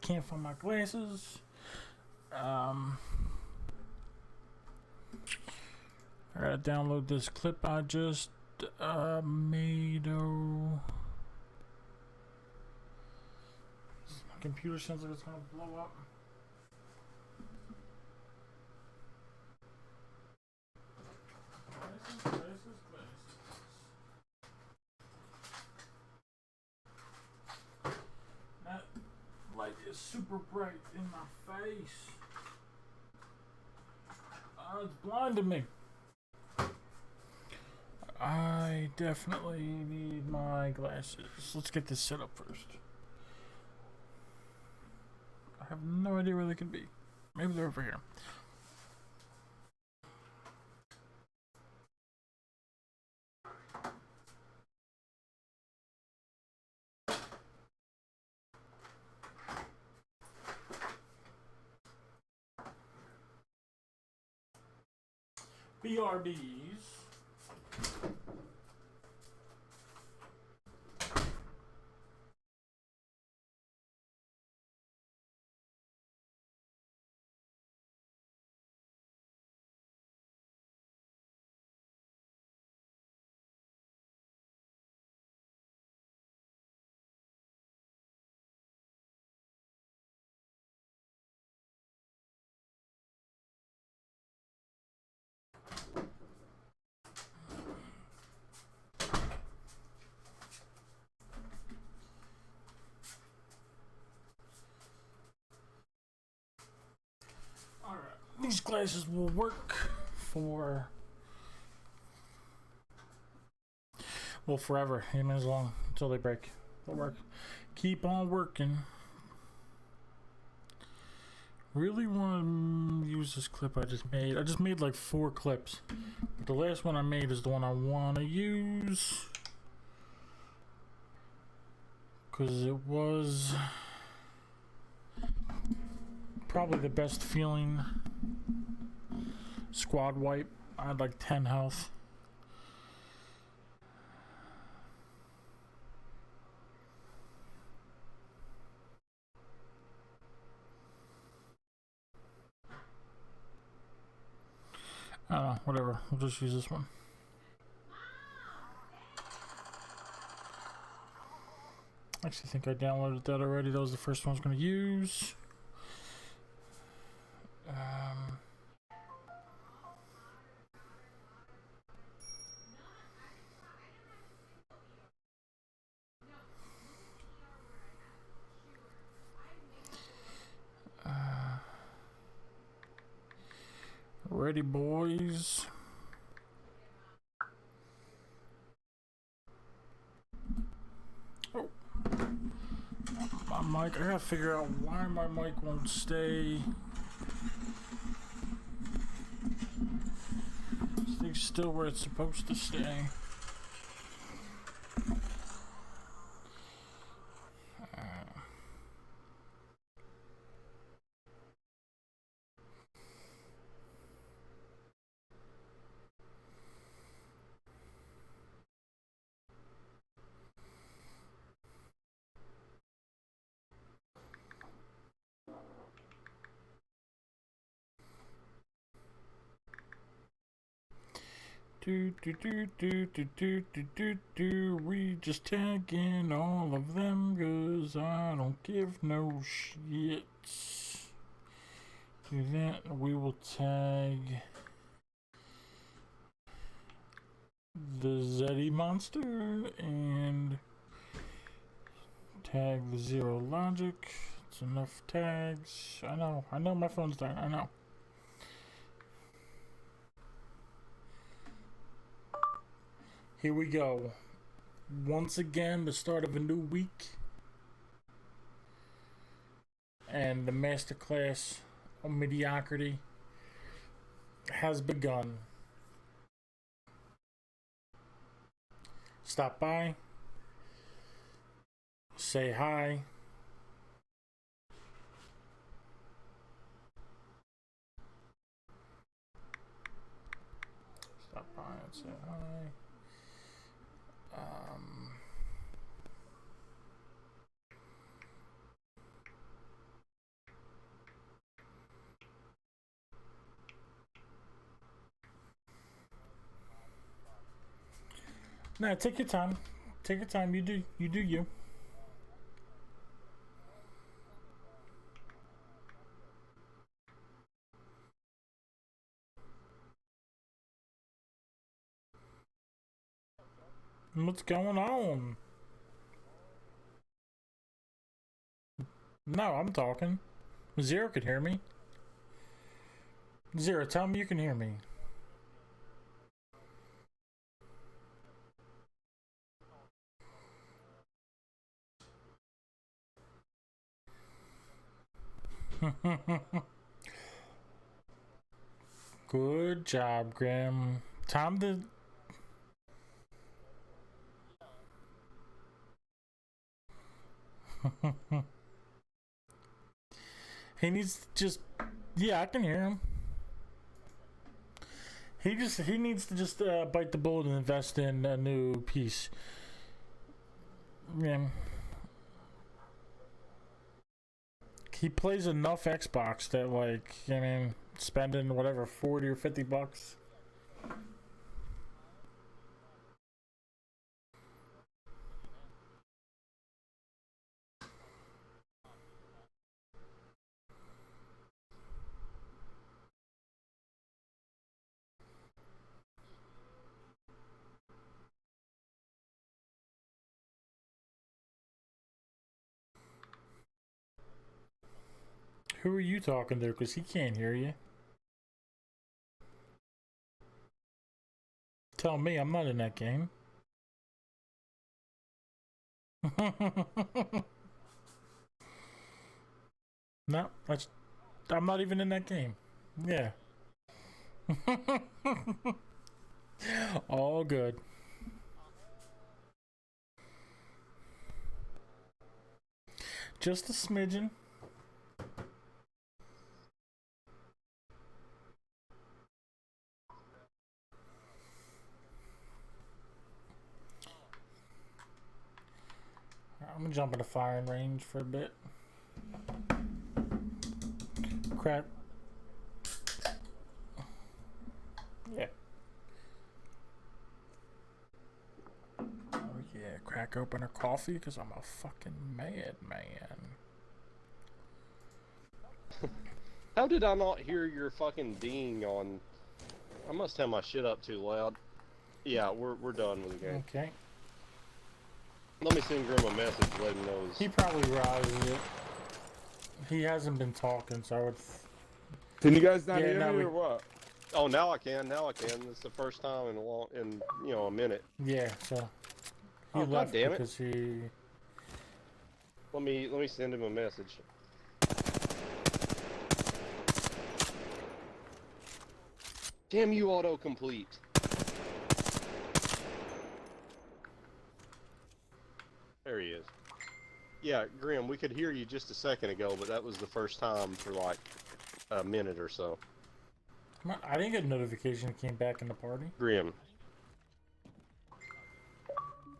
can't find my glasses. I gotta download this clip I just made. Oh, my computer sounds like it's gonna blow up. That light is super bright in my face. It's blinding me. I definitely need my glasses. Let's get this set up first. I have no idea where they could be. Maybe they're over here. BRBs. These glasses will work for, well, forever, even as long until they break. They'll work. Keep on working. Really want to use this clip I just made. I just made like 4 clips. But the last one I made is the one I want to use, because it was probably the best feeling squad wipe. I had like 10 health. I don't know, whatever. We'll just use this one. I actually think I downloaded that already. That was the first one I was going to use. Ready, boys. Oh, my mic. I gotta figure out why my mic won't stay still where it's supposed to stay. We just tagging all of them, cause I don't give no shits. Do that, we will tag the Zeddy monster and tag the Zero Logic. It's enough tags. I know my phone's dying, I know. Here we go. Once again, the start of a new week. And the masterclass of mediocrity has begun. Stop by. Say hi. Stop by and say hi. Nah, take your time. Take your time. You do you. What's going on? No, I'm talking. Zero could hear me. Zero, tell me you can hear me. Good job, Grim. Time to... He needs to just... Yeah, I can hear him. He needs to just bite the bullet and invest in a new piece. Yeah. He plays enough Xbox that, like, I mean, spending whatever, 40 or 50 bucks. Who are you talking to? Because he can't hear you. Tell me, I'm not in that game. No, I'm not even in that game. Yeah. All good. Just a smidgen. I'm gonna jump into firing range for a bit. Crap. Yeah. Oh yeah, crack open a coffee because I'm a fucking madman. How did I not hear your fucking ding on... I must have my shit up too loud. Yeah, we're done with the game. Okay. Let me send Grim a message letting him know. He probably rises it. He hasn't been talking, so I would... Can you guys not hear me or what? Oh, now I can. Now I can. It's the first time in a minute. Yeah, so... He Oh, left damn because he... Let me send him a message. Damn you, autocomplete. There he is. Yeah, Grim, we could hear you just a second ago, but that was the first time for like a minute or so. I didn't get a notification he came back in the party. Grim.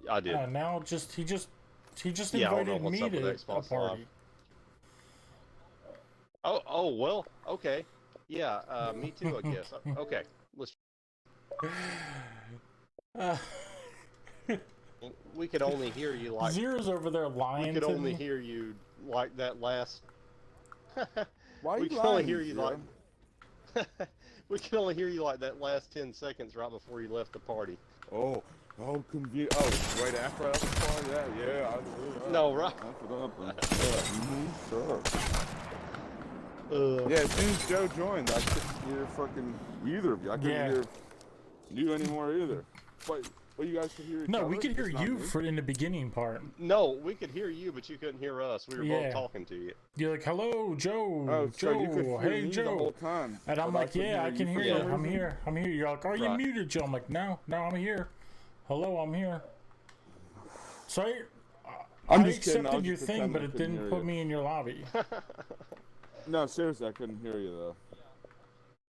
I did. Now he just Yeah, invited what's me up with to a Xbox party. Live. Oh, well, okay. Yeah, me too, I guess. Okay, let's... We could only hear you like... Zero's over there lying. We could only hear you like that last... Why are we you could lying, only hear you Zero? like... We could only hear you like that last 10 seconds right before you left the party. Oh, convenient. Oh, right after I left the party? Yeah, I do. No, right. Sure. Yeah, as soon as Joe joined, I couldn't hear fucking either of you. I couldn't hear you anymore either. But you guys could hear each other? We could hear Just not you me? in the beginning part. No, we could hear you, but you couldn't hear us. We were both talking to you. You're like, hello, Joe. Oh, Joe. so you could hear Hey, me Joe. the whole time. And I'm like, yeah, I can hear you. some I'm here. I'm here. You're like, are you Right. muted, Joe? I'm like, no, I'm here. Hello, I'm here. So I I'm just kidding. I accepted was your just thing, pretending but I it couldn't didn't hear put you. me in your lobby. No, seriously, I couldn't hear you though.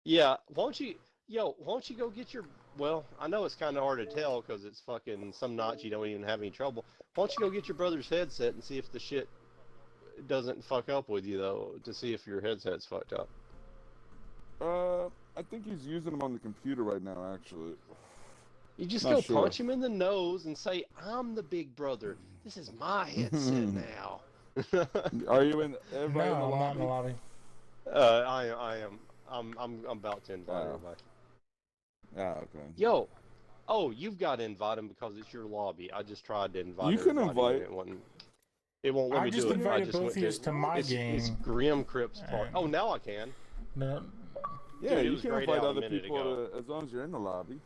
Yeah, why don't you go get your... Well, I know it's kind of hard to tell because it's fucking... Some nights you don't even have any trouble. Why don't you go get your brother's headset and see if the shit doesn't fuck up with you, though, to see if your headset's fucked up. I think he's using them on the computer right now, actually. You just Not go sure. punch him in the nose and say, "I'm the big brother. This is my headset now." Are you in? Everybody No, in the I'm not in the lobby? lobby. I am. I'm about to invite everybody. Yeah. Okay. Yo, oh, you've got to invite him because it's your lobby. I just tried to invite. You can everybody, invite. and it won't let I me just do it. I invited just both went of you to my It's game. Grim Crypt's part. And- Oh, now I can. No, Yeah, Dude, it you was can grayed invite out a other minute people ago. as long as you're in the lobby.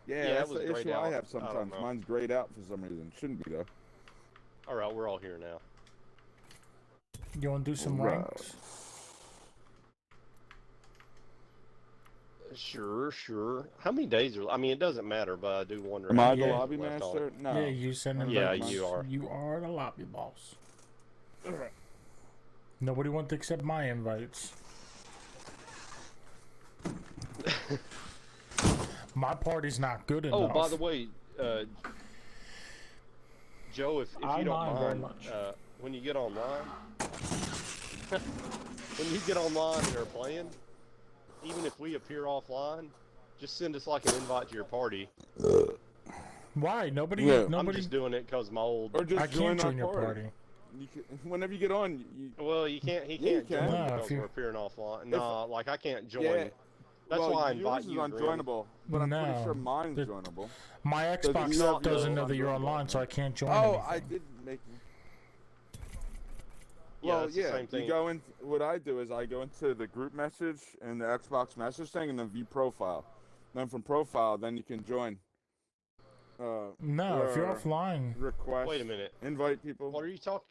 Yeah, Yeah, that's it was the grayed issue I out. have I don't sometimes. know. Mine's grayed out for some reason. Shouldn't be though. All right, we're all here now. you want to do some Right. ranks? Sure. How many days are? I mean, it doesn't matter, but I do wonder. Am how I many the Yeah. days lobby are left on it. master? No. Yeah, you send invites. Yeah, you are. You are the lobby boss. Alright. Nobody wants to accept my invites. My party's not good enough. Oh, by the way, Joe, if I you don't mind very mind, much. when you get online, and are playing, even if we appear offline, just send us like an invite to your party. Why? Nobody. Yeah. Nobody. I'm just doing it because my old. Or just I can't our join your party. You can, whenever you get on, you. Well, you can't. He Yeah, you can't join can. No, because if you- we're appearing offline. No, like I can't join. Yeah. That's well, why I invite yours you. is Grim. unjoinable, but I'm pretty No, sure mine's the- joinable. My Xbox it's not doesn't the know that you're unjoinable online, so I can't join. Oh, anything. I did make. Yeah, Well, it's the same thing. You go in. What I do is I go into the group message and the Xbox message thing, and then view profile. Then from profile, then you can join. No, if you're or offline, request. Wait a minute. Invite people. What are you talking?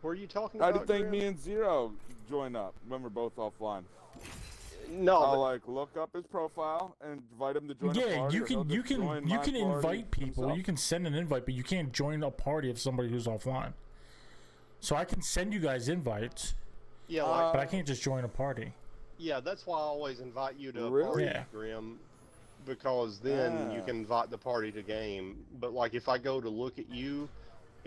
What are you talking I about? did think Grim? me and Zero join up when we're both offline. No, I'll but like look up his profile and invite him to join a yeah, party. you or he'll can you just join can you my can party invite people. himself. You can send an invite, but you can't join a party of somebody who's offline. So I can send you guys invites, yeah, like but I can't just join a party. yeah. That's why I always invite you to a Really? party, Yeah. Grim, because then you Ah. can invite the party to game. But like if I go to look at you,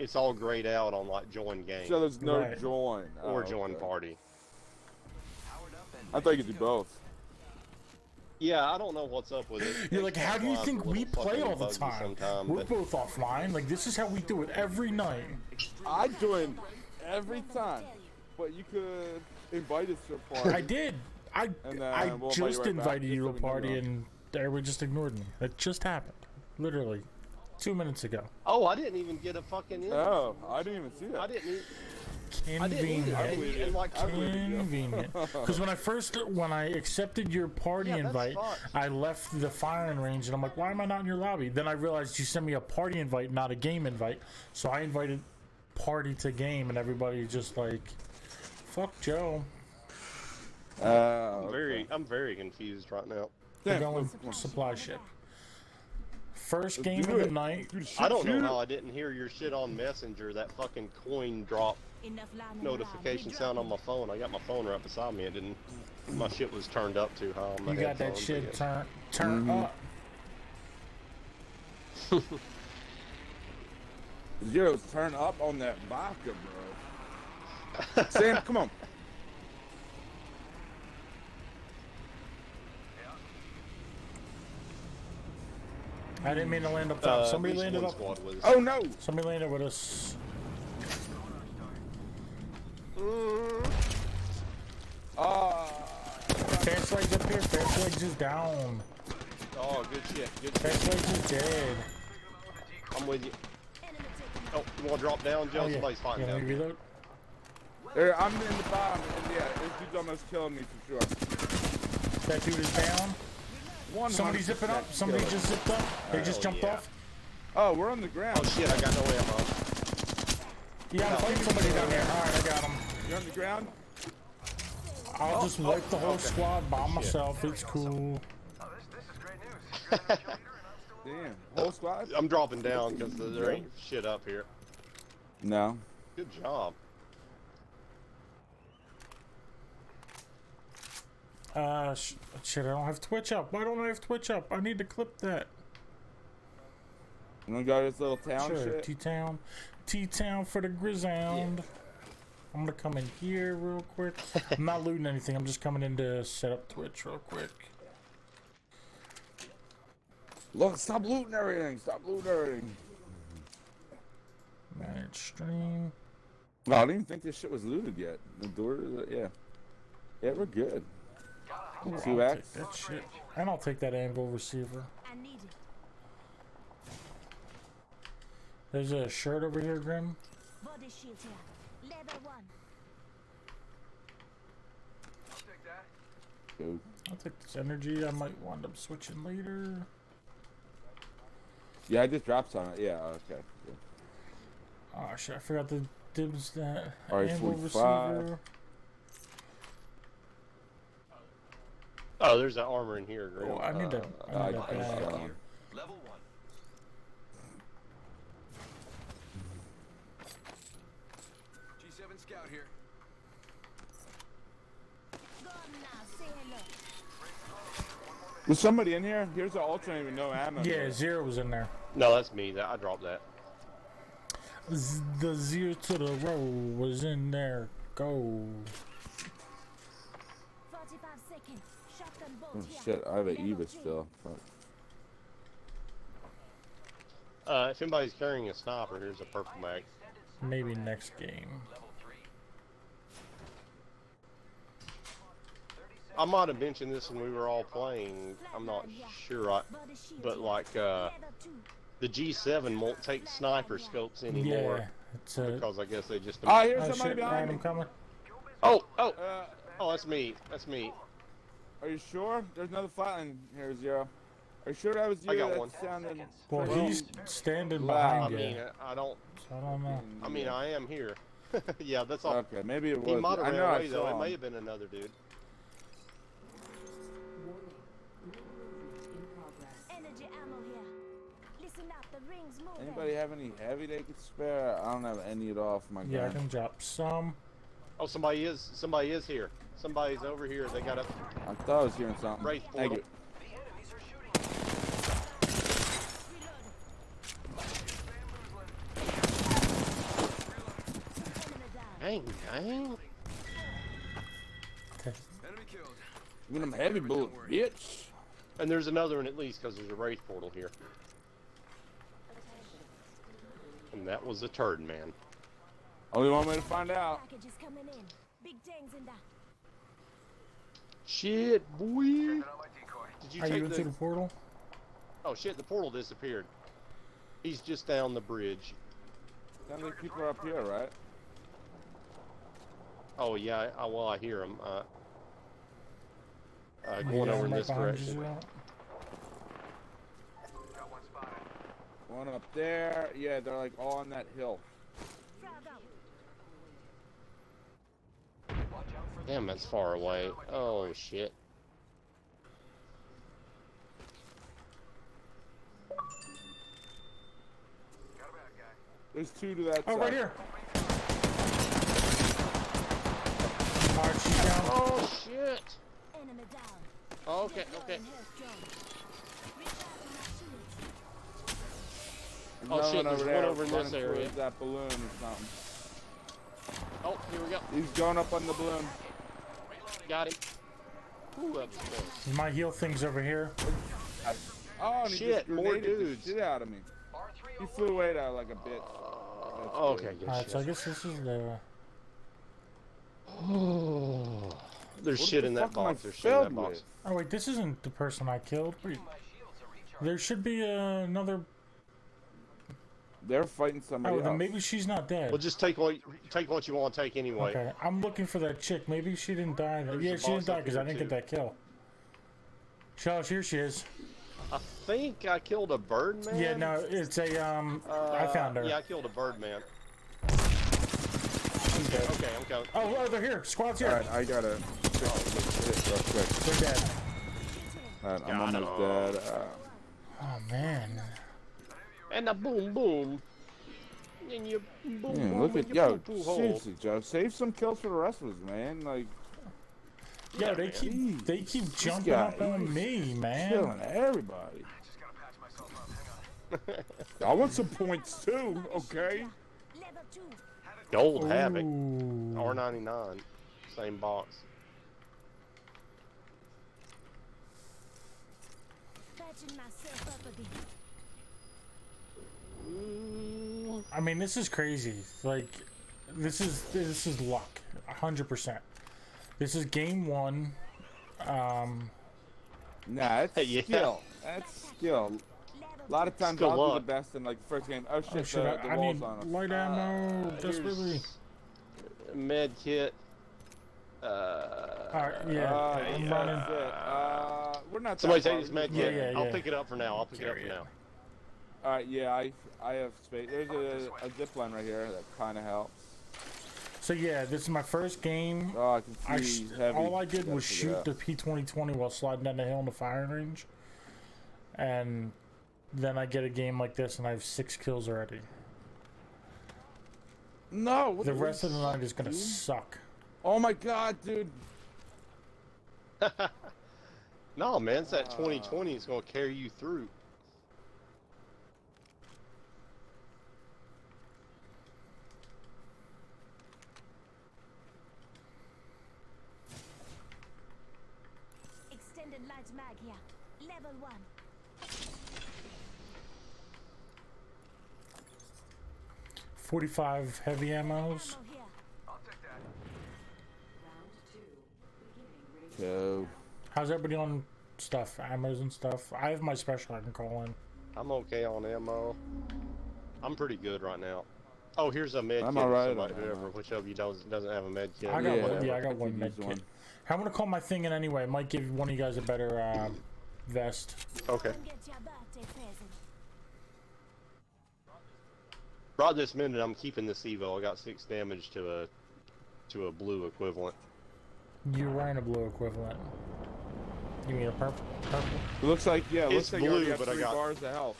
it's all grayed out on like join game So there's no Right. join. or Oh, join okay. party. I thought you could do both. Yeah, I don't know what's up with it. You're like, how do you Xbox think Live's a we little play fucking all the buggy time? sometime, We're but- both offline. Like this is how we do it every night. I join every time, but you could invite us to a party. I did. I And then I we'll invite just you right back, invited you to a just so we party, know. and everyone just ignored me. That just happened, literally, 2 minutes ago. Oh, I didn't even get a fucking invite. Oh, I didn't even see that. I didn't either. I didn't either. Convenient. And like, I believe it, yeah. Convenient. Because when I accepted your party Yeah, that's invite, fine. I left the firing range, and I'm like, why am I not in your lobby? Then I realized you sent me a party invite, not a game invite. So I invited party to game, and everybody just like, fuck Joe. I'm very confused right now. We're Damn, going come on. supply ship. First game do of the it. night. Dude, I don't know shoot. how I didn't hear your shit on Messenger. That fucking coin drop notification sound on my phone. I got my phone right beside me. It didn't. My shit was turned up too high on my You got that headphones, I shit guess. turn up. Zero's turn up on that vodka, bro. Sam, come on. I didn't mean to land up top. Somebody Beast landed One up. Squad with us. Oh no! Somebody landed with us. Fast legs up here. Fast legs is down. Oh, good shit. Good shit. Fast legs is dead. I'm with you. Oh, you want to drop down, Joe? Oh, yeah. Somebody's fighting Yeah, let down me here. reload. There, I'm in the bottom, and yeah, this dude's almost killing me for sure. That dude is down. 100% Somebody zipping up. Somebody killer. just zipped up. They just Hell jumped yeah. off. Oh, we're on the ground. Oh shit, I got no ammo. You gotta fight somebody down there. Alright, I got him. You're on the ground? I'll just wipe the whole okay. squad by myself. It's cool. Damn. Whole squad? I'm dropping down because there ain't shit up here. No. Good job. Shit, I don't have Twitch up. Why don't I have Twitch up? I need to clip that. You wanna go to this little town Sure, shit? T-Town. T-Town for the Grizound. I'm gonna come in here real quick. I'm not looting anything. I'm just coming in to set up Twitch real quick. Look, stop looting everything. Stop looting everything. Manage stream. No, I didn't even think this shit was looted yet. The door, yeah. Yeah, we're good. Ooh, 2x. I'll take that shit. And I'll take that anvil receiver. I need it. There's a shirt over here, Grim. Body shield here. Leather one. Go. I'll take this energy. I might wind up switching later. Yeah, I just dropped some. Yeah, okay. Good. Oh shit, I forgot to dibs that Alright, anvil 45. receiver. Oh, there's that armor in here, Grim. Oh, I need that. I I need that just, bag. Level 1. G7 scout here. Go on now. Say hello. There's somebody in here. Here's the ultra with no ammo. Yeah, Zero was in there. No, that's me. I dropped that. The zero to the row was in there. Go. 45 seconds. Shotgun bolt Oh here. shit, I have an Level Eva 3. still. Fuck. If anybody's carrying a sniper, here's a purple mag. Maybe next game. I might have mentioned this when we were all playing. I'm not sure, Body shield but here. like Leather 2. the G7 won't take sniper scopes anymore Yeah, it's a. because I guess they just. Ah, here's Oh somebody shit, behind Ryan, me. I'm coming. Oh, oh, Uh, oh! That's me. That's me. are you sure? There's another flatline here, Zero. Are you sure that was you? I got that one. sounded Well, pretty he's standing loud. I behind mean, you. I don't. So I don't know. I mean, I am here. Yeah, that's all. Okay, maybe it was. He might have I ran know I away though. saw It him. may have been another dude. Energy ammo here. Listen up. The ring's moving. Anybody have any heavy they could spare? I don't have any at all for my Yeah, I gun. can drop some. Oh, somebody is here. Somebody's over here. They got a I thought I was hearing something. Wraith Thank portal. you. Enemy down. dang. Enemy killed. Give me them heavy bullets, bitch. And there's another one at least because there's a wraith portal here. And that was a turd man. Only one way to find out. Package is coming in. Big tangs in that. Shit, boy. Did you Are you take into the? the portal? Oh shit, the portal disappeared. He's just down the bridge. Sounds like people are up here, right? Oh yeah, well I hear him. Yeah, Going over in right this behind you, direction. Zero. One up there. Yeah, they're like all on that hill. Frag out. Damn, that's far away. Oh shit. There's two to that Oh, side. right here. Alright, she's down. Oh shit. Enemy down. Okay, Deploying okay. health drone. Recharging my shields. There's Oh, another shit, there's over one there over in this running towards area. that balloon or something. Oh, here we go. He's going up on the balloon. Got him. Ooh, that was close. My heal thing's over here. Oh, and he Shit, just more grenaded the dudes. shit out of me. He flew away though like a bitch. That's Okay, good. good Alright, so I shit. guess this is the. There's What shit the in that fuck am I box. There's shit in that filled box. with? Oh wait, this isn't the person I killed. Wait. There should be another. They're fighting somebody Oh, else. then maybe she's not dead. Well, just take what you want to take anyway. Okay, I'm looking for that chick. Maybe she didn't die. There's Yeah, a she didn't box die up because I here, didn't get too. that kill. Josh, here she is. I think I killed a bird man. Yeah, no, it's a I found her. Yeah, I killed a bird man. I'm dead. Okay, I'm coming. Oh, they're here. Squad's here. Alright, I gotta fix this real quick. They're dead. Alright, I'm Got almost dead. Oh man. And a boom boom. And you boom boom. Look in at your yo, poo-poo hole. seriously, Joe. Save some kills for the rest of us, man. Like Yo, Yeah, they man. keep they keep jumping guy, up on me, man. killing everybody. I want some points too, okay? Level 2. Gold Havoc. Ooh. R99. Same box. Patching myself up again. I mean, this is crazy. Like, this is luck, 100%. This is game one. Nah, it's Yeah. skill. That's skill. A lot of times Skill I'll do luck. the best in like the first game. Oh shit, Oh, shit, the I wall's need on us. light ammo desperately. Med kit. Alright, yeah, I'm yeah, running. that's it. We're not. Somebody that take far. this med Yeah, kit. yeah, I'll yeah. pick it up for now. I'll pick it up Carry for it. now. Alright, yeah, I have space. There's a zip line right here that kind of helps. So yeah, this is my first game. Oh, I can see heavy. All I did Gotta was figure it shoot out. the P2020 while sliding down the hill in the firing range, and then I get a game like this and I have 6 kills already. No, what The rest of the fuck, night is gonna dude? suck. Oh my god, dude. No, man, it's that 2020. It's gonna carry you through. Extended large mag here. Level 1. 45 heavy ammos. Ammo here. So, How's everybody on stuff, ammos and stuff? I have my special I can call in. I'm okay on ammo. I'm pretty good right now. Oh, here's a med I'm kit. alright Somebody, on whoever, ammo. which of you doesn't have a med kit? I got one. Yeah, I I got could one use med kit. one. I'm gonna call my thing in anyway. It might give one of you guys a better vest. Okay. Come get your birthday present. Right this minute, I'm keeping this Evo. I got 6 damage to a blue equivalent. You're wearing a blue equivalent. You mean a purple? Purple? it looks like It's looks like you already blue, have but I 3 got- bars of health.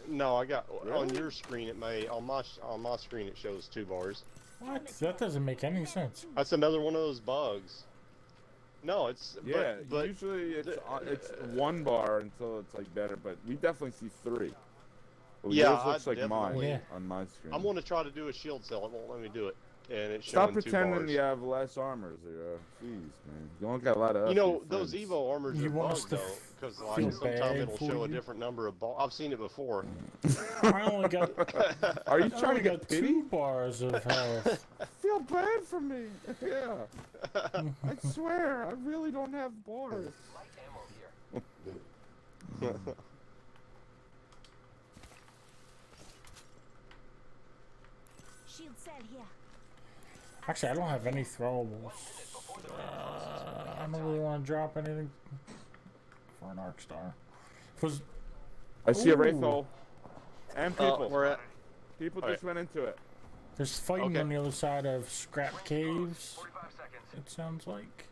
No, I got on Really? your screen. It may on my screen it shows 2 bars. What? That doesn't make any sense. That's another one of those bugs. No, it's Yeah, but usually it's 1 bar until it's like better, but we definitely see 3. Well, Yeah, yours looks I like mine definitely- on my screen. I'm gonna try to do a shield cell. It won't let me do it, and it's Stop showing 2 pretending bars. you have less armor, Zero. Jeez, man. You don't got a lot of. You know, ugly those friends. Evo armors You are want bugged us to though, because feel like sometimes bad it'll for show a you? different number of bars. I've seen it before. I only got, Are you I trying only to get got pity? 2 bars of health. Feel bad for me. Yeah. I swear, I really don't have bars. Shield cell here. Actually, I don't have any throwables. I don't really want to drop anything for an arc star. Was I see a Ooh. wraith hole. And people. We're at. People Alright. just went into it. there's fighting Okay. on the other side of Scrap Caves? It sounds like.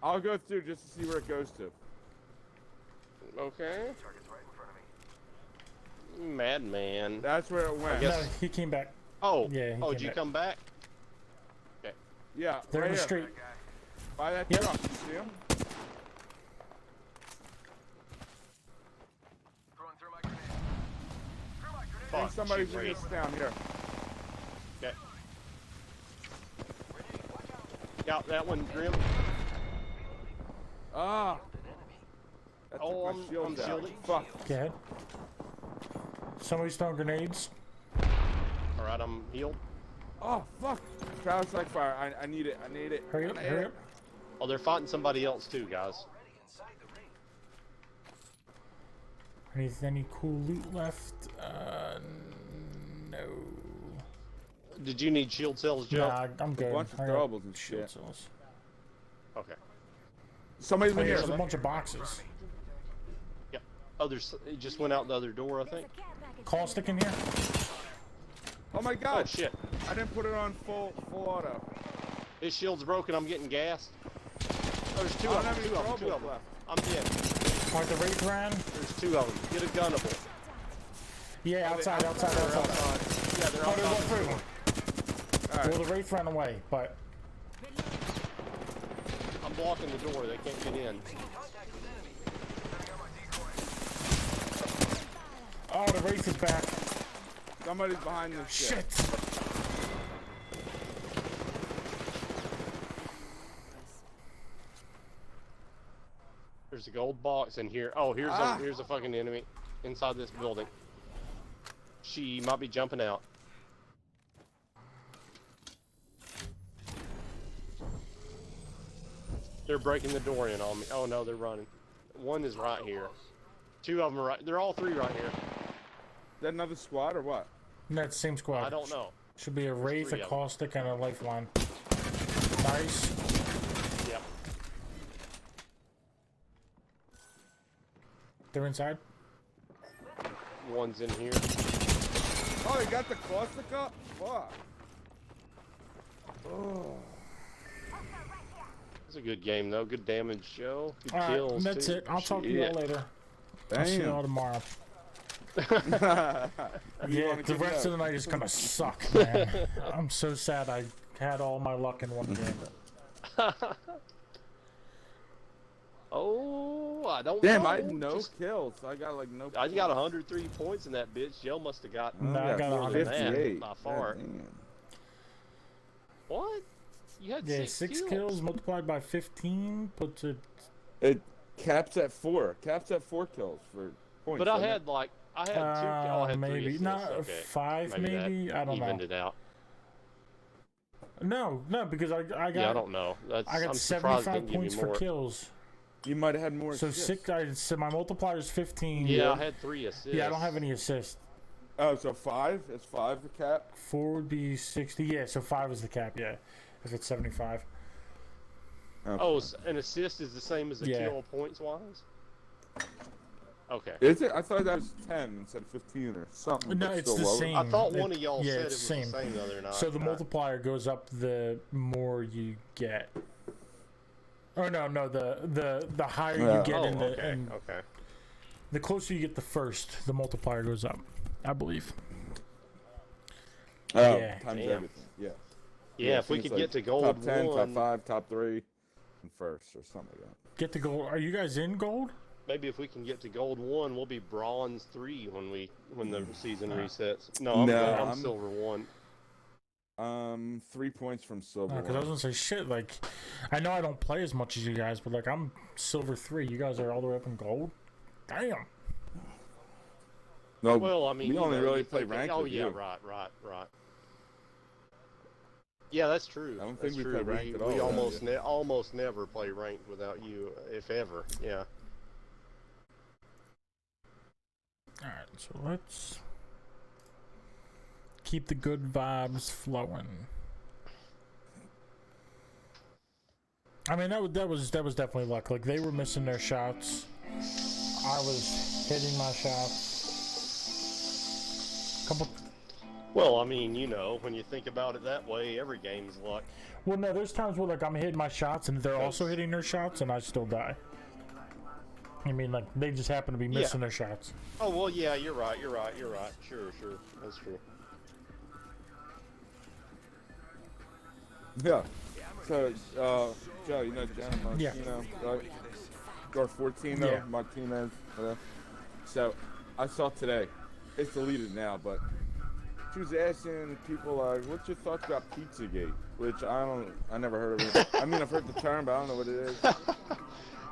I'll go through just to see where it goes to. Okay. Madman. That's where it went. guess- No, he came back. Oh. Yeah, he Oh, came did you back. come back? Yeah, They're right in the here. street. By that Yep. truck. You see him? I think Fuck, somebody's she's in right. this down here. Okay. Got that one, Grim. Ah! That Oh, took my I'm shield down. shielded. Fuck. Go ahead. Somebody's throwing grenades. All right, I'm healed. Oh, fuck. Travis like fire. I need it. I need it. Hurry up, I need hurry it. up. Oh, they're fighting somebody else too, guys. Any cool loot left? No. Did you need shield cells, Joe? Nah, I'm good. bunch of I got throwables and shield shit. cells. Okay. Somebody's Oh, in yeah, here. there's a bunch of boxes. Yep. Others. It just went out the other door, I There's a think. care package. Call stick in here. Oh my Oh god. shit. I didn't put it on full auto. His shield's broken. I'm getting gassed. Oh, there's 2 I don't of them. have any 2 of them. 2 throwables of them. left. I'm dead. Alright, the Wraith ran. There's 2 of them. Get a gunnable. Yeah, outside. They're outside. Yeah, they're Oh, there's one outside. through. Alright. Well, the Wraith ran away, but I'm blocking the door. They can't get in. oh, the Wraith is back. Somebody's behind this shit. Shit. There's There's a gold box in here. Oh, here's a fucking enemy inside this building. She might be jumping out. They're breaking the door in on me. Oh no, they're running. One is right here. Two of them are right. They're all three right here. Is that another squad or what? No, it's the same squad. I don't know. Should be a Wraith, a three of 'em. Caustic, and a Lifeline. Nice. Yep. They're inside? One's in here. Oh, you got the caustic up? Fuck. Oh. It's a good game though. Good damage show. Good Alright, kills. that's too. it. I'll talk to you all later. I'll see you all tomorrow. Yeah, the rest of the night is gonna suck, man. I'm so sad I had all my luck in one game. Oh, I don't Damn, know. I had no kills. I got like no. I got 103 points in that bitch. Joe must have got No, I got more than 58 that by far. What? You had Yeah, 6 kills multiplied by 15 puts it. It caps at 4. Caps at 4 kills for points. But I doesn't had like I had 2. Oh, I had 3 maybe assists. not Okay. 5, maybe. That I don't evened know. it out. No, because I got. Yeah, I don't know. That's, I got I'm surprised they 75 didn't give points me for more. kills. You might have had more. So assists. so my multiplier is 15. Yeah, I had 3 assists. Yeah, I don't have any assists. Oh, so 5? Is 5 the cap? 4 would be 60. Yeah, so 5 is the cap. Yeah, if it's 75. Okay. Oh, an assist is the same as a Yeah. kill points wise. Okay. Is it? I thought that was 10 instead of 15 or something. No, but it's still the lower. same. I thought one of y'all yeah, said it it's was the same the other night. So the multiplier goes up the more you get. Or no, the higher you get in the okay, and okay. the closer you get the first, the multiplier goes up, I believe. Oh, Yeah. times Damn. everything. Yeah. Yeah, I if we think could it's get to like gold top 10, 1, top 5, top 3, and first or something like that. Get the gold. Are you guys in gold? maybe if we can get to gold 1, we'll be bronze 3 when the season resets. No, I'm silver 1. 3 points from silver. Because I was gonna say shit. Like, I know I don't play as much as you guys, but like I'm silver 3. You guys are all the way up in gold. Damn. No, Well, I mean, we you only know, really you play think- ranked. Oh with yeah, you. right. Yeah, that's true. I don't That's think we true. play ranked at all We without almost never play ranked without you, if ever. Yeah. All right, so let's keep the good vibes flowing. I mean, that was definitely luck. Like they were missing their shots. I was hitting my shots. Well, I mean, you know, when you think about it that way, every game's luck. Well, no, there's times where like I'm hitting my shots and they're also hitting their shots and I still die. I mean, like they just happen to be missing their shots. Oh well, yeah, you're right. Sure, that's true. Yeah. So, Joe, you know Jenna Martino, right? Or 14, Yeah. Martinez. So, I saw today. It's deleted now, but she was asking people like, "What's your thoughts about Pizzagate?" Which I never heard of it. I mean, I've heard the term, but I don't know what it is.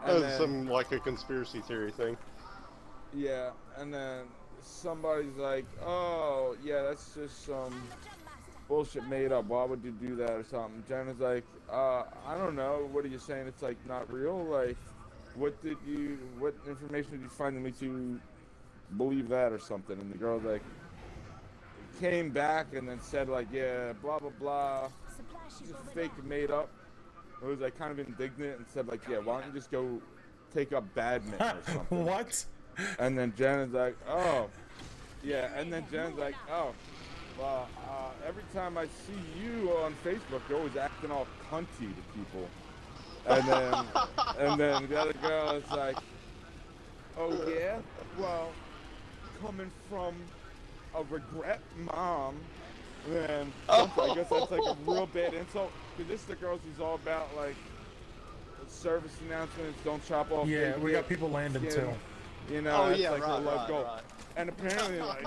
And That's some like a conspiracy theory thing. Yeah, and then somebody's like, "Oh, yeah, that's just some bullshit made up. Why would you do that or something?" Jenna's like, I don't know. What are you saying? It's like not real? Like, what information did you find that makes you believe that or something? And the girl like came back and then said like, yeah, blah blah blah, just fake and made up. It was like kind of indignant and said like, yeah, why don't you just go take up badminton or something? What? And then Jenna's like, oh, yeah. And then Jenna's like, oh, well, every time I see you on Facebook, you're always acting all cunty to people. And then the other girl is like, oh yeah, well, coming from a regret mom, then I guess that's like a real bad insult. Because this is the girls who's all about like service announcements, don't chop off. Yeah, bacon, we got people landing too. You know, that's yeah, like right, a love goal. right. And apparently, like,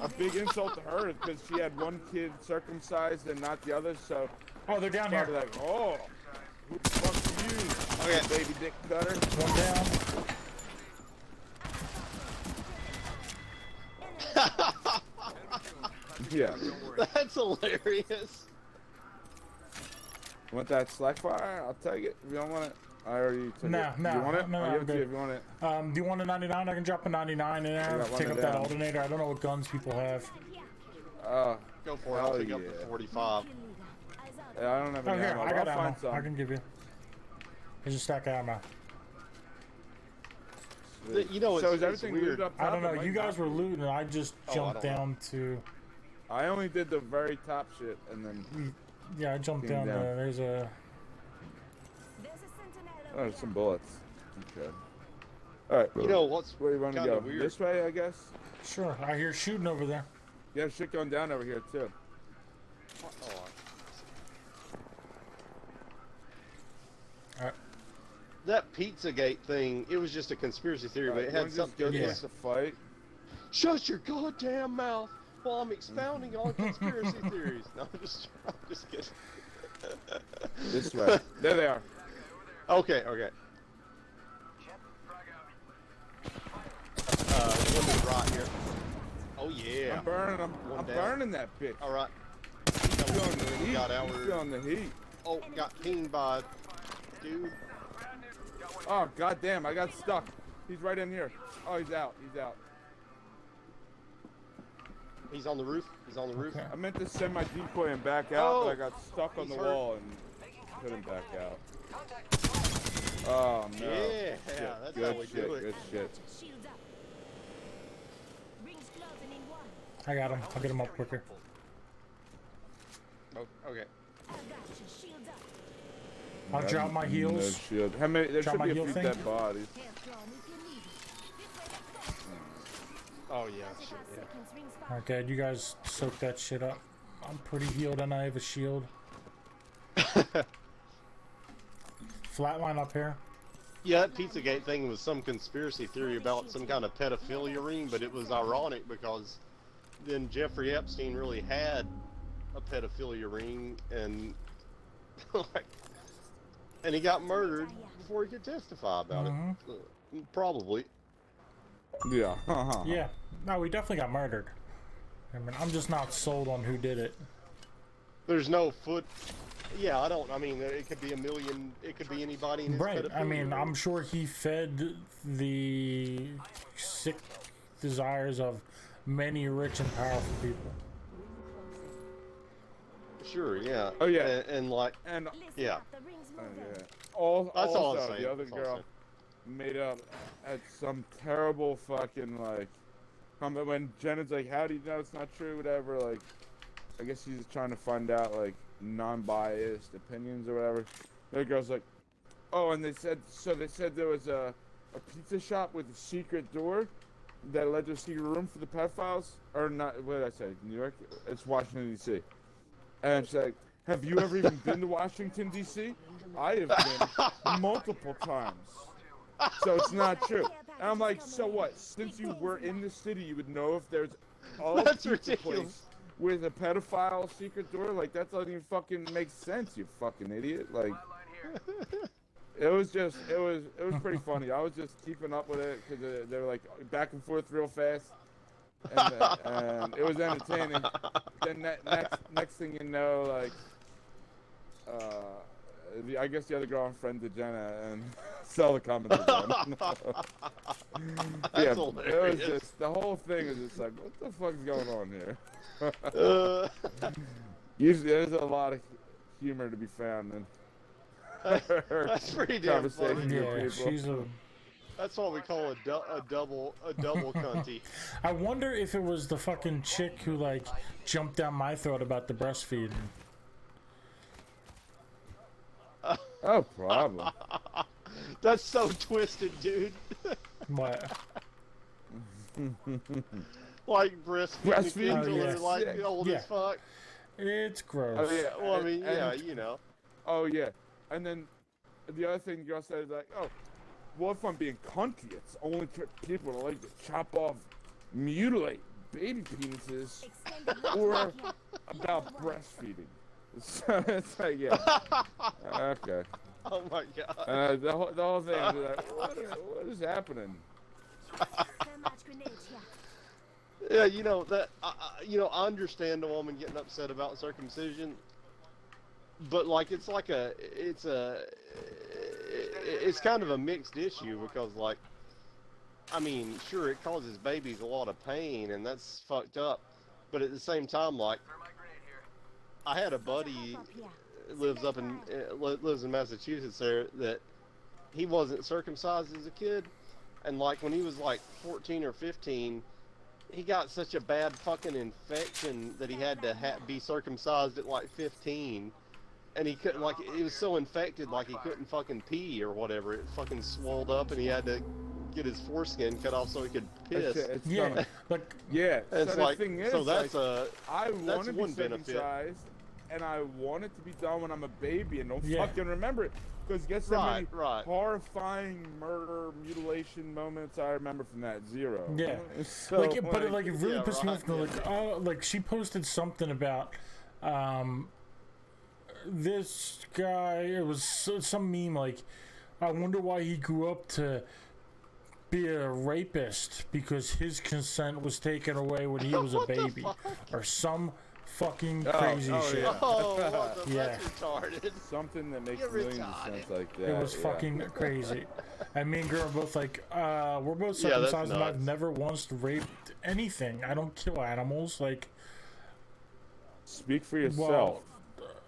a big insult to her is because she had one kid circumcised and not the other, so Oh, they're down probably here. like, oh, who the fuck are you, Okay. baby dick cutter. One down. Yeah. That's hilarious. Want that slack fire? I'll take it. If you don't want it, I already took No, it. no, You want it? no, I'll I'm give it to you good. if you want it. Do you want a 99? I can drop a 99 in there. got one Take up down. that alternator. I don't know what guns people have. Go for it. I'll pick up the 45. Yeah, I don't have Oh, any here, ammo. I got I'll ammo. find some. I can give you. There's a stack of ammo. You know, so it's, is everything weird. looted up top? I don't know. It might You guys not were be. looting, and I just I jumped don't know. down to. I only did the very top shit, and then Yeah, I jumped Came down. down. There's a. oh, there's some bullets. Okay. All right. You know what's Where do you want to kinda go? weird? This way, I guess. Sure, I hear shooting over there. Yeah, shit going down over here too. Alright. That Pizzagate thing, it was just a conspiracy theory, but it had something. Go Yeah. against the fight. Shut your goddamn mouth while I'm expounding on conspiracy theories. No, I'm just kidding. This way. There they are. Okay, okay. One to the right here. Oh yeah. I'm burning them. One I'm down. burning that bitch. All right. Feeling the heat. Got I'm outward. feeling the heat. Oh, got pinged by dude. Oh goddamn! I got stuck. He's right in here. Oh, he's out. He's out. He's on the roof. He's on the roof. Okay. I meant to send my decoy and back out, Oh, but I got stuck on he's the hurt. wall and couldn't back out. Oh no. Yeah, Shit. that's Good how we shit. do it. Good shit. Shields up. Rings closing in one. I got him. I'll get him up quicker. Oh, okay. I got you. Shields up. I'll drop my No heels. shield. How many? There Drop should my be a heel few thing? dead bodies. Hair drawn if you need it. This way, let's go. Oh yeah, shit, 35 yeah. seconds. Rings fire. Alright, Dad, you guys soak that shit up. I'm pretty healed and I have a shield. Flatline up here. Yeah, that Pizzagate thing was some conspiracy theory about some kind of pedophilia ring, but it was ironic because then Jeffrey Epstein really had a pedophilia ring, and like, and he got murdered before he could testify about it. Probably. Yeah. Yeah. No, we definitely got murdered. I mean, I'm just not sold on who did it. There's no foot. Yeah, I don't. I mean, it could be a million. It could be anybody in his Right. pedophilia I mean, ring. I'm sure he fed the sick desires of many rich and powerful people. Sure, yeah. Oh, yeah. And like, And Listen Yeah. up. The rings moving. yeah. That's all I'm Also, saying. the other That's all I'm girl saying. made up at some terrible fucking like comment when Jenna's like, "How do you know it's not true?" Whatever. Like, I guess she's trying to find out like non-biased opinions or whatever. The other girl's like, "Oh, and they said there was a pizza shop with a secret door that led to a secret room for the pedophiles, or not? What did I say? New York? It's Washington D.C." And she's like, "Have you ever even been to Washington D.C.? I have been multiple times. So it's not true." And I'm like, "So what? Since you were in the city, you would know if there's a That's pizza ridiculous. place with a pedophile secret door? Like, that doesn't even fucking make sense, you fucking idiot." Like, it was pretty funny. I was just keeping up with it because they were like back and forth real fast. And it was entertaining. Then next thing you know, like, I guess the other girl unfriended Jenna and saw the comments again. Yeah, it was hilarious. just, the whole thing is just like, what the fuck's going on here? Usually there's a lot of humor to be found in That's pretty damn conversation funny. with Yeah, people. she's a. That's what we call a double cunty. I wonder if it was the fucking chick who like jumped down my throat about the breastfeeding. Oh, problem. That's so twisted, dude. What? Like breastfeeding kids Breastfeeding until they're kids, like yeah. old Yeah. as fuck. It's gross. Oh, yeah. Well, I mean, yeah, and- you know. Oh yeah, and then the other thing the girl said is like, "Oh, well, if I'm being cunty, it's only people that like to chop off, mutilate baby penises, Extended or range here. about breastfeeding." So it's like, yeah, okay. Oh my god. The whole thing, I was like, what is happening? Thermite grenade here. Yeah, you know that. I understand a woman getting upset about circumcision, but like it's kind of a mixed issue because like, I mean, sure it causes babies a lot of pain and that's fucked up, but at the same time, like, I had a buddy lives in Massachusetts there that he wasn't circumcised as a kid, and like when he was like 14 or 15, he got such a bad fucking infection that he had to be circumcised at like 15, and he couldn't, like, it was so infected, like he couldn't fucking pee or whatever. It fucking swelled up and he had to get his foreskin cut off so he could piss. Yeah, like, yeah. And it's so like, the thing is, so that's like, I want that's to be one benefit. circumcised, and I want it to be done when I'm a baby, and don't Yeah. fucking remember it. Because guess how many Right. horrifying murder, mutilation moments I remember from that? Zero. Yeah. So, like, but it, like, it really yeah, pissed me right, off. Like, oh, like she posted something about this guy. It was some meme like, I wonder why he grew up to be a rapist because his consent was taken away when he was a baby, or some fucking crazy shit. Yeah. Oh, what the Yeah. That's retarded. Something that makes You're millions of retarded. sense like that. It was yeah. fucking crazy. And me and girl are both like, we're both Yeah, that's circumcised, and I've nuts. never once raped anything. I don't kill animals. Like, Speak for yourself. well,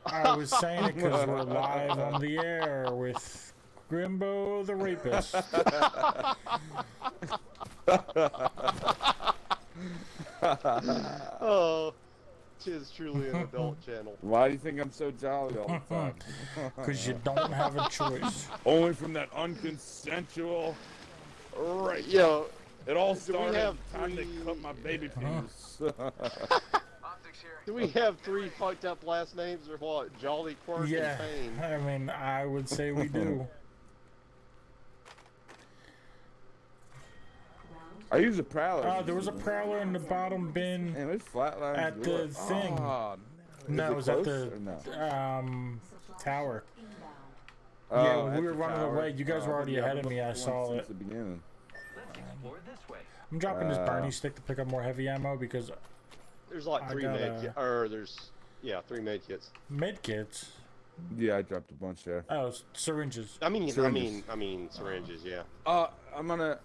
I was saying it because we're live on the air with Grimbo the rapist. Oh, tis truly an adult channel. Why do you think I'm so jolly all the time? Because you don't have a choice. Only from that unconsensual rape. Yo, It all do we started have time to three- cut my baby penis. do we have three fucked up last names or what? Jolly, Quirk, Yeah, and Pain. I mean, I would say we do. I use a prowler. There was a prowler in the bottom bin. Man, this flatline at the thing. Oh, No, it was at the tower. Yeah, when we were running away, you guys were already ahead of me. I saw it. Since the beginning. I'm dropping this Barney stick to pick up more heavy ammo because There's like I three got med kits. Or there's, yeah, 3 med kits. med kits. Yeah, I dropped a bunch there. Oh, syringes. I mean, Syringes. syringes, yeah. I'm gonna.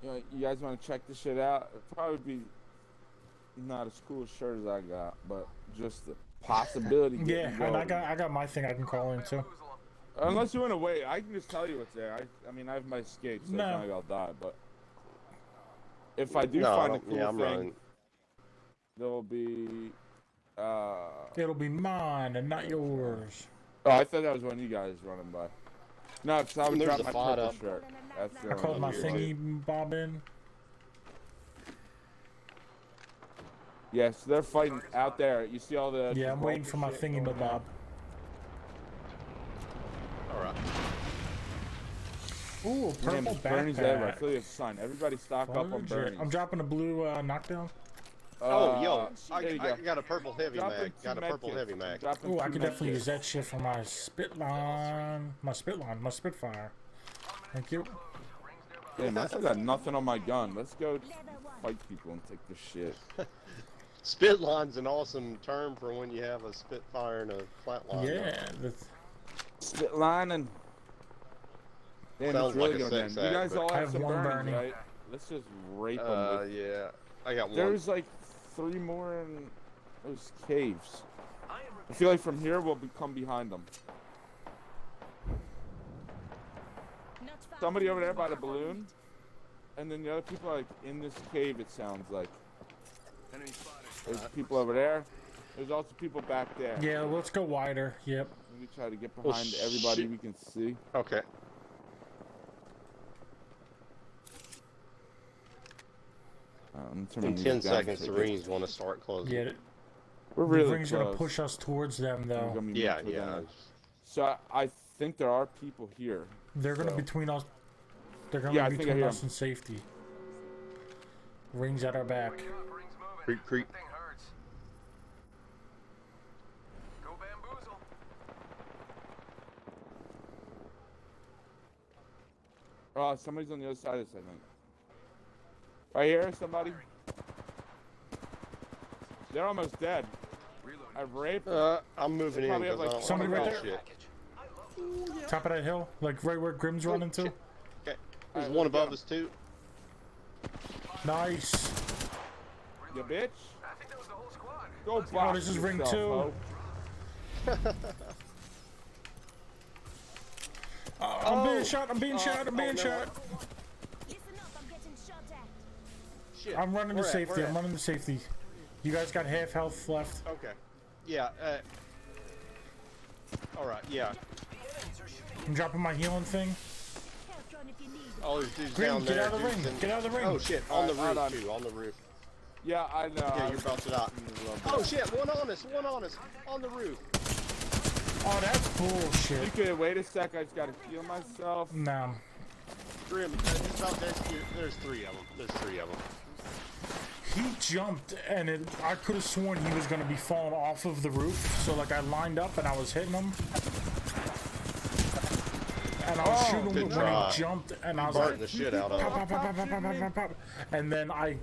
You guys want to check this shit out? It'd probably be not as cool a shirt as I got, but just the possibility. Yeah, getting and I going. got my thing I can call into. Unless you want to wait, I can just tell you what's there. I mean, I have my escapes, so No. it's not like I'll die. But if I do No, find a cool yeah, I'm thing, running. there'll be. It'll be mine and not yours. Oh, I thought that was one of you guys running by. No, because I would There's drop a my fight purple up. shirt. That's the I only called my one. thingy bob in. Yeah, so they're fighting out there. You see all the. Yeah, I'm waiting for my thingy bob. Alright. Ooh, Man, purple Bernie's everywhere. I backpack. feel like a son. Everybody stock up on Legit. Bernie's. I'm dropping a blue knockdown. Oh, yo, there you I go. got a purple heavy Dropping mag. 2 Got a med purple kits. heavy mag. Dropping Ooh, I 2 could med definitely kits. use that shit for my spitline. My Spitfire. Thank you. Damn, I still got nothing on my gun. Let's go fight people and take this shit. Spitline's an awesome term for when you have a Spitfire and a flatline. Yeah. That's, Spit line and. Damn, Sounds it's really like a going sex down. You guys act, all I have have some one Bernie's, Bernie. right? Let's just rape them. With... Yeah. I got one. There's like 3 more in those caves. I feel like from here we'll come behind them. Not far Somebody from over there the by the water. balloon, and then the other people are like in this cave. It sounds like. There's people over there. There's also people back there. yeah, let's go wider. Yep. Let me try to get Well, behind everybody shit. we can see. Okay. In 10 seconds, the rings want to start closing. Yeah. We're The really ring's close. gonna push us towards them We're though. gonna be Yeah, moving yeah. them. So I think there are people here. They're gonna So- between us. They're gonna Yeah, I be think I between hear us and safety. Rings at our back. Creep, creep. Oh, somebody's on the other side of this, I think. Right here, somebody. They're almost dead. I've raped. I'm moving in probably have, because like, I don't somebody want right to there. shit. Top of that hill, like right where Grim's running to. Okay. There's Alright, one let's go. above us too. Nice. You bitch. Go Oh, box this is ring yourself, 2. ho. I'm being shot. I'm being shot. I'm being no. shot. Listen up, I'm getting shot at. Shit. I'm running to Where at? safety. Where I'm at? running to safety. You guys got half health left. Okay. Yeah. All right. Yeah. I'm dropping my healing thing. Health drone if you need. Oh, there's dudes Grim, down get there. out of the ring. dudes in- Get out of the ring. Oh shit! On the Alright, hold roof on. too. On the roof. Yeah, I know. Yeah, you're about to die. Oh shit! One on us! One on us! On the roof. Oh, that's bullshit. You could wait a sec. I just gotta heal myself. No. Grim, it's about there's 3 of them. There's 3 of them. He jumped, and I could have sworn he was going to be falling off of the roof. So, like, I lined up, and I was hitting him. And I was shooting him good when try. he jumped, and I was Burning like, the shit out of pop, them. pop, pop, pop, pop, pop, pop, pop. And then I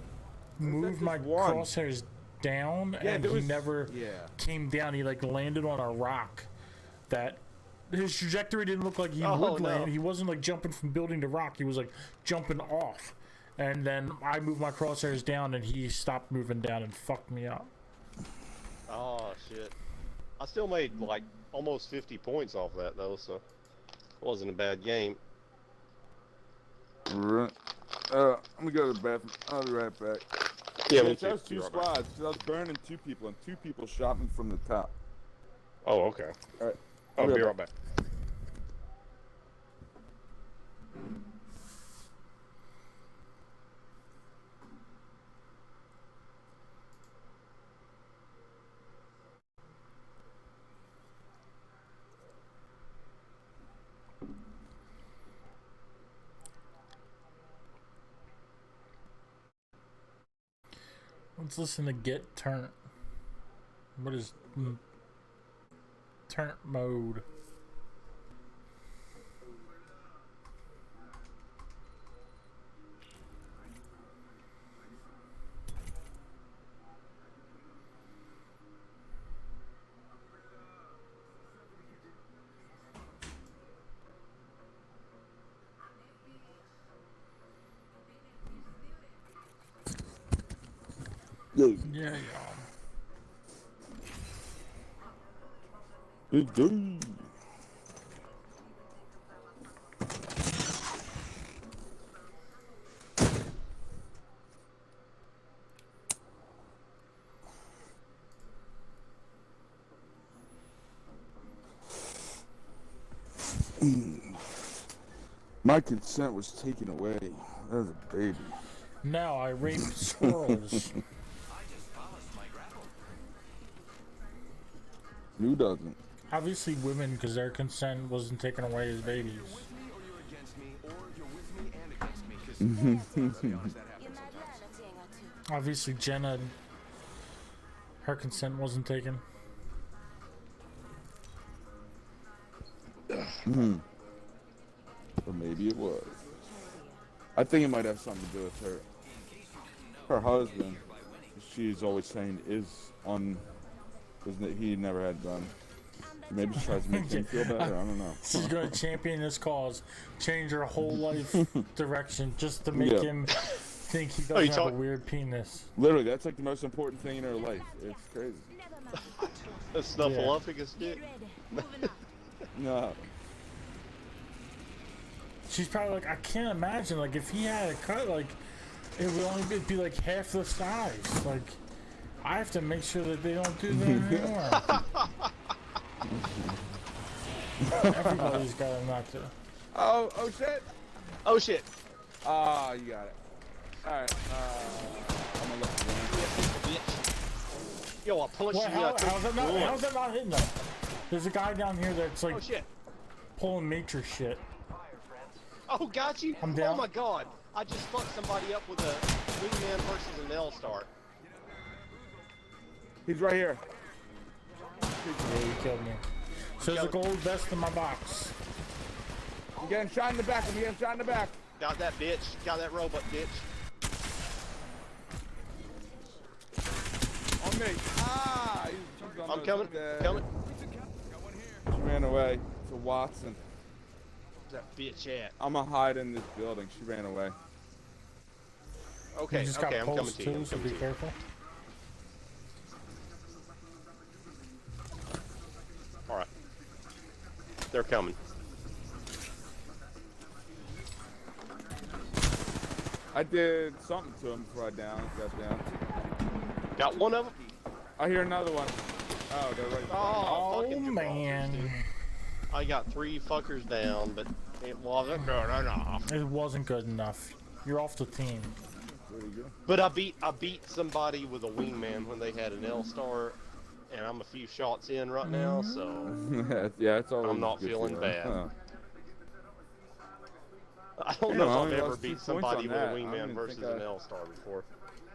moved my one? crosshairs down, Yeah, and there he was- never yeah. came down. He, like, landed on a rock that... His trajectory didn't look like he Oh, would no. land. He wasn't, like, jumping from building to rock. He was, like, jumping off. And then I moved my crosshairs down, and he stopped moving down and fucked me up. Oh shit! I still made like almost 50 points off that though, so it wasn't a bad game. Right. I'm gonna go to the bathroom. I'll be right back. Yeah, Bitch, that was 2 squads. 'Cause I was burning 2 people, and 2 people shot me from the top. Oh, okay. All right. I'll be be right right back. Let's listen to Get Turnt. What is turnt mode? Yeah. Yeah, y'all. Big day. My consent was taken away. That was a baby. Now I rape squirrels. Who doesn't? Obviously women, because their consent wasn't taken away as babies. You might learn a thing or two. Obviously Jenna, her consent wasn't taken. Or maybe it was. I think it might have something to do with her. Her husband, she's always saying, he never had done. Maybe she tries to make him feel better. I don't know. She's gonna champion this cause, change her whole life direction just to make Yeah. him think he you doesn't have a talk- weird penis. Literally, that's like the most important thing in her life. It's crazy. Never mind. A snuffleupagus Get dick. ready. Moving up. No. She's probably like, I can't imagine, like, if he had a cut, like, it would only be like half the size. Like, I have to make sure that they don't do that anymore. Everybody's got a nut to. Oh shit. Oh shit! Ah, you got it. Alright, I'm gonna look again. Yo, I punched What, you out. how's that not hitting though? There's a guy down here that's like Oh shit! pulling Matrix shit. Oh, got you! I'm down. Oh my god! I just fucked somebody up with a wingman versus an L-star. He's right here. Yeah, he killed me. So there's a gold vest in my box. I'm getting shot in the back. I'm getting shot in the back. Got that bitch. Got that robot bitch. On me. Ah! She's I'm almost coming. dead. Coming. She ran away to Watson. Where's that bitch at? I'm gonna hide in this building. She ran away. Okay, You just okay, got I'm coming pulse to you. too, I'm so coming be to you. careful. All right. They're coming. I did something to him before I got down. Got one of them. I hear another one. Oh, they're right. Oh, Oh fucking man, dude. I got 3 fuckers down, but it wasn't good enough. it wasn't good enough. You're off the team. Pretty good. But I beat somebody with a wingman when they had an L-star, and I'm a few shots in right now, so Yeah, it's always I'm not good feeling feeling. bad. Huh. I don't Damn, know I if only I've ever lost 2 beat points somebody on with a that. I wingman didn't versus think an L-star before.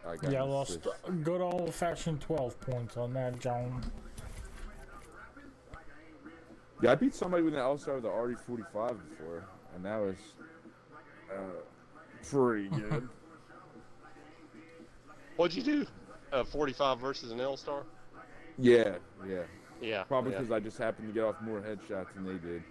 I got Yeah, I the lost switch. good old-fashioned 12 points on that, John. Yeah, I beat somebody with an L-star with the RE45 before, and that was pretty good. What'd you do? 45 versus an L-star? Yeah. Yeah. Probably yeah. because I just happened to get off more headshots than they did.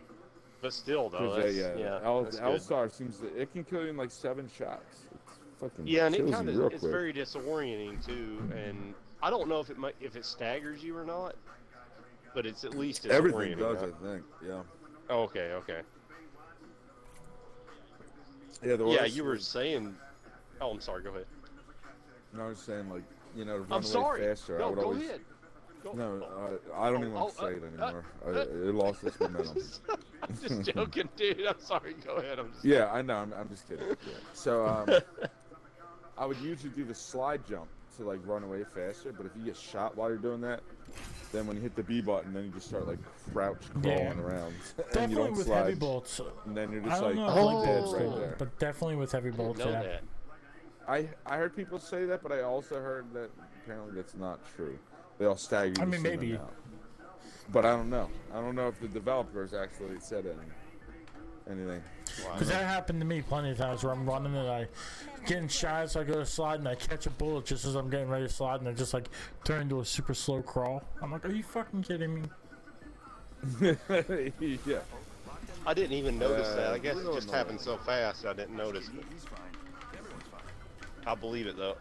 But still, though, 'Cause that's, they, yeah, the that's good. L-star seems to, it can kill you in like 7 shots. It's fucking Yeah, and it kills kind you real of, it's quick. very disorienting too, and I don't know if it staggers you or not, but it's at least disorienting. Everything does, right? I think. Yeah. Oh, okay. Yeah, the Yeah, worst you were was- saying. Oh, I'm sorry. Go ahead. No, I was saying, like, to run I'm away sorry. faster. I No, would go always. ahead. Go. No, I don't even want to say it anymore. It lost its momentum. I'm just joking, dude. I'm sorry. Go ahead. I'm just. Yeah, I know. I'm just kidding. So, I would usually do the slide jump to like run away faster. But if you get shot while you're doing that, then when you hit the B button, then you just start like crouch crawling around, and you Definitely don't with slide. heavy bolts. And then you're I just don't like know if dead bolts right do, there. but definitely with heavy I didn't bolts, know yeah. that. I heard people say that, but I also heard that apparently that's not true. They all stagger you. I mean, to send maybe. them out. But I don't know. I don't know if the developers actually said anything. Because that happened to me plenty of times where I'm running and I getting shy, so I go to slide and I catch a bullet just as I'm getting ready to slide, and I just like turn into a super slow crawl. I'm like, are you fucking kidding me? Yeah. I didn't even notice that. I guess it real just happened so fast I didn't notice. I believe it though.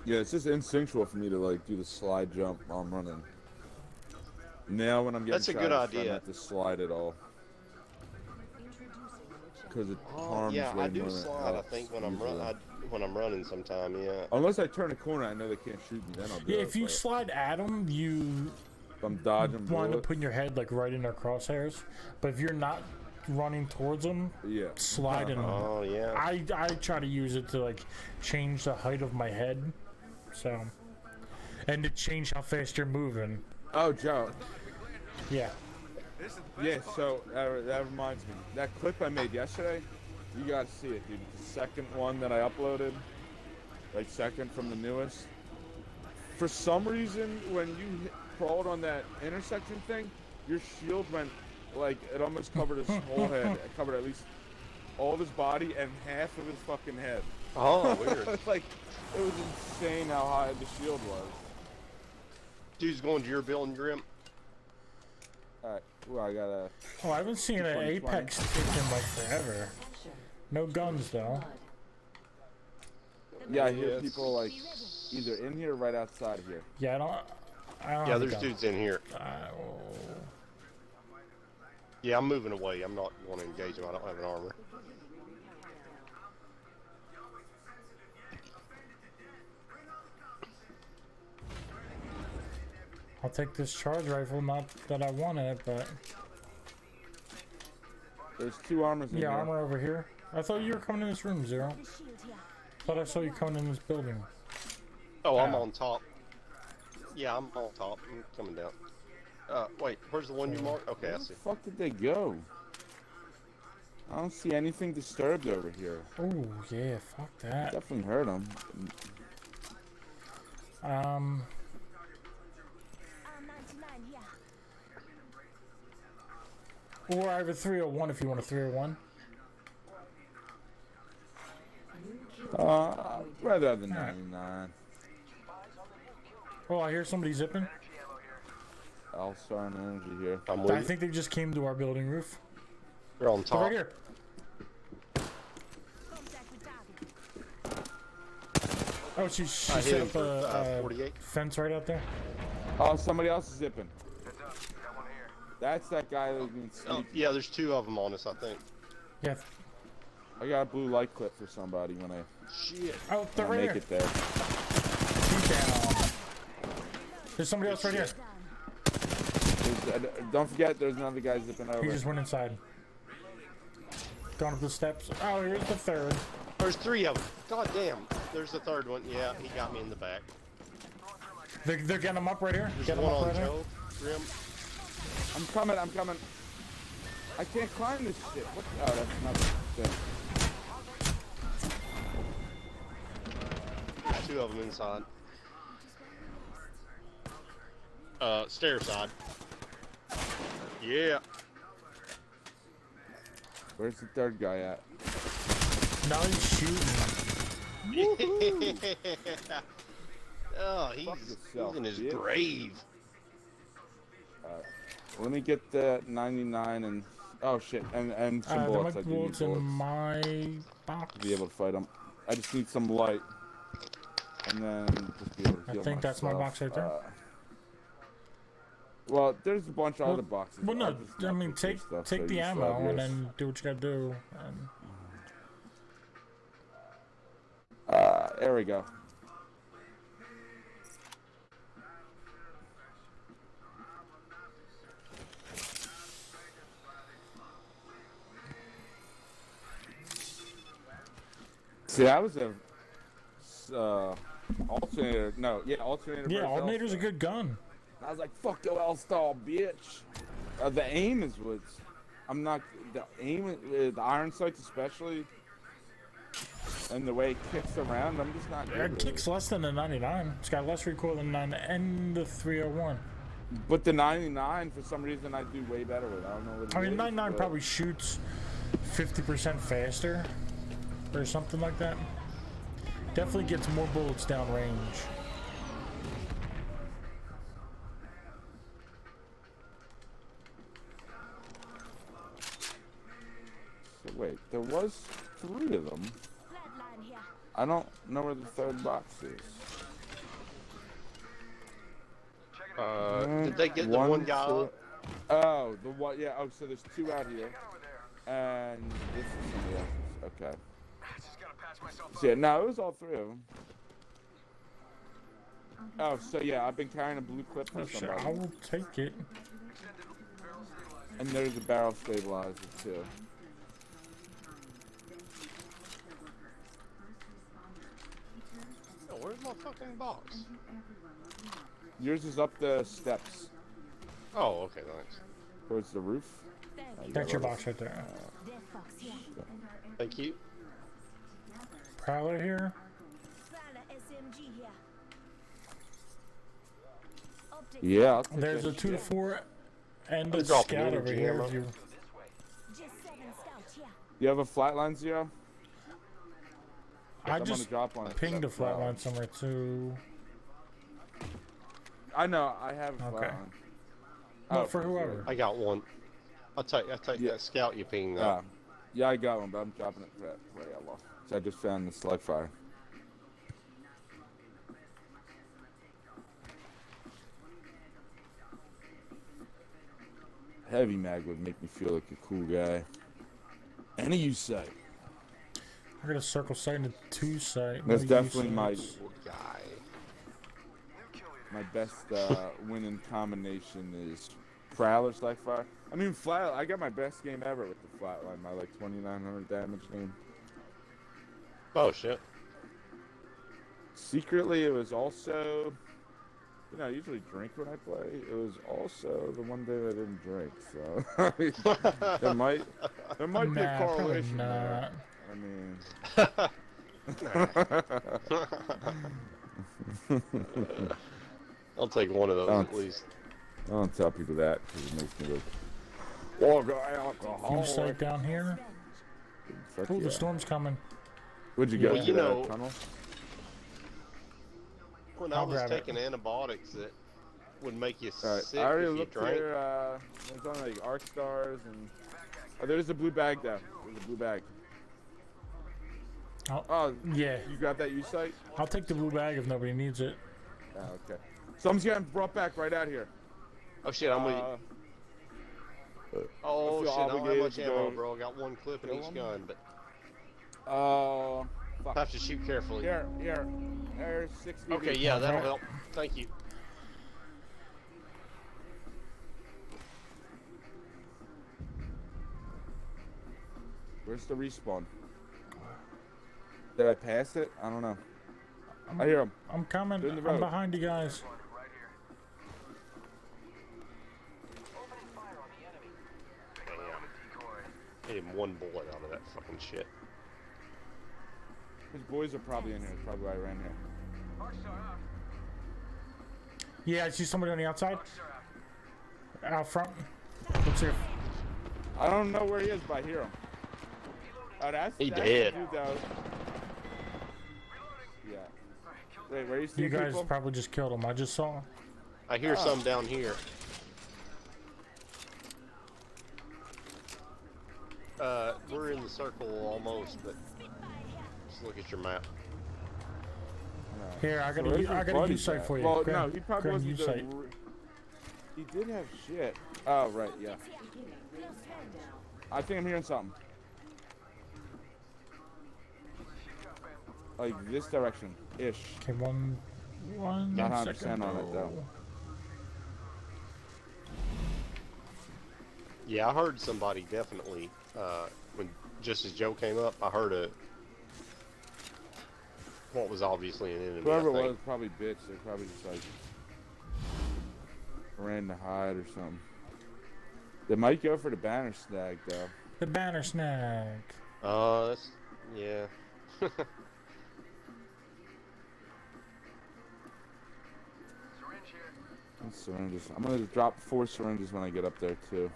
Yeah, it's just instinctual for me to like do the slide jump while I'm running. Now when I'm getting That's a shot, good I try idea. not to slide at all. Because it harms Yeah, way I do more than it slide. I helps, think when I'm usually. when I'm running sometime. Yeah. Unless I turn a corner, I know they can't shoot me. Then I'll do Yeah, it. if you but slide at them, you if I'm dodging wind up bullets, putting your head like right in their crosshairs. But if you're not running towards them, yeah. sliding. Oh yeah. I try to use it to like change the height of my head, so, and to change how fast you're moving. Oh, Joe. Yeah. Yeah, so that reminds me. That clip I made yesterday, you gotta see it, dude. The second one that I uploaded, like second from the newest. For some reason, when you crawled on that intersection thing, your shield went, like, it almost covered his whole head. It covered at least all of his body and half of his fucking head. Oh, weird. Like, it was insane how high the shield was. Dude's going to your building, Grim. Alright, well, I gotta... Oh, I haven't seen an 2020. Apex tick in like forever. No guns though. Yeah, I hear Yes. people, like, either in here or right outside here. Yeah, I don't Yeah, have a there's gun. dudes in here. Oh. Yeah, I'm moving away. I'm not going to engage him. I don't have an armor. I'll take this charge rifle, not that I wanted it, but There's 2 armors in yeah, here. armor over here. I thought you were coming in this room, Zero. Thought I saw you coming in this building. Oh, I'm Ah. on top. Yeah, I'm on top. I'm coming down. Wait, where's the one you marked? Okay, I Where see. the fuck did they go? I don't see anything disturbed over here. Oh yeah, fuck that. Definitely heard them. Or I have a 301 if you want a 301. Rather than 99. Oh, I hear somebody zipping. I'll start an energy here. I'm with I you. think they just came to our building roof. They're on They're top. right here. Oh, she I hit set him up for, a 48. fence right out there. Oh, somebody else is zipping. That's that guy that's being Oh, sneaky. yeah, there's 2 of them on us, I think. Yeah. I got a blue light clip for somebody when I, Shit. Oh, they're right make here. it there. He's down. There's somebody else right here. Don't forget, there's another guy zipping over. He just went inside. Going up the steps. Oh, here's the third. There's 3 of them. God damn. There's the 3rd one. Yeah, he got me in the back. They're getting him up right here. There's Getting one him up on right here. Joe. Grim. I'm coming. I can't climb this shit. What? Oh, that's not the thing. 2 of them inside. Stair side. Yeah. Where's the 3rd guy at? Now he's shooting. Oh, he's yourself, in his bitch. grave. Let me get the 99 and oh shit, and some There bullets. might I be do need bullets in bullets my box. to be able to fight them. I just need some light, and then just be able to I heal think that's my myself. box right there. Well, there's a bunch of other boxes. Well, I'll no, just I not mean, put your take stuff, so the you still ammo have and yours. then do what you gotta do. There we go. See, that was a alternator. No, yeah, alternator. Yeah, versus alternator's a L-Star. good gun. I was like, "Fuck your L-Star, bitch." The aim is what's. I'm not. The aim, the iron sights especially, and the way it kicks around. I'm just not. It good with kicks less than the 99. It's got less recoil than 9 and the 301. But the 99, for some reason, I do way better with. I don't know what it I mean, is, 99 but- probably shoots 50% faster or something like that. Definitely gets more bullets down range. So wait, there was 3 of them. I don't know where the 3rd box is. Did they get the one guy two- up? Oh, the one. Yeah. Oh, so there's 2 out here, and this is somebody else's. Okay. So, yeah, no, it was all 3 of them. Oh, so yeah, I've been carrying a blue clip for Oh, shit, somebody, I will take it. and there's a barrel stabilizer too. Oh, where's my fucking box? Yours is up the steps Oh, okay, thanks. towards the roof. That's your box right there. Thank you. Prowler here. Yeah. I'll take There's that a 2 to shit. 4 and I'm a dropping scout over energy here. ammo. If you You have a flatline, Zero? I I'm just gonna drop one. pinged a flatline somewhere too. I know. I have a Okay. flatline. Well, for whoever. I got one. I'll take Yeah. that scout you pinged up. Yeah, I got one, but I'm dropping it for yellow. So I just found the slug fire. Heavy mag would make me feel like a cool guy. Any use sight. I got a circle sight and a 2 sight. That's No definitely use my sights. Good guy. my best winning combination is Prowler Slug Fire. I mean, I got my best game ever with the flatline. My like 2,900 damage game. Oh shit. Secretly, it was also, you know, I usually drink when I play. It was also the one day I didn't drink, so there might be a Nah, probably correlation there. not. I mean, I'll take one of those Don't. at least. I don't tell people that because it makes me look. Oh, Few alcohol. sight down here. Fuck Oh, yeah. the storm's coming. Would you go Well, to you the know- tunnel? When I'll I was grab it. taking antibiotics that would make you Alright, sick I already if you looked drank. here. There's on like Arc Stars and. Oh, there's a blue bag there. There's a blue bag. Oh, Yeah, you got that U site? I'll take the blue bag if nobody needs it. Oh, okay. Someone's getting brought back right out here. Oh shit, I'm with you. Oh feel shit, I don't have obligated much to ammo, go bro. I got one clip in kill each 'em? gun, but Fuck. I have to shoot carefully. Here. There's 60. Okay, yeah, that'll Alright. help. Thank you. Where's the respawn? Did I pass it? I don't know. I hear him. I'm coming. They're in the I'm road. behind you guys. Damn. Hit him one bullet out of that fucking shit. His boys are probably in here. That's probably why I ran here. Yeah, I see somebody on the outside. Out front. Let's see. I don't know where he is, but I hear him. Oh, that's He that's dead. the dude that- Yeah. Wait, where you see You guys people? probably just killed him. I just saw. I hear some down here. We're in the circle almost, but just look at your map. Here, I got Where's a his buddy U-site at? for you. Well, Grab- no, he probably grab wasn't U-site. the. He did have shit. Oh, right, yeah. I think I'm hearing something. Like this direction, ish. Okay, one Not 100% second. on it, though. Yeah, I heard somebody definitely, when just as Joe came up, I heard what was obviously an enemy. Whoever I it think. was probably bitch. They probably just like ran to hide or something. They might go for the banner snag though. The banner snag. That's, yeah. And syringes. I'm gonna drop 4 syringes when I get up there too.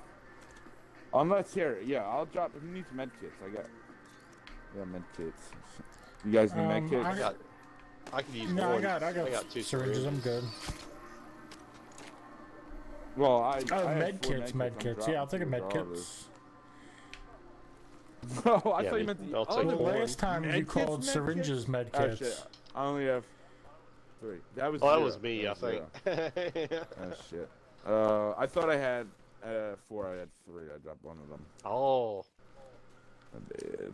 Unless here, yeah, I'll drop. Who needs med kits? I got med kits. You guys need med kits? I could use No, one. I got two syringes. I'm good. Well, I Oh, have med 4 kits, med I'm kits. Yeah, I'll take a dropping med regardless. kits. Oh, I Yeah, thought you meant the I'll other take The one. one. last time Med you kits, called med syringes kits? med Oh kits. shit! I only have 3. That was. Oh, that 0. was me, I That was think. 0. Oh shit. I thought I had 4. I had 3. I dropped one of them. Oh, I did.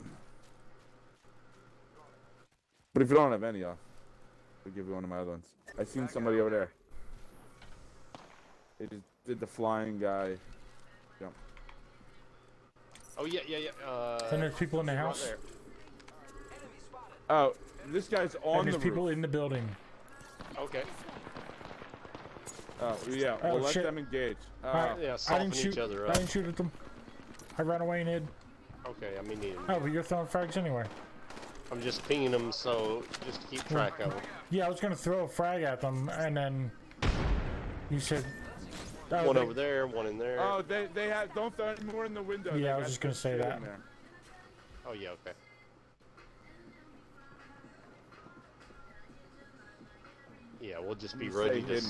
But if you don't have any, I'll give you one of my other ones. I seen somebody over there. They just did the flying guy jump. oh yeah. Then there's people in the right house. there. Oh, this guy's on And the there's people roof. in the building. Okay. Oh yeah, Oh, we'll let shit. them engage. Alright. Yeah, I soften didn't shoot. each other I up. didn't shoot at them. I ran away and hid. Okay, I mean, Oh, but you're throwing frags anyway. I'm just pinging them so just to keep track of them. Yeah, I was gonna throw a frag at them, and then you said. Oh, One they- over there, one in there. Oh, they have. Don't throw any more in the window. Yeah, They I was got just gonna some say shit that. in there. Oh yeah, okay. Yeah, we'll just be You ready say to hidden.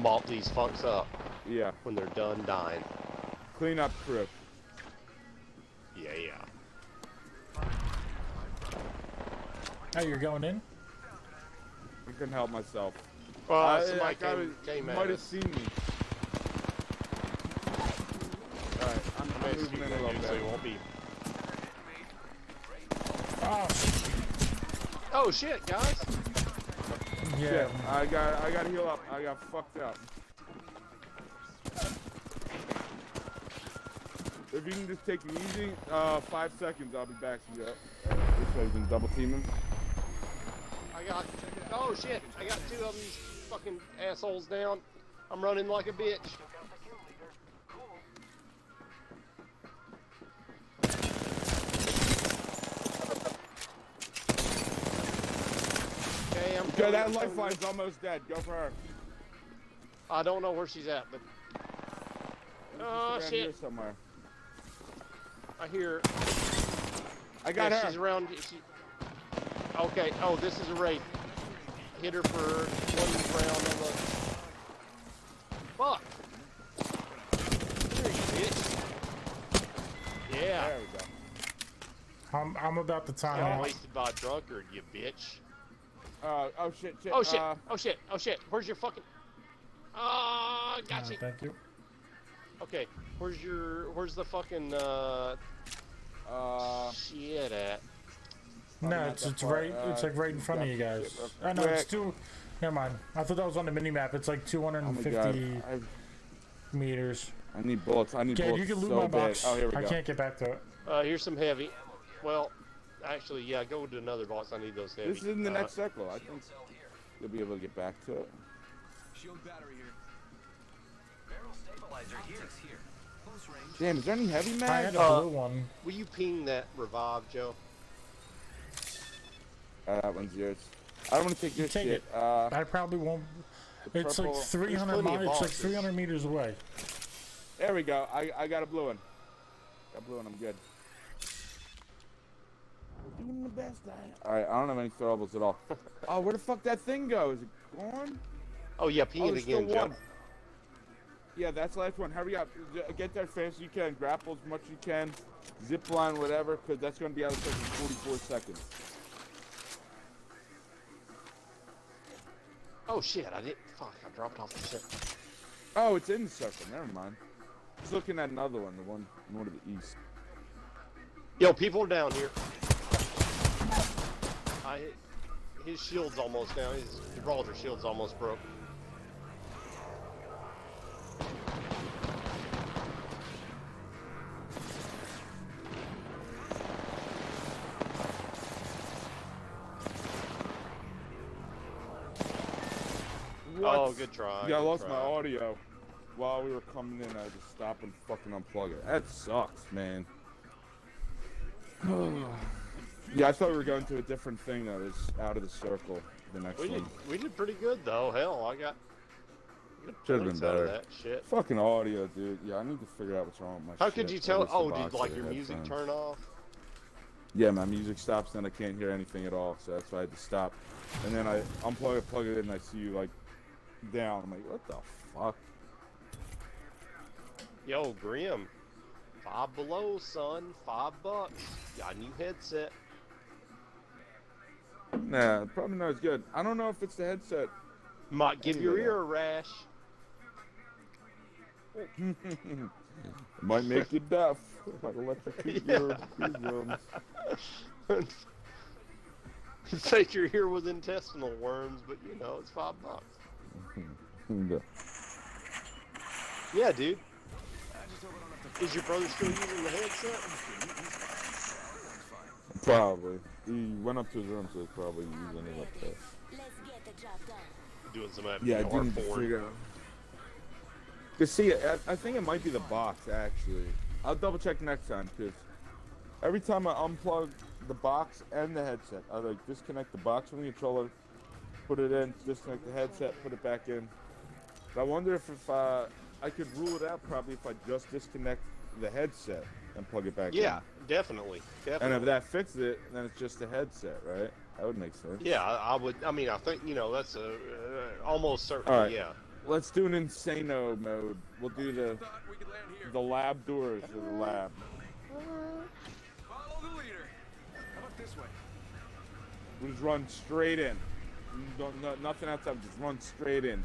mop these fucks up Yeah, when they're done dying. clean up crew. Yeah. Oh, you're going in? I couldn't help myself. Well, somebody Like, I came at might have us. seen me. Alright, I'm I'm gonna moving shoot in a that little dude so he bit. won't be. Oh, Oh shit, guys! yeah. Shit, I got to heal up. I got fucked up. If you can just take it easy, 5 seconds, I'll be back to you. This way, you can double team him. I got. Oh shit! I got 2 of these fucking assholes down. I'm running like a bitch. Okay, I'm. Go, that coming. lifeline's almost dead. Go for her. I don't know where she's at, but. Oh She's around here shit! somewhere. I hear. I got yeah, her. She's around. Okay. Oh, this is a raid. Hit her for 1 round on the. Fuck. There you bitch. Yeah. There we go. I'm about to time Got out. wasted by a drunkard, you bitch. Oh shit, shit. Oh shit. Oh shit. Oh shit. Where's your fucking? Ah, got you. Thank you. Okay. Where's the fucking shit at? No, it's right. It's like right in front of you guys. I know it's two. Never mind. I thought that was on the mini map. It's like 250 meters. I need bullets. I need Dad, bullets you can loot so my bad. box. Oh, here we go. I can't get back to it. Here's some heavy. Well, actually, yeah, go to another box. I need those heavy. This is in the next circle. I think you'll be able to get back to it. Shield battery here. Barrel stabilizer here. Close range. Damn, is there any heavy I had mag? a blue one. Will you ping that revive, Joe? That one's yours. I don't want to take your Take shit. it. I probably won't. It's like purple- 300 There's plenty of miles. It's like boxes. 300 meters away. There we go. I got a blue one. Got a blue one. I'm good. We're doing the best. Alright, I don't have any throwables at all. Oh, where the fuck that thing go? Is it gone? Oh yeah, ping Oh, it there's still again, Joe. one. Yeah, that's the last one. Hurry up. Get there as fast as you can. Grapple as much as you can. Zip line, whatever, because that's going to be out of circle in 44 seconds. Oh shit, I didn't. Fuck, I dropped off the shit. Oh, it's in the circle. Never mind. Just looking at another one, the one more to the east. Yo, people are down here. His shield's almost down. His Gibraltar shield's almost broke. What? Oh, good try. Yeah, I good lost try. my audio while we were coming in. I just stopped and fucking unplug it. That sucks, man. Yeah, I thought we were going to a different thing that was out of the circle. The next one. We did pretty good though. Hell, I got Should have points been out of better. that shit. Fucking audio, dude. Yeah, I need to figure out what's wrong with my How shit. could you At tell? least the Oh, box did like of your music headphones. turn off? Yeah, my music stops, then I can't hear anything at all, so that's why I had to stop. And then I unplug it, plug it in, and I see you like down. I'm like, what the fuck? Yo, Grim. $5 below, son. $5. Got a new headset. Nah, probably not as good. I don't know if it's the headset. Might give your Anyway, ear a rash. Might make you deaf. Might electrocute your eardrums. Take your ear with intestinal worms, but you know, it's $5. Yeah, dude. Is your brother still using the headset? Probably. He went up to his room, so he's probably using it up there. Let's get the job done. Doing some Yeah, I FDR didn't porn. figure out. Cause see, I think it might be the box actually. I'll double check next time, cause every time I unplug the box and the headset, I like disconnect the box from the controller, put it in, disconnect the headset, put it back in. But I wonder if I could rule it out probably if I just disconnect the headset and plug it back in. Yeah, definitely. And if that fixes it, then it's just the headset, right? That would make sense. Yeah, I would. I mean, I think that's a almost certainly. All right. Yeah. Let's do an insano mode. We'll do the lab doors of the lab. Follow the leader. How about this way? We just run straight in. Nothing outside. Just run straight in.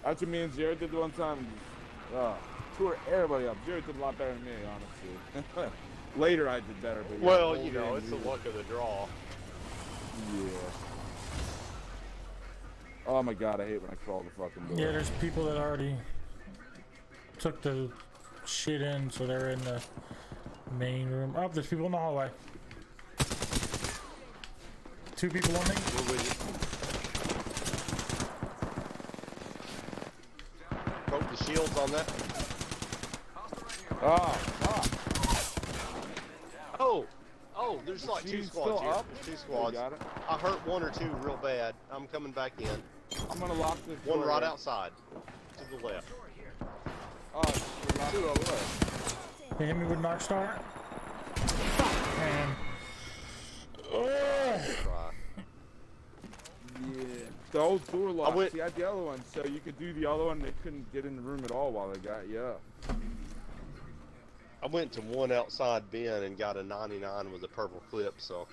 That's what me and Jared did the one time. Tour everybody up. Jared did a lot better than me, honestly. Later I did better, but yeah, Well, whole you know, game it's the we- luck of the draw. Yeah. Oh my god, I hate when I crawl the fucking door. Yeah, there's people that already took the shit in, so they're in the main room. Oh, there's people in the hallway. 2 people on me. We're with you. Broke the shields on that. Ah, fuck. Oh, there's like 2 She's squads still here. up? There's 2 Oh, squads. got it. I hurt 1 or 2 real bad. I'm coming back in. I'm gonna lock this One door. right outside, to the left. Oh, we're locked 2 over door. there. They hit me with Knock Star. Man. Ugh. Right. The old door lock. went- He had the other one, so you could do the other one. They couldn't get in the room at all while they got you up. I went to one outside bin and got a 99 with a purple clip, so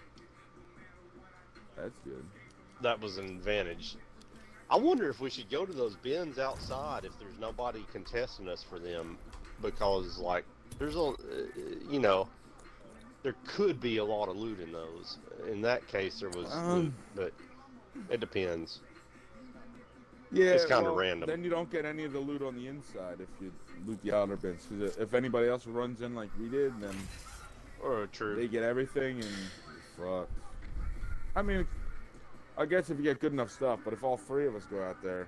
That's good. that was an advantage. I wonder if we should go to those bins outside if there's nobody contesting us for them, because like there's a, you know, there could be a lot of loot in those. In that case, there was loot, but it depends. Yeah, It's kinda well, random. Then you don't get any of the loot on the inside if you loot the outer bins. Because if anybody else runs in like we did, then Or true. they get everything and you're fucked. I mean, I guess if you get good enough stuff, but if all three of us go out there,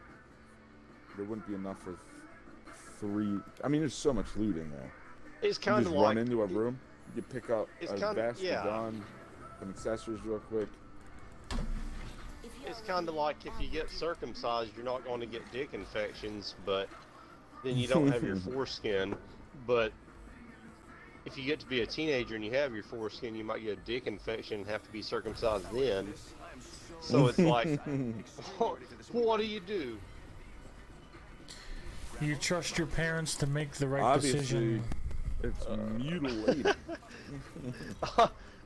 there wouldn't be enough for three. I mean, there's so much loot in there. It's You kind of just like run into a room, you pick up It's a kinda- vest, yeah. a gun, some accessories real quick. it's kind of like if you get circumcised, you're not going to get dick infections, but then you don't have your foreskin. But if you get to be a teenager and you have your foreskin, you might get a dick infection and have to be circumcised then. So it's like, what do you do? You trust your parents to make the right Obviously, decision. it's mutilated.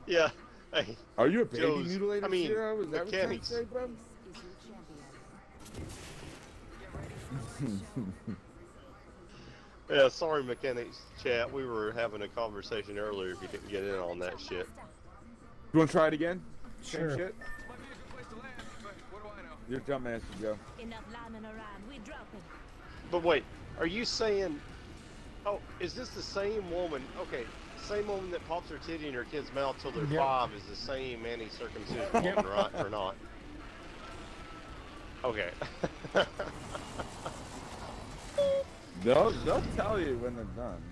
Yeah. Hey, Are you a baby Joe's- mutilator? I mean, Sierra? Was that what you're trying to mechanics. say, bro? yeah, sorry, mechanics chat. We were having a conversation earlier if you didn't get in on that shit. You want to try it again? Same Sure. shit? You're a dumbass, Joe. Enough lambing around, we dropping. But wait, are you saying... Oh, is this the same woman? Okay, same woman that pops her titty in her kid's mouth till they're Yep. 5 is the same anti-circumcision Yep. woman, right? Or not? Okay. They'll tell you when they're done.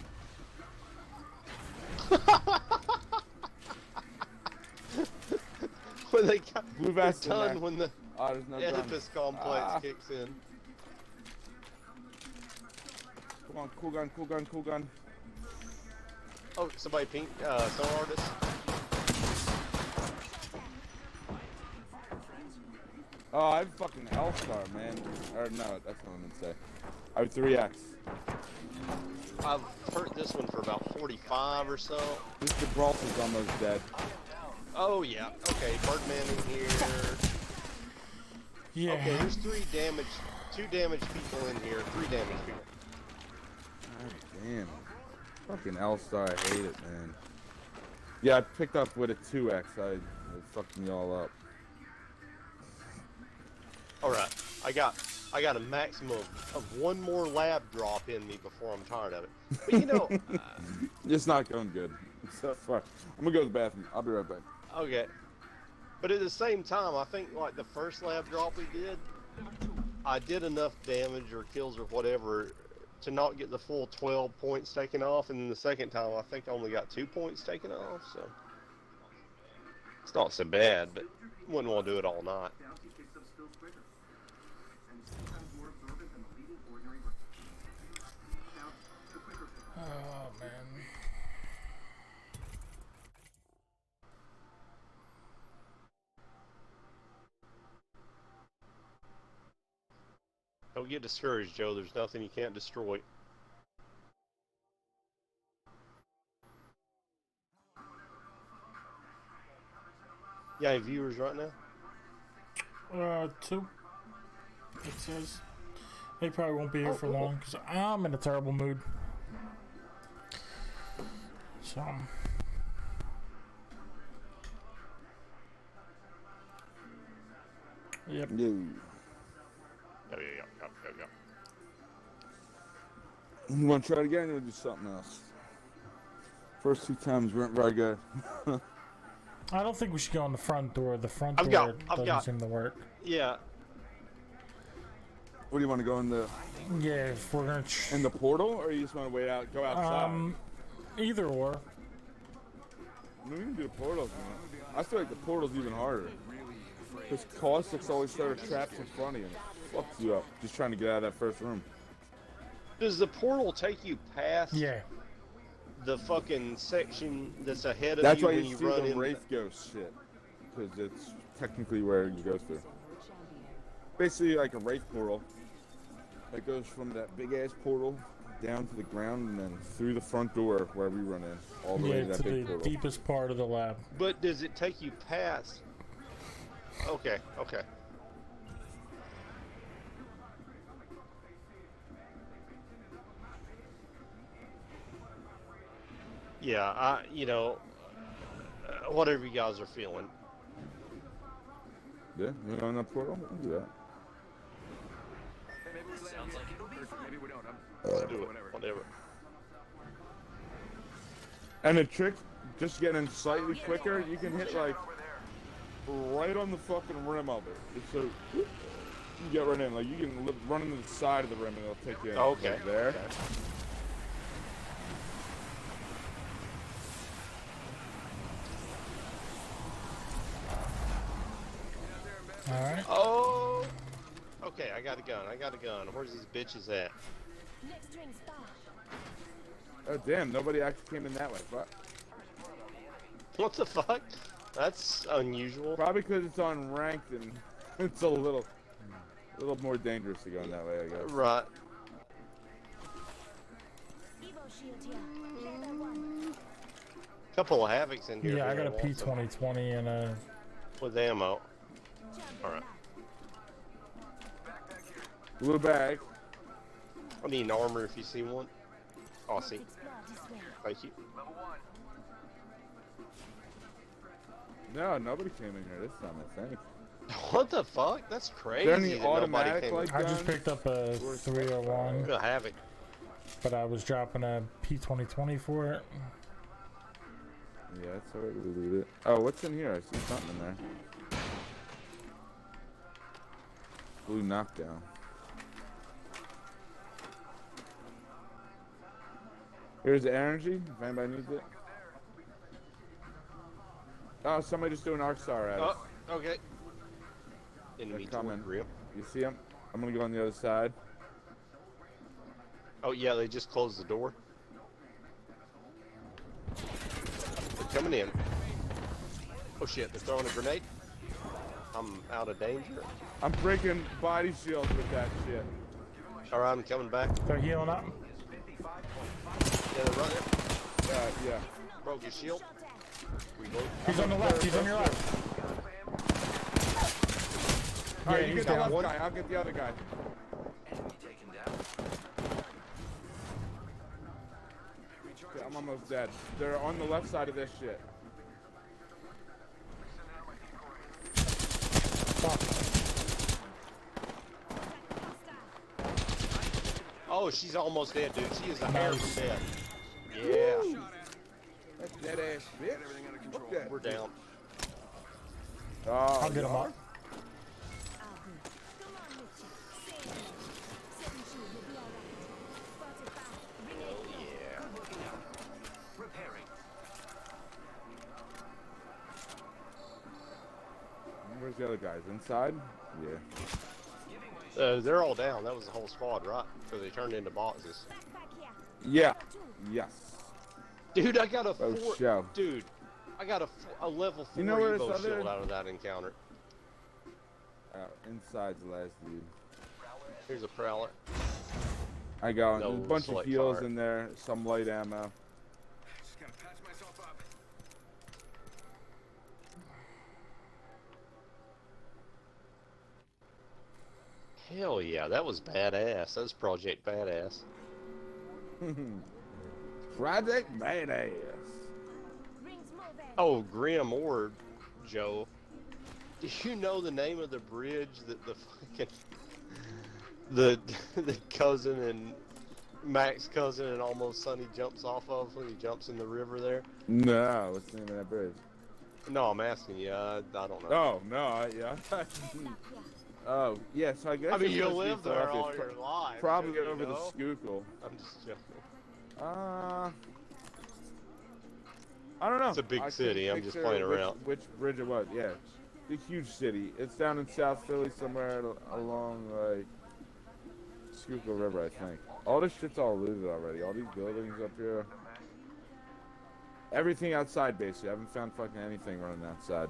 when they got Blue they're vest in done, there. when the Oh, there's no done. Oedipus complex Ah. kicks in. Come on, cool gun, cool gun, cool gun. Oh, somebody pink, star artist. Oh, I have fucking L-Star, man. Or no, that's not what I'm gonna say. I have 3X. I've hurt this one for about 45 or so. This Gibraltar's almost dead. Oh yeah. Okay, Birdman in here. Yeah. Okay, there's 2 damaged people in here. 3 damaged people. God damn. Fucking L-Star, I hate it, man. Yeah, I picked up with a 2X. It fucked me all up. All right, I got a maximum of 1 more lab drop in me before I'm tired of it. But you know, It's not going good. So fuck. I'm gonna go to the bathroom. I'll be right back. okay. But at the same time, I think like the first lab drop we did, I did enough damage or kills or whatever to not get the full 12 points taken off, and then the second time I think I only got 2 points taken off. So it's not so bad, but wouldn't want to do it all night. Oh man. Don't get discouraged, Joe. There's nothing you can't destroy. You got any viewers right now? 2. It says. They probably won't be here for long because I'm in a terrible mood. So. Yep. No. Yeah. You want to try it again or do something else? First 2 times weren't very good. I don't think we should go on the front door. The front I've door got- doesn't seem to work. Yeah. What do you want to go in the Yeah, if we're gonna. portal, or you just want to wait out, go outside? Either or. I mean, we can do the portal if you want. I feel like the portal's even harder. Because caustics always start traps in front of you and it fucks you up just trying to get out of that first room. Does the portal take you past Yeah. the fucking section that's ahead of That's you why when you you see run the in? Wraith Ghost shit. Because it's technically where you go through. basically like a raid portal that goes from that big ass portal down to the ground and then through the front door where we run in, all the way Yeah, to that to the big portal. deepest part of the lab. But does it take you past? Okay, okay. Yeah, whatever you guys are feeling. Yeah, you know, in that portal, we can do that. Sounds like it'll be fun. Maybe we don't. Let's do it. Whatever. And the trick, just getting slightly quicker, you can hit like right on the fucking rim of it. It's so you get right in, like you can run into the side of the rim and it'll take you in. Okay. Like there. Okay. Alright. Oh. Okay, I got a gun. I got a gun. Where's these bitches at? Next ring star. Oh damn, nobody actually came in that way. Fuck. What the fuck? That's unusual. Probably because it's on ranked and it's a little more dangerous to go in that way, I guess. Right. Evo shield here. Level 1. Couple of havocs in here. Yeah, I if got a anyone wants them. P2020 and a... With ammo. Champion Alright. lab. Blue bag. I need an armor if you see one. Oh, I see. Explore this way. Thank you. No, nobody came in here this time, I think. What the fuck? That's crazy. there any that nobody automatic, came like- I just Gun. picked up a 301, Look at havoc. but I was dropping a P2020 for it. Yeah, that's alright, we loot it. Oh, what's in here? I see something in there. Blue knockdown. Here's the energy, if anybody needs it. Oh, somebody just threw an arc star at us. Oh, okay. Enemy They're coming. toward real. You see him? I'm gonna go on the other side. Oh yeah, they just closed the door. They're coming in. Oh shit, they're throwing a grenade. I'm out of danger. I'm breaking body shields with that shit. Alright, I'm coming back. They're healing up. Yeah, they're right there. Yeah. Broke your shield. Shot at. Reload. He's on the left, he's on your left. Alright, Yeah, you he's get the down. left guy, I'll get the other guy. Okay, I'm almost dead. They're on the left side of this shit. Oh, she's almost dead, dude. She is a hair Nice. from dead. Yeah. That dead ass bitch. Fuck that. We're down. Oh, I'll get him y'all? up. I'll do. Come on, Mitchell. Save me. 7 shield, you'll be alright. 45. Grenade. Yeah. Repairing. Where's the other guys? Inside? Yeah. They're all down. That was the whole squad, right? So they turned into boxes. Backpack here. Yeah. Level 2. Yes. Dude, I got a Oh, four. show. Dude, I got a level 4 You know where Evo this other- shield out of that encounter. Inside's the last dude. Here's a prowler. I got No a bunch of select heals fire. in there, some light ammo. Just gotta patch myself up. Hell yeah, that was badass. That was Project Badass. Project Badass. Rings moving. Oh, Grim Orb, Joe. Do you know the name of the bridge that the fucking the cousin and Mac's cousin and Almost Sunny jumps off of when he jumps in the river there? No, what's the name of that bridge? No, I'm asking you. I don't know. Oh, no, yeah. Back here. Oh, yeah, so I guess I mean, it's you supposed to be live there Philadelphia. all It's your life. Probably shouldn't over you the know? Schuylkill. I'm just joking. I don't know. It's a big I couldn't city, I'm just picture playing which- around. Which bridge it was, yeah. It's a huge city. It's down in South Philly somewhere along, like, Schuylkill River, I think. All this shit's all looted already. All these buildings up here. Everything outside, basically. I haven't found fucking anything running outside.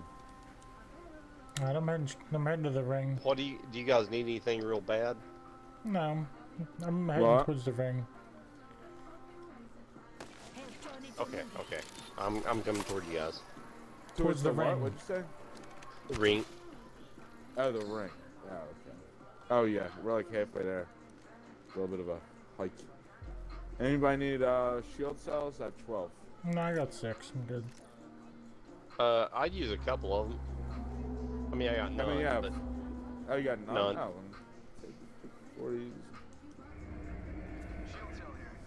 Alright, I'm heading to the ring. What do you guys need anything real bad? No, I'm heading What? towards the ring. Okay, okay. I'm coming toward you guys. Towards the what? ring. What'd you say? The ring. Oh, the ring. Oh, okay. Oh, yeah. We're like halfway there. A little bit of a hike. Anybody need shield cells? I have 12. No, I got 6. I'm good. I'd use a couple of them. I mean, I got none. yeah. But Oh, you got none? None. Oh, take 40s.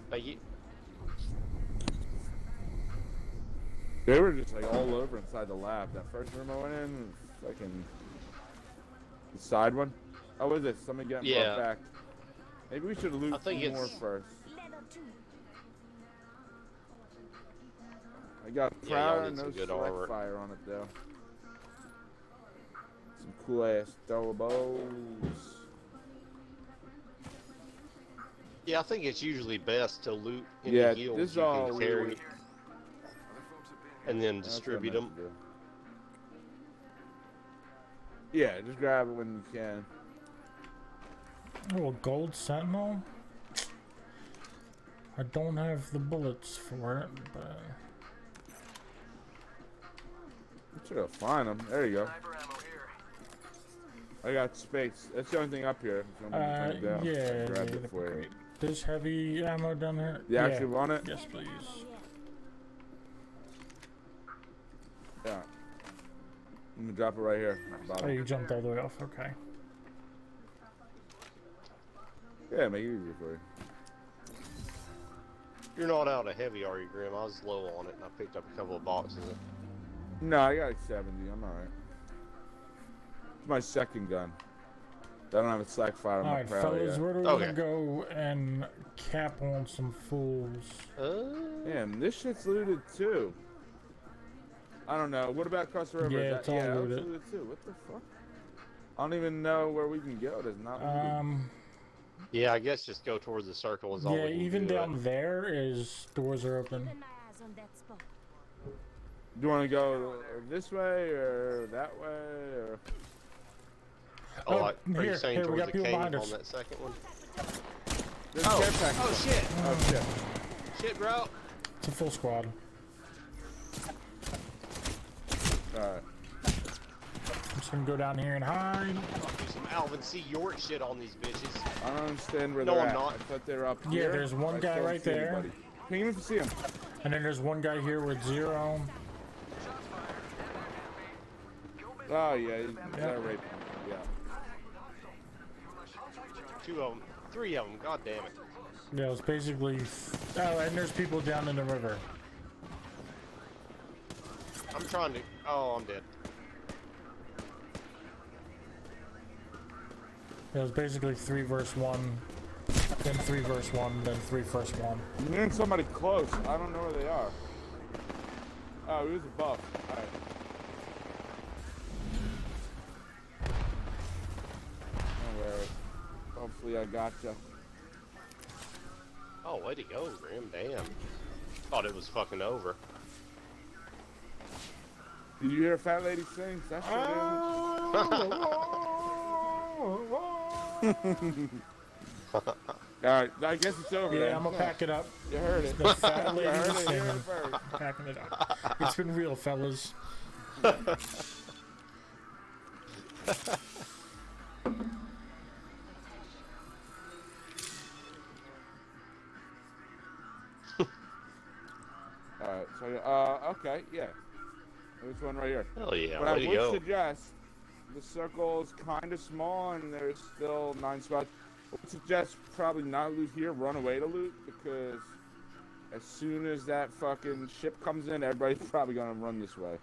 thank you. They were just like all over inside the lab. That first room I went in, fucking the side one. Oh, what is it? Somebody getting Yeah. brought back. Maybe we should loot I think more it's- first. Level 2. I got Yeah, y'all Prowler, need no some good select armor. fire on it though. Some cool ass throwables. Yeah, I think it's usually best to loot in Yeah, the guilds this is you all can we carry would- and then That's what I distribute meant them. to do. Yeah, just grab it when you can. Oh, a gold sentinel? I don't have the bullets for it, but... I'm sure I'll find them. There you go. I got space. That's the only thing up here. So I'm gonna bring it down. Yeah, Grab yeah, it that'd be for you. great. There's heavy ammo down here? You actually want it? Yes, please. Yeah. I'm gonna drop it right here. Oh, you jumped all the way off, okay. Yeah, make it easier for you. You're not out of heavy, are you, Grim? I was low on it, and I picked up a couple of boxes. No, I got like 70. I'm alright. It's my second gun. I don't have a slack fire on my Alright, Prowler fellas, yet. where do we Okay. want to go and cap on some fools? Damn, this shit's looted too. I don't know. What about across the river? Yeah, Is it's all that looted. too. What the fuck? I don't even know where we can go. There's not looted. Yeah, I guess just go towards the circle is all Yeah, we can even do. down there is doors are open. Keeping my eyes on that spot. Do you want to go this way or that way or? Oh, Oh, are you here, saying here, we towards got the people cave behind on us. that second one? There's Oh, care packages. oh shit! Oh shit. Shit, bro! It's a full squad. Alright. I'm just gonna go down here and hide. Do some Alvin C. York shit on these bitches. I don't understand where No, they're I'm at. not. I thought they were up Yeah, here. there's one I guy don't right see there. anybody. Ping him if you see him. And then there's one guy here with 0. Oh yeah, he's that rape. Yeah. Two of them. Three of them. God damn it. Yeah, it's basically... Oh, and there's people down in the river. I'm trying to... Oh, I'm dead. It was basically 3 versus 1, then 3 versus 1, then 3 versus 1. I'm hearing somebody close. I don't know where they are. Oh, he was above. Alright. Don't worry. Hopefully I gotcha. Oh, way to go, Grim. Damn. Thought it was fucking over. Did you hear a fat lady sing? That shit Alright, I guess it's over Yeah, then. I'm gonna pack it up. You heard it. The fat You lady heard was it here singing. first. Packing it up. It's been real, fellas. Alright, so, okay, yeah. There's one right here. Hell yeah, But I way to would go. suggest the circle is kind of small and there's still 9 spots. I would suggest probably not loot here, run away to loot because as soon as that fucking ship comes in, everybody's probably gonna run this way.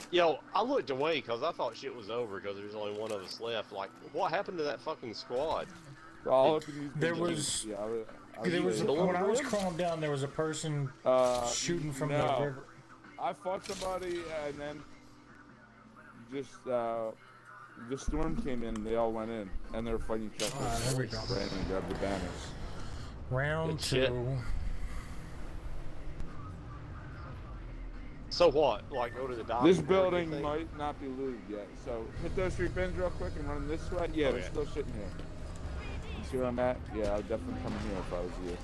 Yo, I looked away because I thought shit was over because there's only one of us left. Like, what happened to that fucking squad? So I'll open these There big was- gates. Yeah, There was Still when I was over? crawling down, there was a person shooting from the no. river. I fought somebody and then just the storm came in and they all went in and they were fighting each other. Alright, here we go. Ran and grabbed the banners. Round Good shit. 2. So what? Like go to the dock? This before you building think? might not be looted yet, so hit those 3 bins real quick and run this way. Yeah, there's Okay. still shit in here. You see where I'm at? Yeah, I'd definitely come in here if I was you.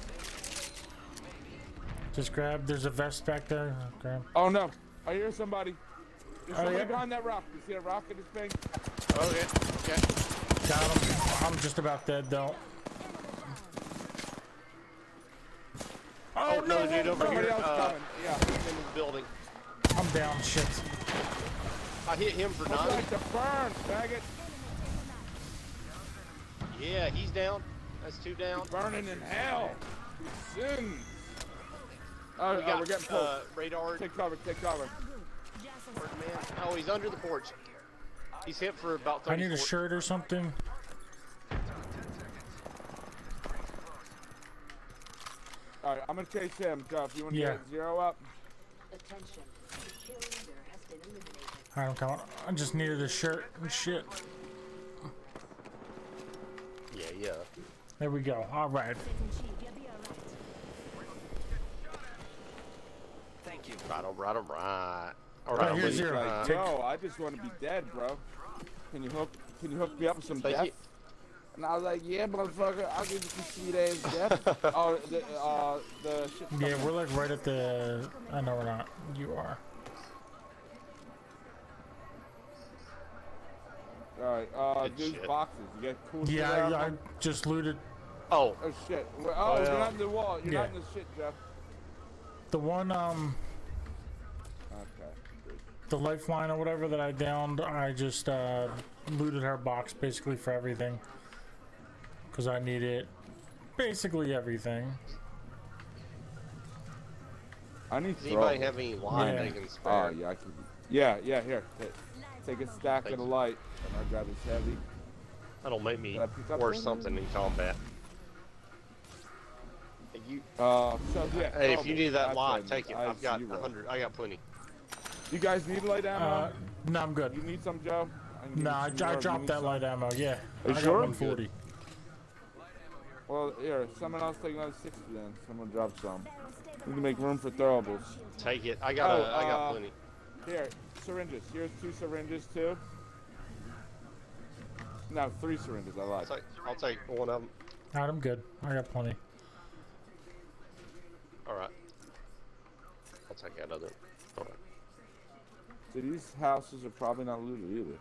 Just grab. There's a vest back there. Grab. Oh no! I hear somebody. There's Oh, somebody yeah. behind that rock. You see a rock in this thing? Okay. Okay. Got him. I'm just about dead though. Oh, no, dude, over Somebody here. else coming. Yeah. In the building. I'm down. Shit. I hit him for I'd 9. like to burn, faggot. Yeah, he's down. That's 2 down. Burning in hell. Sin. Oh, We got we're getting pulled. radar. Take cover, take cover. Where's the man? Oh, he's under the porch. He's hit for about I 30. need a shirt or something. Alright, I'm gonna chase him. Jeff, you want to Yeah. get 0 up? Attention. Kill leader has been eliminated. Alright, I'm coming. I just needed a shirt and shit. Yeah, yeah. There we go. Alright. Thank you. Right. All Right, right. here's He's 0. like, Take- yo, I just want to be dead, bro. Can you hook me up with some Thank death? you. And I was like, yeah, motherfucker, I'll give you some sweet ass death. Oh, the shit. Yeah, we're like right at the. I know we're not. You are. Alright, Good these shit. boxes. You get cool shit Yeah, out of I them? just looted Oh, Oh shit. Oh, Oh, you're yeah. not in the wall. You're Yeah. not in the shit, Jeff. the one. Okay. Good. The lifeline or whatever that I downed. I just looted her box basically for everything. Because I needed basically everything. I need does anybody throw. have any light Yeah. they can Oh spare? yeah, I can. Yeah, here. Take a stack Thank of the you. light, and I'll grab this heavy. That'll make me Did I pick up worth anything? something in combat. Hey, you, So yeah. hey, if you throwables. need that That's light, what take it. I I've got see you, 100. I got plenty. You guys need light ammo? No, I'm good. You need some, Joe? I can give No, you I some more if you dropped need that some. light ammo. Yeah. Are you I sure? got 140. Well, here, someone else take another 60 then. Someone drop some. We need to make room for throwables. Take it. I got. I got plenty. Here, syringes. Here's 2 syringes too. No, 3 syringes. I lied. I'll take one of them. Alright, I'm good. I got plenty. All right. I'll take that other. All right. So these houses are probably not looted either.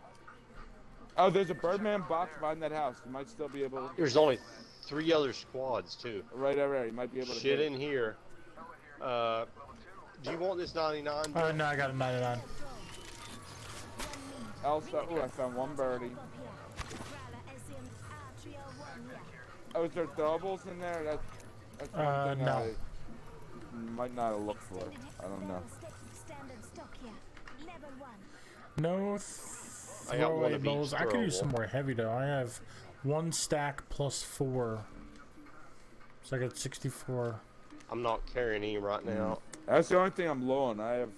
Oh, there's a Birdman box behind that house. You might still be able. There's only 3 other squads too. Right there. You might be able to. Shit hit it. in here. Do you want this 99? No, I got a 99. Also, oh, I found 1 birdie. Oh, is there throwables in there? That's one thing no. I might not have looked for. I don't know. No I got one of each throwables. I could use throwable. some more heavy though. I have 1 stack plus 4. So I got 64. I'm not carrying any right now. That's the only thing I'm low on. I have,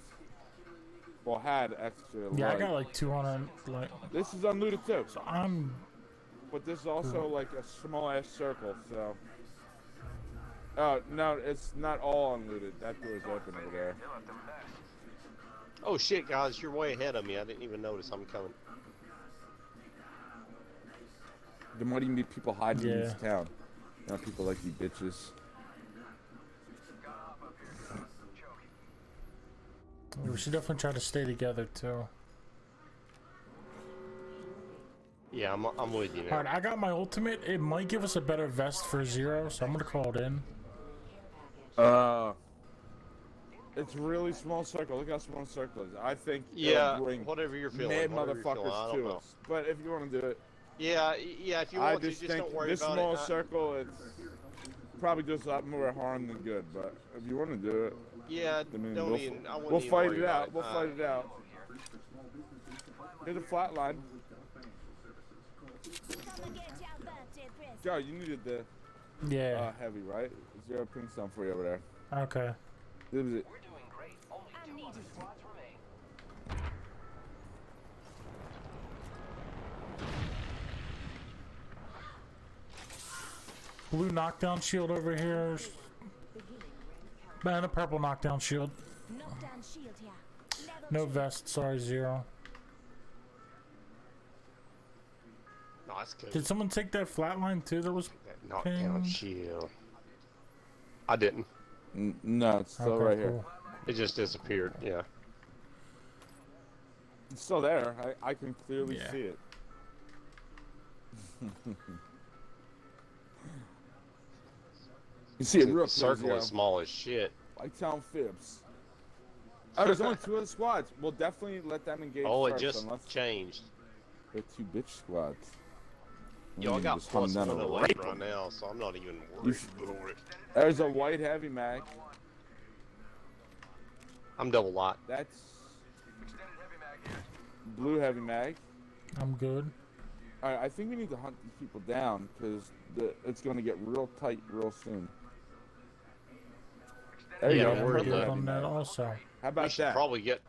well, had extra. Yeah, I light. got like 200. Like, This is unlooted too, so I'm. but this is also like a small ass circle. So. Oh no, it's not all unlooted. That door's open over there. Oh shit, guys, you're way ahead of me. I didn't even notice I'm coming. There might even be people hiding in this Yeah. town. Not people like you bitches. We should definitely try to stay together too. Yeah, I'm with you now. Alright, I got my ultimate. It might give us a better vest for 0, so I'm gonna call it in. It's really small circle. Look how small the circle is. I think Yeah, it'll bring whatever you're feeling. mad whatever you're feeling, I motherfuckers don't to know. us. But if you want to do it, Yeah, if you I want to, just just think don't worry this about small it. circle, it's probably does a lot more harm than good. But if you want to do it, Yeah, I mean, don't we'll, even. I wouldn't we'll even fight worry it about out. We'll fight it out. Here's a flat line. Joe, you needed the Yeah. heavy, right? 0 ping stone for you over there. Okay. This was it. We're doing great. Only 2 squads remain. Blue knockdown shield over here. And a purple knockdown shield. Knockdown shield here. No vest, sorry, 0. No, that's good. Did someone take that flatline too? That was That knockdown ping? shield. I didn't. No, it's still Okay, right here. cool. It just disappeared. Yeah. It's still there. I can clearly Yeah. see it. You see it real The clear. circle Zero. is small as shit. Like town fibs. Oh, there's only 2 other squads. We'll definitely let them engage Oh, it first, just unless changed. they're 2 bitch squads. Yo, I You got just hunt plus down and 108 rape right 'em. now, so I'm not even You worried sh- about it. There's a white heavy mag. I'm double lot. That's blue heavy mag. I'm good. Alright, I think we need to hunt these people down because it's going to get real tight real soon. There you Yeah, go. we're I'm purple good good. heavy on that mag. also. How We about should that? probably get.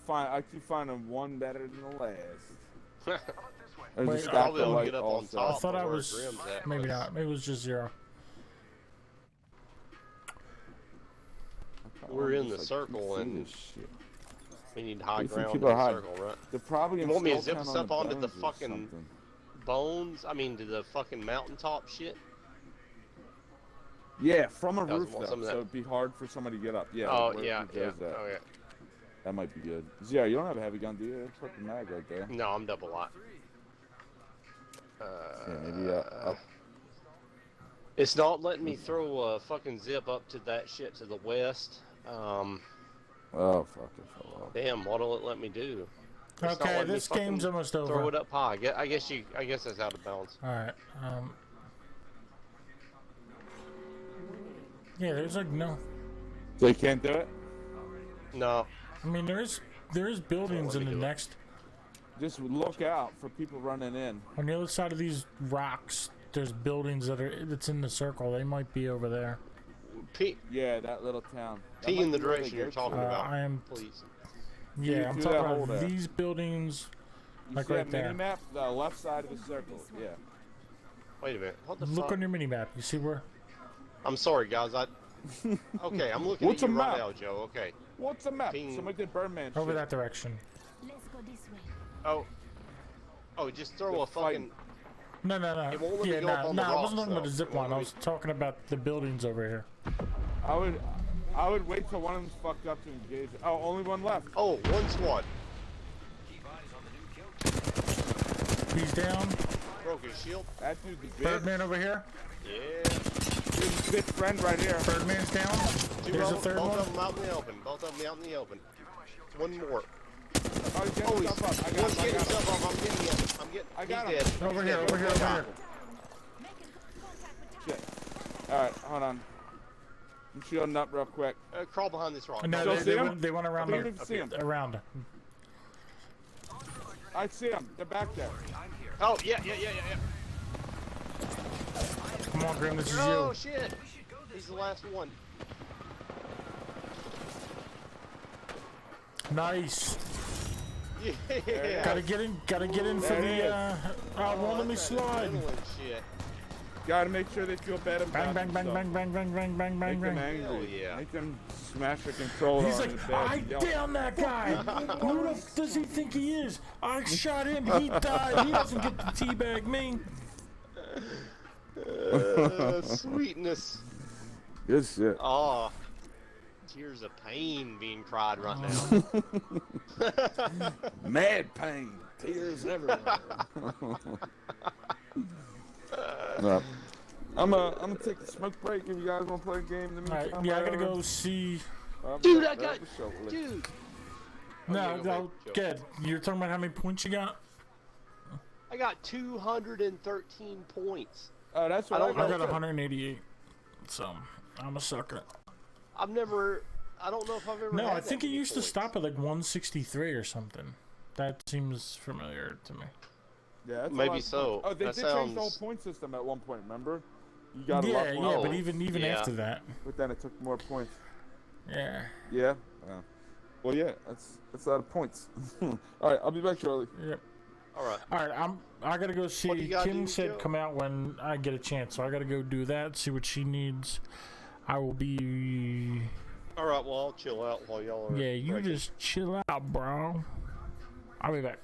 I keep finding one better than the last. There's Wait, a stack Probably of ought to white get up also. on I top. thought I of where was. Grim's at, Maybe but- not. Maybe it was just 0. We're in the Just, circle keep seeing and- this shit. We need high You think ground in people are the hiding? circle, right? They're probably You in want me to Skull zip Town us on up onto the bones or fucking- something. Bones. I mean, to the fucking mountaintop shit. Yeah, from a That was roof some though, of that- so it'd be hard for somebody to get up. Yeah. Oh where yeah, he yeah. does that. Oh yeah. That might be good. Yeah, you don't have a heavy gun, do you? That's purple mag right there. No, I'm double lot. Yeah, maybe up. It's not letting me throw a fucking zip up to that shit to the west. Oh fuck, it fell off. Damn, what'll it let me do? It's not Okay, letting me this fucking game's almost Throw over. it up high. I guess that's out of bounds. Alright. Yeah, there's like no. So you can't do it? No. I mean, there is buildings let in me the do it. next. Just look out for people running in. On the other side of these rocks, there's buildings that's in the circle. They might be over there. P Yeah, that little town. That P might in the be where they direction you're go to. talking about. I am. Please. Yeah, I'm do talking that hole about there. these buildings. You Like see right that there. mini map? The left side of the circle. Yeah. Wait a minute. What the Look fuck? on your mini map. You see where? I'm sorry, guys. Okay, I'm looking What's at a you right map? now, Joe. Okay. What's the map? Ping. Somebody did Birdman Over shit. that direction. Let's go this way. Oh, just throw They're a fucking. No. It won't let me Yeah, go up on the I wasn't rocks, talking about the though. zip It won't line. I let was talking about the buildings over here. I would wait till one of them's fucked up to engage. Oh, only one left. Oh, one squad. He's down. Broke his shield. That dude's a bitch. Birdman over here. Yeah. Dude's a bitch friend right here. Birdman's down. Two There's a of them, third both one. of them out in the open. Both of them out in the open. One more. Oh, he's getting Oh, stuff up. I got one's him. I getting got him. stuff off. I'm getting him. I got he's him. dead. Over He's here, dead. over here, over here. Making contact with target. Shit. Alright, hold on. I'm shielding up real quick. Crawl behind this rock. No, Still they, see they, him? went, they went around I didn't see him. around. I see them. They're back there. Oh, yeah. Come on, Grim, this is Oh, you. shit. He's the last one. Nice. Yeah. Gotta get in for There it the. Won't let me that's slide. adrenaline shit. Gotta make sure they feel bad Bang, about bang, bang, themselves. bang, bang, bang, bang, bang, bang, Make them bang. Hell angry. yeah. Make them smash the controller He's on like, the bed. I and yell. downed that guy. Who the f does he think he is? I shot him. He died. He doesn't get to teabag me. Sweetness. Good shit. Oh, tears of pain being cried right now. Mad pain. Tears everywhere. No. I'm gonna take a smoke break if you guys want to play a game. In the All right, meantime, yeah, I gotta whatever. go see. Dude, Yeah, I got. for sure. Dude. No, go no, ahead, Joe. good. You're talking about how many points you got? I got 213 points. Oh, that's I what I, don't I know. got 188. So I'm a sucker. I don't know if I've ever. No, had I that think it many used to points. stop at like 163 or something. That seems familiar to me. Yeah, that's a Maybe lot of so. points. Oh, they That did change the whole sounds- point system at one point. Remember? You got a Yeah, lot yeah, more, but Oh, even yeah. after that, but then it took more points. yeah. Yeah. Oh. Well, yeah, that's a lot of points. All right, I'll be back shortly. Yep. All right. All right, I gotta go What do see. you gotta Kim do, said Joe? come out when I get a chance, so I gotta go do that. See what she needs. I will be All right, well, I'll chill out while y'all are. Yeah, you breaking. just chill out, bro. I'll be back.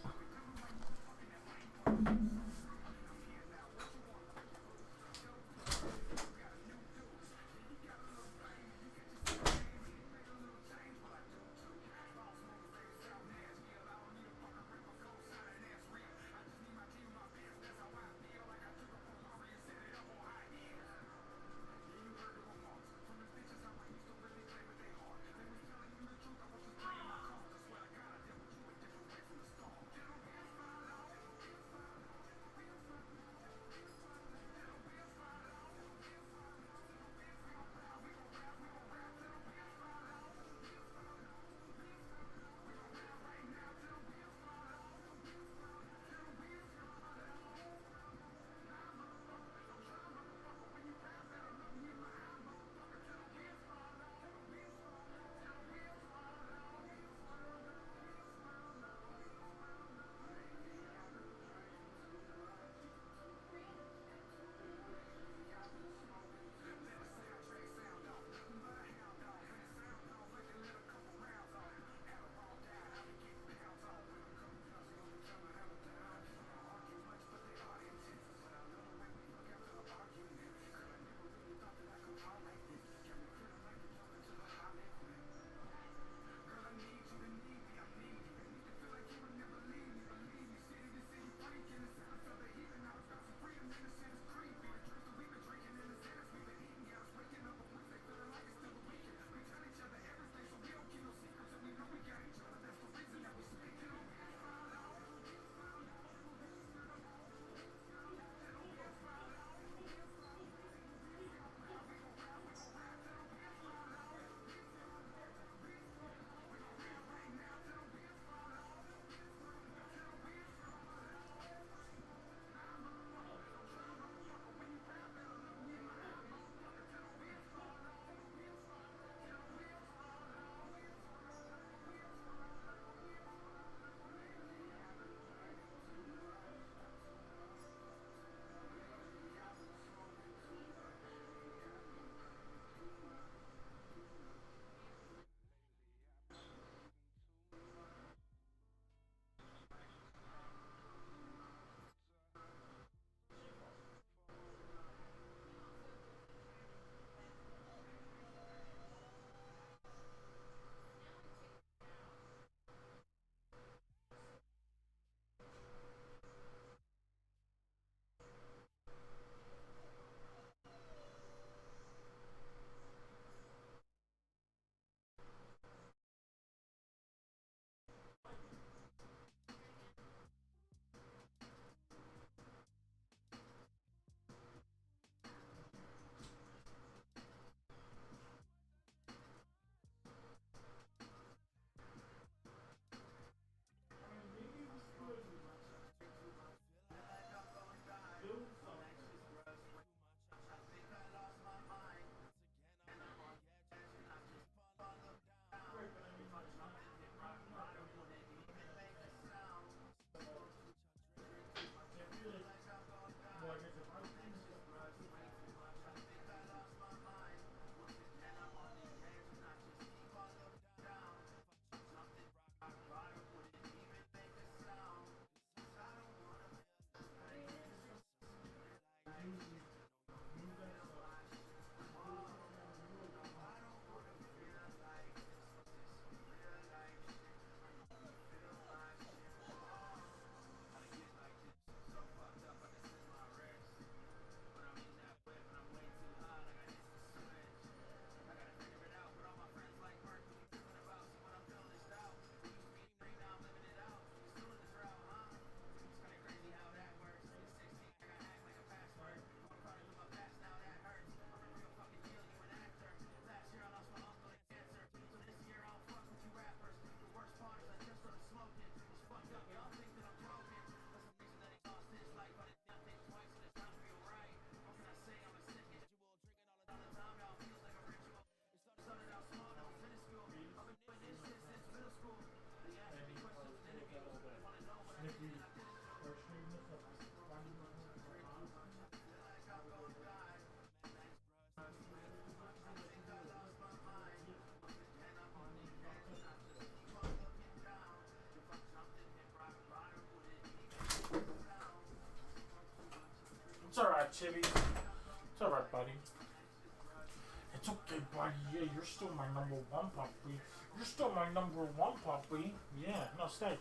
It's okay, buddy. Yeah, you're still my number one puppy. You're still my number one puppy. Yeah, no, stay.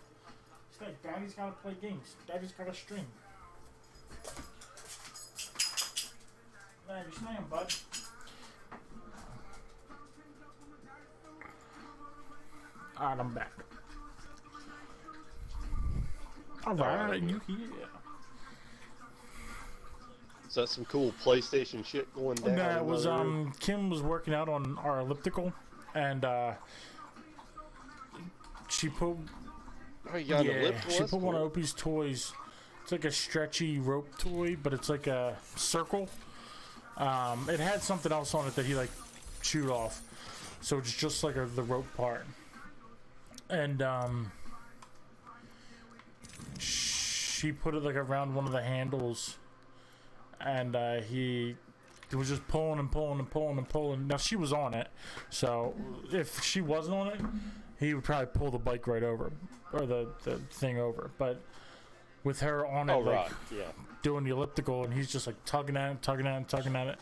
Stay. Daddy's gotta play games. Daddy's gotta stream. Man, you're staying, bud. Alright, I'm back. Alright, you here. Is that some cool PlayStation shit going down? That in was the other room? Kim was working out on our elliptical, and she put Oh, you got an elliptical? she That's put one of cool. Opie's toys. It's like a stretchy rope toy, but it's like a circle. It had something else on it that he like chewed off, so it's just like the rope part. And she put it like around one of the handles, and he was just pulling and pulling and pulling and pulling. Now she was on it, so if she wasn't on it, he would probably pull the bike right over, or the thing over. But with her on it, Oh, like right. Yeah. doing the elliptical, and he's just like tugging at it, tugging at it, tugging at it.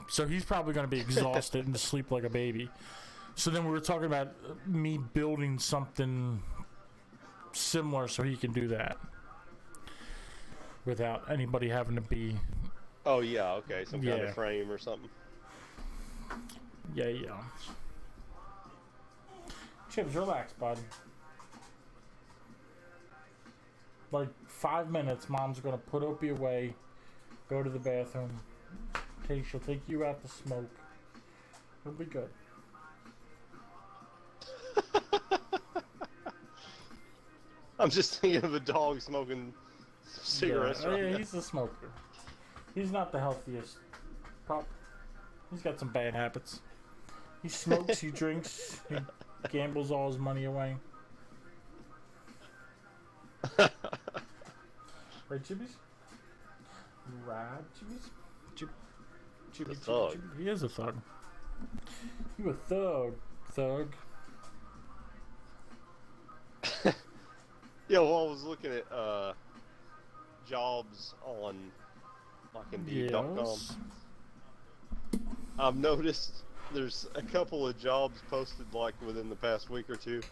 So he's probably going to be exhausted and sleep like a baby. So then we were talking about me building something similar so he can do that without anybody having to be. Oh, yeah, okay. Some kind Yeah. of frame or something. Yeah. Chips, relax, bud. Like 5 minutes, Mom's gonna put Opie away, go to the bathroom. She'll take you out to smoke. It'll be good. I'm just thinking of a dog smoking cigarettes right yeah, now. he's a smoker. He's not the healthiest pup. He's got some bad habits. He smokes, he drinks, he gambles all his money away. Right, Chibbies? Right, Chibbies? Chibby, A thug. He is a thug. You a thug, thug. Yeah, well, I was looking at jobs on like Indeed.com. Yes. I've noticed there's a couple of jobs posted like within the past week or two.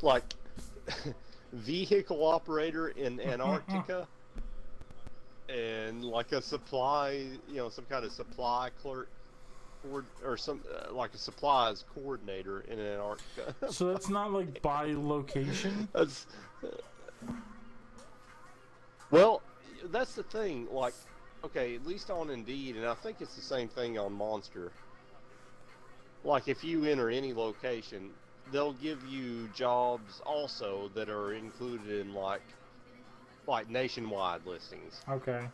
Like vehicle operator in Antarctica and like a supply, some kind of supply clerk or some like a supplies coordinator in Antarctica. So that's not like by location? That's well, that's the thing. Like, okay, at least on Indeed, and I think it's the same thing on Monster. Like, if you enter any location, they'll give you jobs also that are included in like nationwide listings. Okay.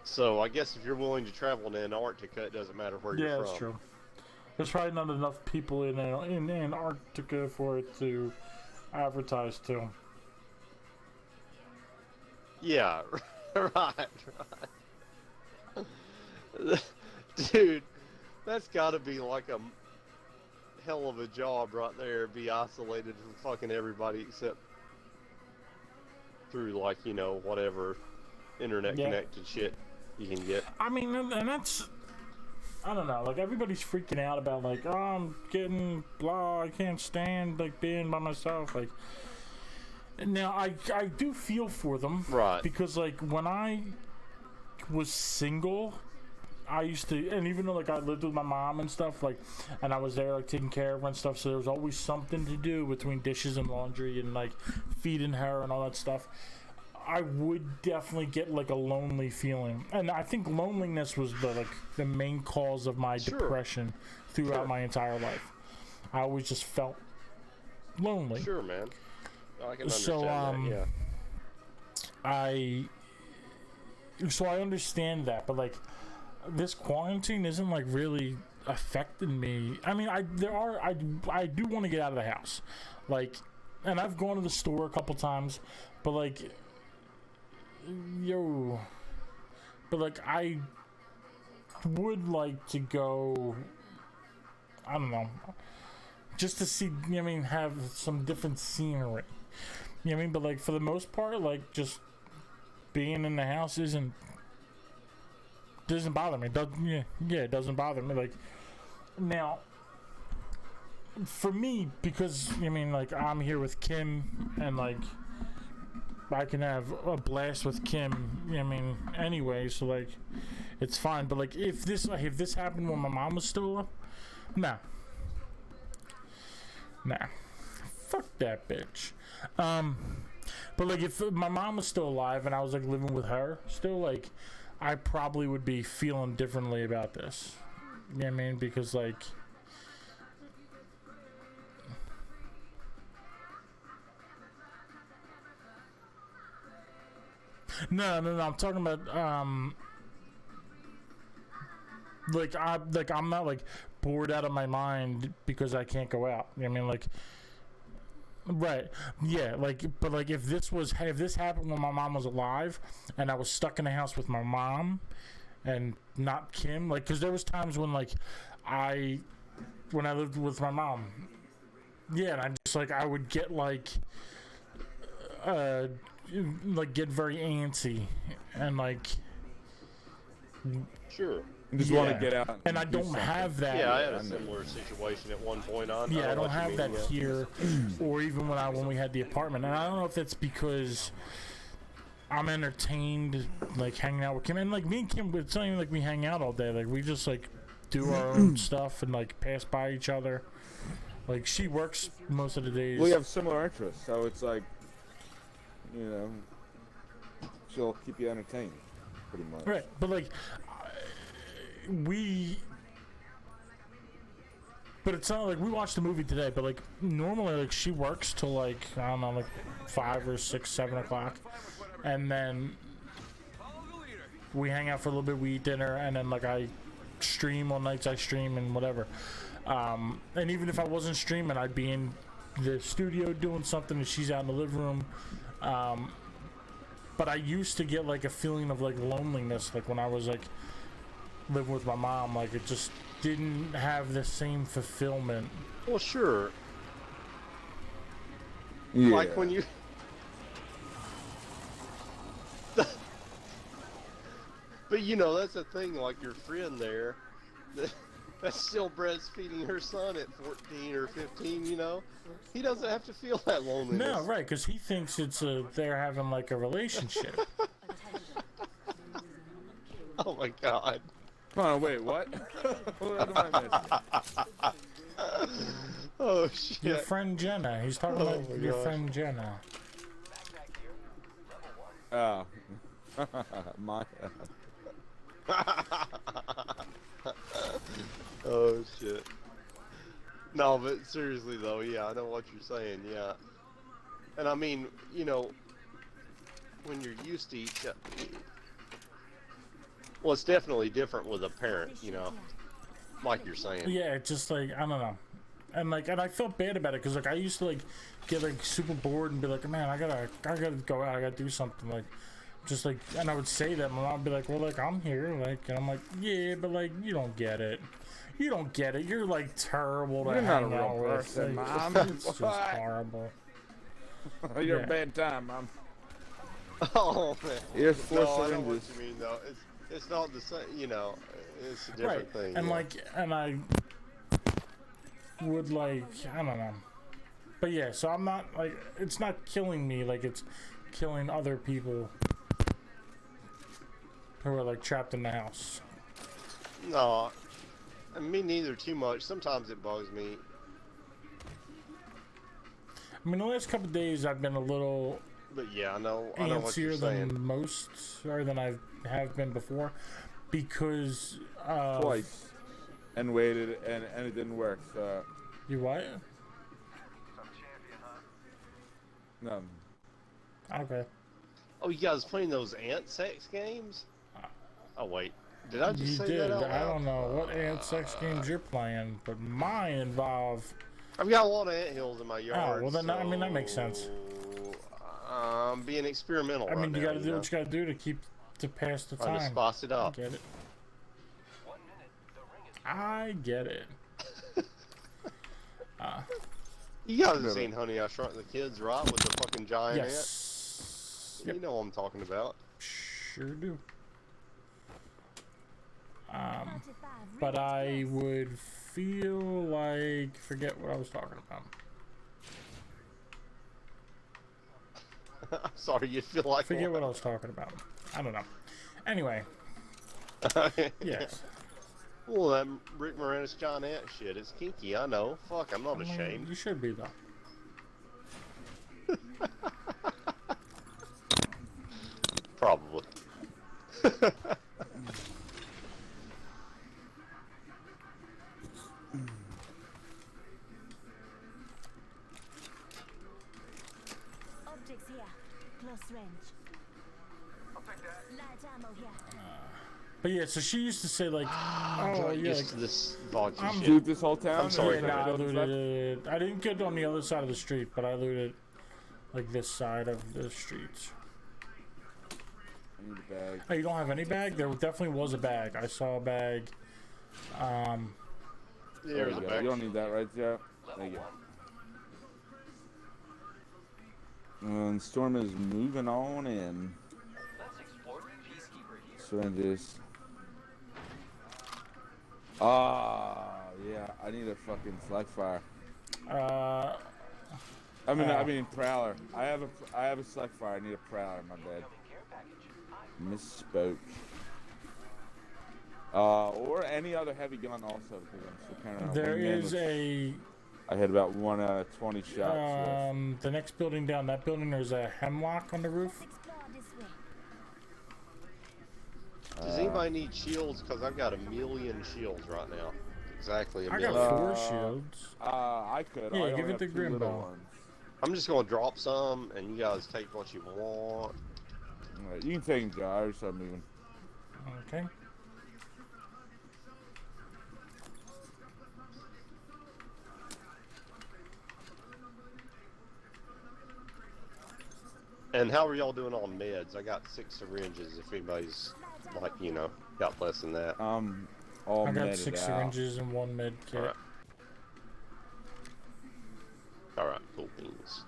So I guess if you're willing to travel to Antarctica, it doesn't matter where you're Yeah, from. that's true. There's probably not enough people in Antarctica for it to advertise to. Yeah, right. Dude, that's gotta be like a hell of a job right there, be isolated from fucking everybody except through like, whatever internet Yeah. connected shit you can get. I mean, and that's, I don't know, like everybody's freaking out about like, oh, I'm getting blah, I can't stand like being by myself. Like, now I do feel for them, Right. Because like when I was single, I used to, and even though like I lived with my mom and stuff, like, and I was there like taking care of her and stuff, so there was always something to do between dishes and laundry and like feeding her and all that stuff. I would definitely get like a lonely feeling, and I think loneliness was the main cause of my Sure. depression throughout Sure. my entire life. I always just felt lonely. Sure, man. I can So, understand that, yeah. I understand that, but like this quarantine isn't like really affecting me. I mean, I do want to get out of the house, like, and I've gone to the store a couple times, but like, I would like to go, I don't know, just to see, have some different scenery. But like for the most part, like just being in the house isn't doesn't bother me. It doesn't bother me. Like, now, for me, because I mean, like, I'm here with Kim, and like, I can have a blast with Kim. I mean, anyway, so like, it's fine. But like, if this happened when my mom was still alive, nah, fuck that bitch. But like, if my mom was still alive and I was like living with her still, like, I probably would be feeling differently about this. You know what I mean? Because like, no, I'm talking about like, I'm not like bored out of my mind because I can't go out. You know what I mean? Like, right, yeah, like, but like, if this happened when my mom was alive and I was stuck in the house with my mom and not Kim, like, because there was times when like when I lived with my mom, yeah, and I just like, I would get like get very antsy and like, Sure. Just want to get out. And I don't have that. Yeah, I had a similar situation at one point on. Yeah, I don't what you have mean, that yeah. here, or even when we had the apartment. And I don't know if that's because I'm entertained, like, hanging out with Kim. And like, me and Kim, it's not even like we hang out all day. Like, we just like do our own stuff and like pass by each other. Like, she works most of the days. We have similar interests, so it's like, you know, she'll keep you entertained, pretty much. Right, but like, but it's not like we watched the movie today, but like, normally, like, she works till like, I don't know, like 5 or 6, 7 o'clock, and then we hang out for a little bit, we eat dinner, and then like, I stream on nights, I stream and whatever. And even if I wasn't streaming, I'd be in the studio doing something, and she's out in the living room. But I used to get like a feeling of like loneliness, like when I was like living with my mom. Like, it just didn't have the same fulfillment. Well, sure. Yeah. Like when you. But you know, that's the thing. Like, your friend there, that's still breastfeeding her son at 14 or 15. You know, he doesn't have to feel that loneliness. No, right? Because he thinks they're having like a relationship. Oh my God. Oh, wait, what? What am I missing? Oh shit. Your friend Jenna. He's talking Oh about my your gosh. friend Jenna. Oh. My. Oh shit. No, but seriously though, yeah, I know what you're saying, yeah. And I mean, you know, when you're used to each other, well, it's definitely different with a parent, you know, like you're saying. Yeah, it's just like, I don't know. And like, and I felt bad about it because like, I used to like get like super bored and be like, man, I gotta go out, I gotta do something, like, just like, and I would say that, my mom would be like, well, like, I'm here, like, and I'm like, yeah, but like, you don't get it. You don't get it. You're like terrible to You're not a hang real out with. person, Like, Mom. it's just What? horrible. You're Yeah. a bad time, Mom. Oh man. Here's 4 No, I know what syringes. you mean though. It's not the same, you know. It's a different thing. And yeah. like, and I would like, I don't know. But yeah, so I'm not like, it's not killing me, like it's killing other people who are like trapped in the house. No, me neither. Too much. Sometimes it bugs me. I mean, the last couple of days I've been a little But yeah, I know what you're antsier saying. than most, or than I have been before, because Twice. And waited, and it didn't work, so. You what? No. Okay. Oh, you guys playing those ant sex games? Oh wait, did I just You say did. that out loud? I don't know what ant sex games you're playing, but mine involve. I've got a lot of anthills in my yard. well then, I mean, that makes sense. I'm being experimental. I mean, right you now, got to do what you got to do to pass the I just time. spice it I up. get it. I get it. You guys have seen Honey, I Shrunk the Kids, right? With the fucking giant Yes. ant. You know what I'm talking about. Sure do. but I would feel like forget what I was talking about. I'm sorry, you feel like Forget what I was talking about. I don't know. Anyway, yes. Well, that Rick Moranis John Ant shit, it's kinky, I know. Fuck, I'm not ashamed. You should be though. Probably. Objects here. Close range. Light ammo here. But yeah, so she used to say like, oh I'm yeah, used to this vodka shit. Loot this whole town. I'm sorry, yeah, Or no, I is that buildings looted it. I didn't get on the other side of the street, but I looted like this side of the streets. left? I need a bag. Oh, you don't have any bag? There definitely was a bag. I saw a bag. There's a You bag. don't need that, right, Joe? Thank you. And Storm is moving on in. Syringes. Ah, yeah. I need a fucking flag fire. I mean prowler. I have a select fire. I need a prowler. My bad. Misspoke. Or any other heavy gun also because I'm still kind of. There is a I had about 1 out of 20 shots. the next building down. That building, there's a hemlock on the roof. Explore this way. Does anybody need shields? Because I've got 1,000,000 shields right now. Exactly a I million. got 4 shields. I could. Yeah, I give only it to have 2 little Grimbo. ones. I'm just going to drop some, and you guys take what you want. Alright, you can take them, Joe. I already started moving. Okay. And how are y'all doing on meds? I got 6 syringes if anybody's, like, you know, got less than that. All I got meted 6 out. syringes and 1 med kit. Alright. Alright, cool beans.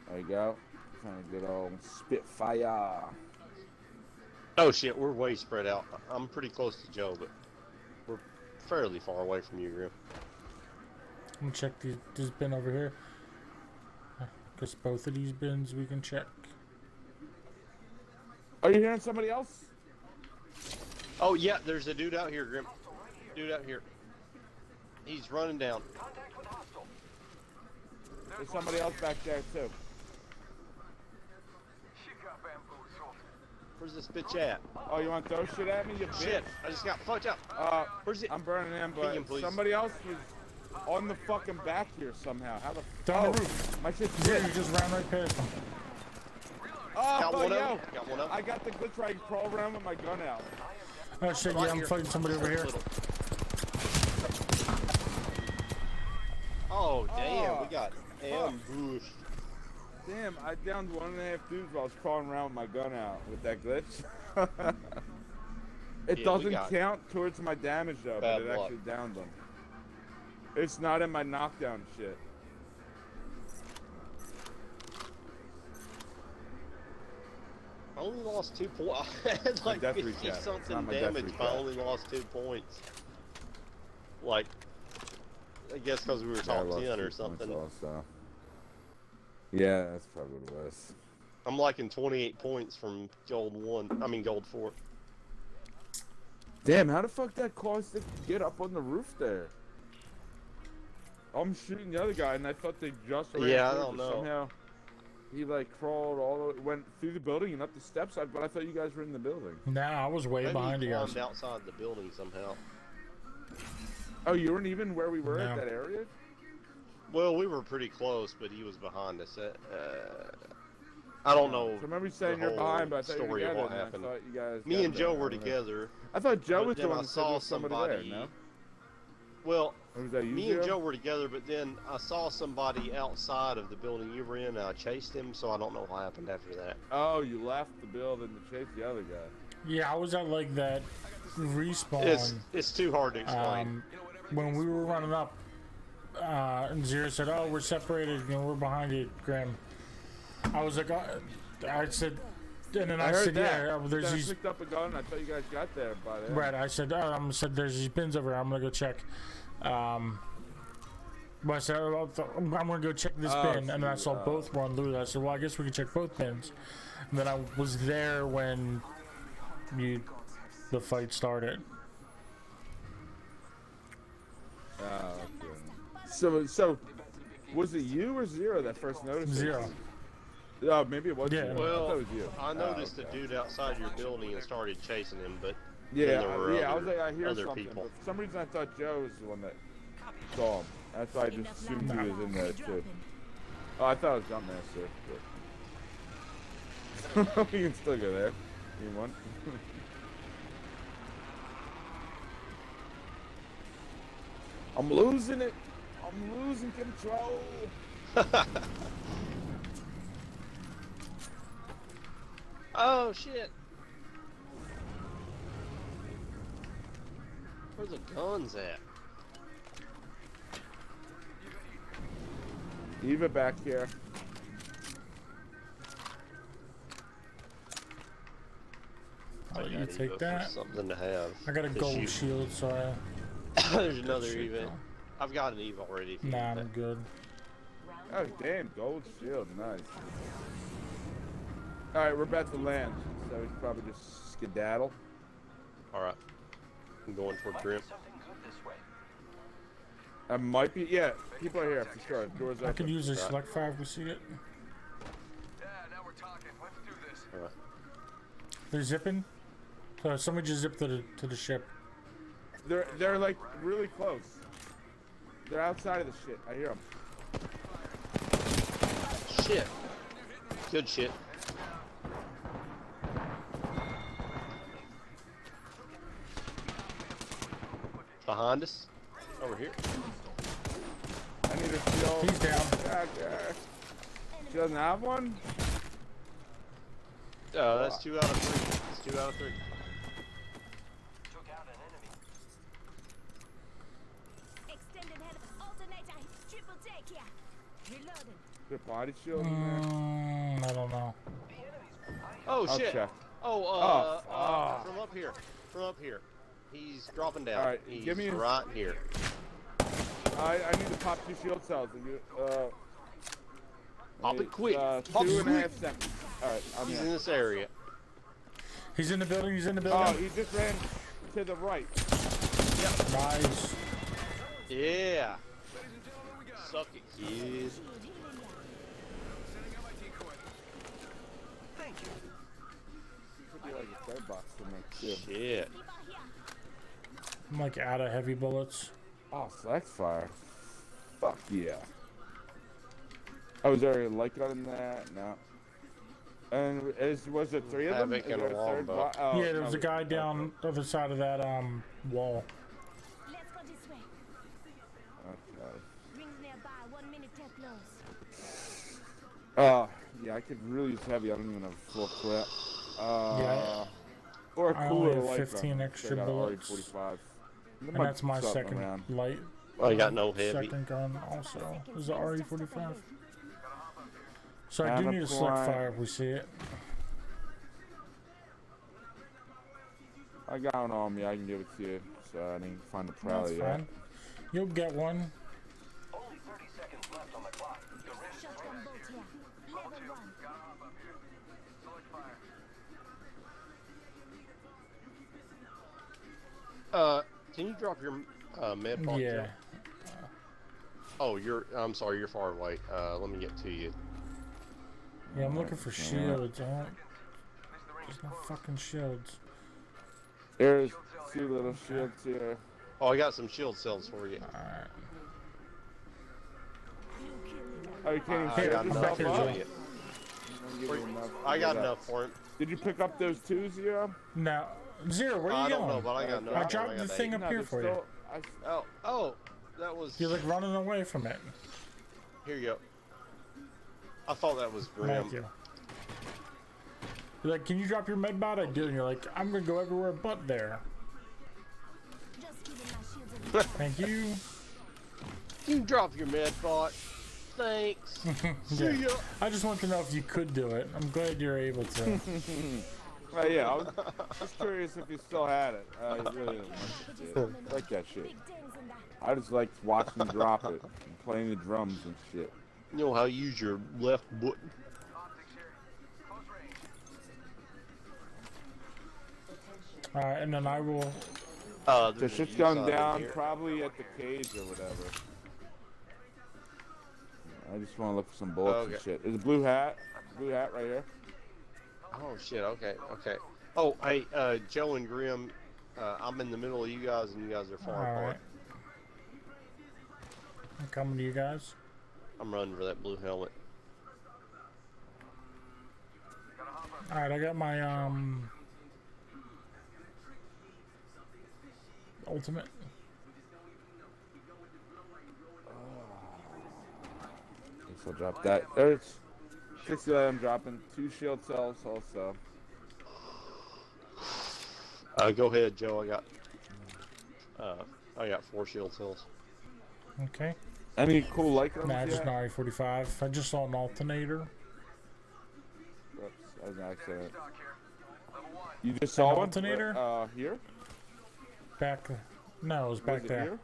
There you go. Kind of good old Spitfire. Oh shit, we're way spread out. I'm pretty close to Joe, but we're fairly far away from you, Grim. Let me check this bin over here. Guess both of these bins we can check. Are you hearing somebody else? Oh yeah, there's a dude out here, Grim. Dude out here. He's running down. There's somebody else back there too. Where's this bitch at? Oh, you want to throw shit at me, you bitch? Shit, I just got fucked up. Where's it? I'm burning in, but Ping him, please. somebody else was on the fucking back here somehow. How the Down the roof. My shit's Yeah, lit. you just ran right past them. Got Oh, one yo. up. Got one up. I got the glitch where I can crawl around with my gun out. Oh shit, yeah, I'm fighting somebody over here. Oh damn, Oh, we got ambushed. Damn, I downed 1.5 dudes while I was crawling around with my gun out with that glitch. It Yeah, we doesn't got count towards my damage though, bad but it luck. actually downed them. It's not in my knockdown shit. I only lost 2 points. I had like death 50 recap. It's something not my death damage, but I recap. only lost 2 points. Like, I guess because we were Yeah, I top lost 10 2 or points something. also. Yeah, that's probably what it was. I'm liking 28 points from gold 1. I mean gold 4. Damn, how the fuck that caustic get up on the roof there? I'm shooting the other guy, and I thought they just ran Yeah, I through, don't but know. Somehow, he like crawled all the way, went through the building and up the steps. But I thought you guys were in the building. Nah, I was way Maybe behind he you guys. climbed outside the building somehow. Oh, you weren't even where we were No. at that area? Well, we were pretty close, but he was behind us. I don't know. So I remember you saying the you're behind, whole but I thought you were story of together. what And happened. I thought you guys. Me got and Joe there. were together. I thought Joe but was the then one I that said there saw was somebody there. No? Well, Or was that you, me and Joe? Joe were together, but then I saw somebody outside of the building you were in, and I chased him, so I don't know what happened after that. Oh, you left the building to chase the other guy. Yeah, I was at like that respawn. It's too hard to explain. When we were running up, and Zero said, "Oh, we're separated. You know, we're behind you, Grim." I was like, I said, And then I I heard said, that. yeah, there's Then I these. picked up a gun. I thought you guys got there by then. Right, I said, there's these bins over here. I'm gonna go check. But I said, I'm gonna go check this Oh, bin, and then I saw both were on loot. I said, well, I guess we can check both bins. And then I was there when the fight started. Oh, okay. So, was it you or Zero that first noticed it? Zero. Oh, maybe it was Yeah. you. I thought Well, it was you. I noticed okay. a dude outside your building and started chasing him, but Yeah, then there were I was other- like, I hear other something. people. But for some reason, I thought Joe was the one that saw him. That's why I just assumed he was in there too. Oh, I thought it was Jumpmaster. But... we can still go there. You want? I'm losing it. I'm losing control. Oh shit! Where's the guns at? Eva back here. I'll let you Gotta take go for that. Something to have. I got a to gold shoot. shield, so There's another shit, Eva. though. I've got an Eva already. If you nah, need I'm that. good. Oh damn, gold shield, nice. All right, we're about to land, so we should probably just skedaddle. All right. I'm going toward Grim. I might be, yeah. People are here for sure. Doors I could open. use a select fire if we see it. All right. They're zipping. So somebody just zipped to the ship. They're like really close. They're outside of the shit. I hear them. Shit. Good shit. Behind us. Over here. I need a shield. He's down. Back there. She doesn't have one? That's 2 out of 3. That's 2 out of 3. Extended head alternator. Triple take here. Reloading. Good body shield in there. I don't know. Oh I'll shit. check. Oh, fuck. from up here. From up here. He's dropping down. All right, He's give me a- right here. I need to pop 2 shield cells. Pop it quick. Pop 2.5 quick. seconds. Alright, I'm He's in in. this area. He's in the building. He's in the Oh, building. he just ran to the right. Nice. Yeah. Suck it, kid. Could be like a third box in there too. Shit. I'm like out of heavy bullets. Oh, select fire. Fuck yeah. Oh, is there a light gun in that? No. And was it 3 of them? Havoc Is and there a third longbow. bo- oh, Yeah, there was no, a guy down the other side of that wall. Let's go this way. Okay. Rings nearby. 1 minute till close. Yeah, I could really use heavy. I don't even have a full clip. Yeah. Or I a only cooler have light 15 gun. extra I got a bullets. RE45. And that's my second light. Oh, you got no heavy. Second gun also. Is the RE45. So I do And a need a select blind. fire if we see it. I got one on me. I can give it to you. So I didn't find the That's prowler yet. fine. You'll get one. Shotgun bolt here. Level 1. Can you drop your med pack? Yeah. Oh, I'm sorry, you're far away. Let me get to you. Yeah, I'm looking for shields. There's no fucking shields. There's 2 little shields here. Oh, I got some shield cells for you. Alright. Oh, you can't I even got shield enough yourself for up? you. I'll give you enough. I got Yeah. enough for him. Did you pick up those 2, Zero? Now, Zero, where are I you don't going? know, but I got enough. I for him. dropped I the got thing 8. up here they're for you. still- Oh, that was. You're like running away from it. Here you go. I thought that was Grim. Thank you. You're like, can you drop your med bot? I do. And you're like, I'm gonna go everywhere but there. Just giving my shields a Thank you. You can drop your med bot. Thanks. Yeah. See ya. I just want to know if you could do it. I'm glad you're able to. Yeah, I was just curious if you still had it. I really didn't like it. I like that shit. Big things in that. I just liked watching you drop it and playing the drums and shit. You know how you use your left button. Alright, and then I will. The There's a shit's U going sign down, here. probably at the cage or whatever. I just want to look for some bullets and Okay. shit. There's a blue hat right here. Oh shit. Okay. Okay. Oh, hey, Joe and Grim. I'm in the middle of you guys, and you guys are far apart. Alright. I'm coming to you guys. I'm running for that blue helmet. Alright, I got my ultimate. Guess I'll drop that. There's 60 I'm dropping. 2 shield cells also. Go ahead, Joe. I got 4 shield cells. Okay. Any cool light guns Nah, just yet? an RE45. I just saw an alternator. Oops, that was an accident. You just saw one? alternator? Here? Back. No, it was Was back it there. here?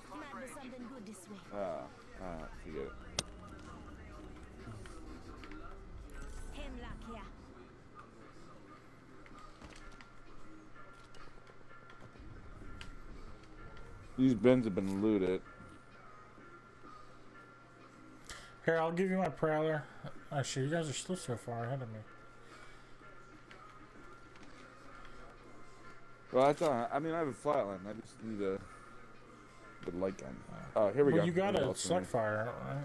Might be something good this way. Forget it. Hemlock here. These bins have been looted. Here, I'll give you my prowler. Actually, you guys are still so far ahead of me. Well, that's all right. I mean, I have a flatline. I just need a good light gun. Oh, here we Well, go. you got Here's a also slug me. fire, right?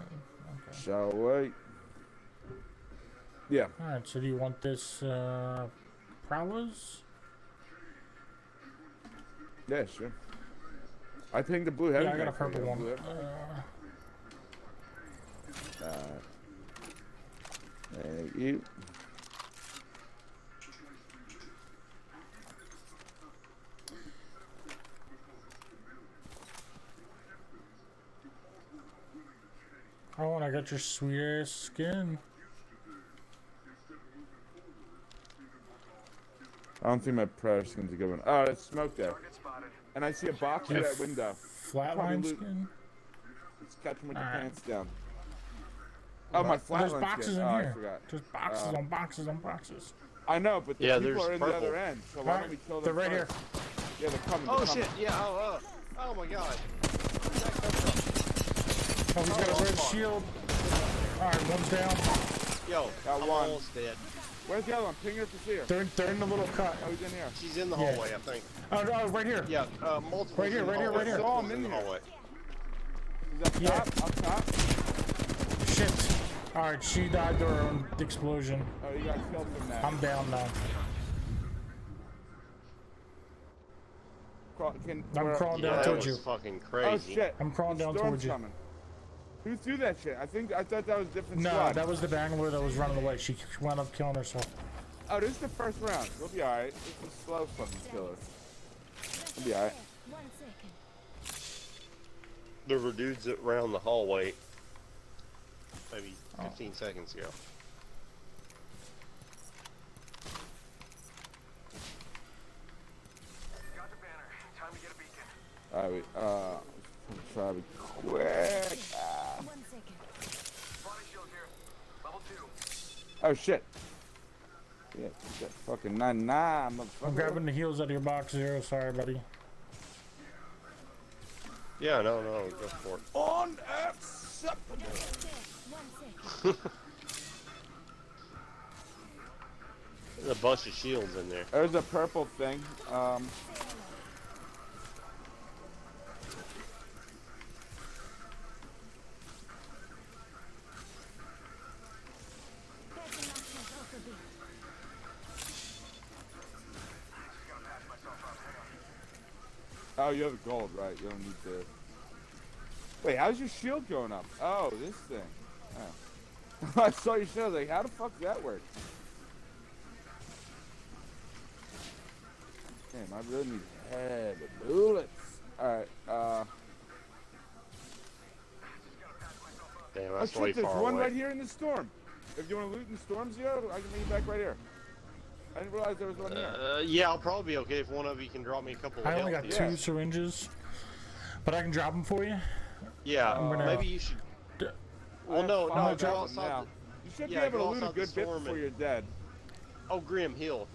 Okay. Shall we? Yeah. Alright, so do you want this, prowlers? Yeah, sure. I think the blue heavy. Yeah, I got a knife for purple you. one. Blue heavy- Thank you. Oh, and I got your sweet ass skin. I don't think my prayer skin's a good one. Oh, it's smoke there. And I see a box in Yeah. that window. Probably Flatline loot- skin? Let's catch him with your Alright. pants down. Oh, my There's flatline boxes skin. in Oh, I here. forgot. There's boxes on boxes on boxes. I know, but the Yeah, people there's are in the purple. other end. So why don't we kill them They're right here. first? Yeah, they're coming. Oh they're coming. shit! Yeah. Oh my god. Oh, he's got a red shield. Alright, one's down. Yo, Got I'm one. almost dead. Where's the other one? Ping her to see her. They're in the little cut. Oh, he's in here. She's in the Yeah. hallway, I think. Oh, no, right here. Yeah, multiple. Right here, in the right here, hallway. right here. Saw him in the here. hallway. He's up Yeah. top. Up top. Shit. Alright, she died to her own explosion. Oh, you got killed from that. I'm down now. I'm crawling Yeah, down that towards was you. fucking Oh crazy. shit! I'm crawling The down storm's towards you. coming. Who threw that shit? I thought that was a different No, squad. that was the Bangalore that was running away. She wound up killing herself. Oh, this is the first round. We'll be alright. It's a slow fucking killer. We'll be alright. 1 second. There were dudes that around the hallway maybe 15 seconds ago. Alright, wait. Try to be quick. 1 second. Oh shit. Yeah, that fucking 99, motherfucker. I'm grabbing the heels out of your box, Zero. Sorry, buddy. Yeah, no, go for it. Unacceptable. There. 1 second. There's a bunch of shields in there. There's a purple thing. Passing access off a bit. Oh, you have gold, right? You don't need to. Wait, how's your shield going up? Oh, this thing. Oh. I saw your shield. Like, how the fuck does that work? Damn, I really need head bullets. Alright, Damn, Oh that's way shit, there's far one away. right here in the storm. If you want to loot in the storm, Zero, I can bring you back right here. I didn't realize there was one here. Yeah, I'll probably be okay if one of you can drop me a couple of I only health got heals. 2 syringes, but I can drop them for you. Yeah, I'm gonna- maybe you should. D- Well, no, I'm no, gonna go drop them outside. now. You should yeah, be able go to loot a outside the good bit storm before and- you're dead. Oh, Grim, heal,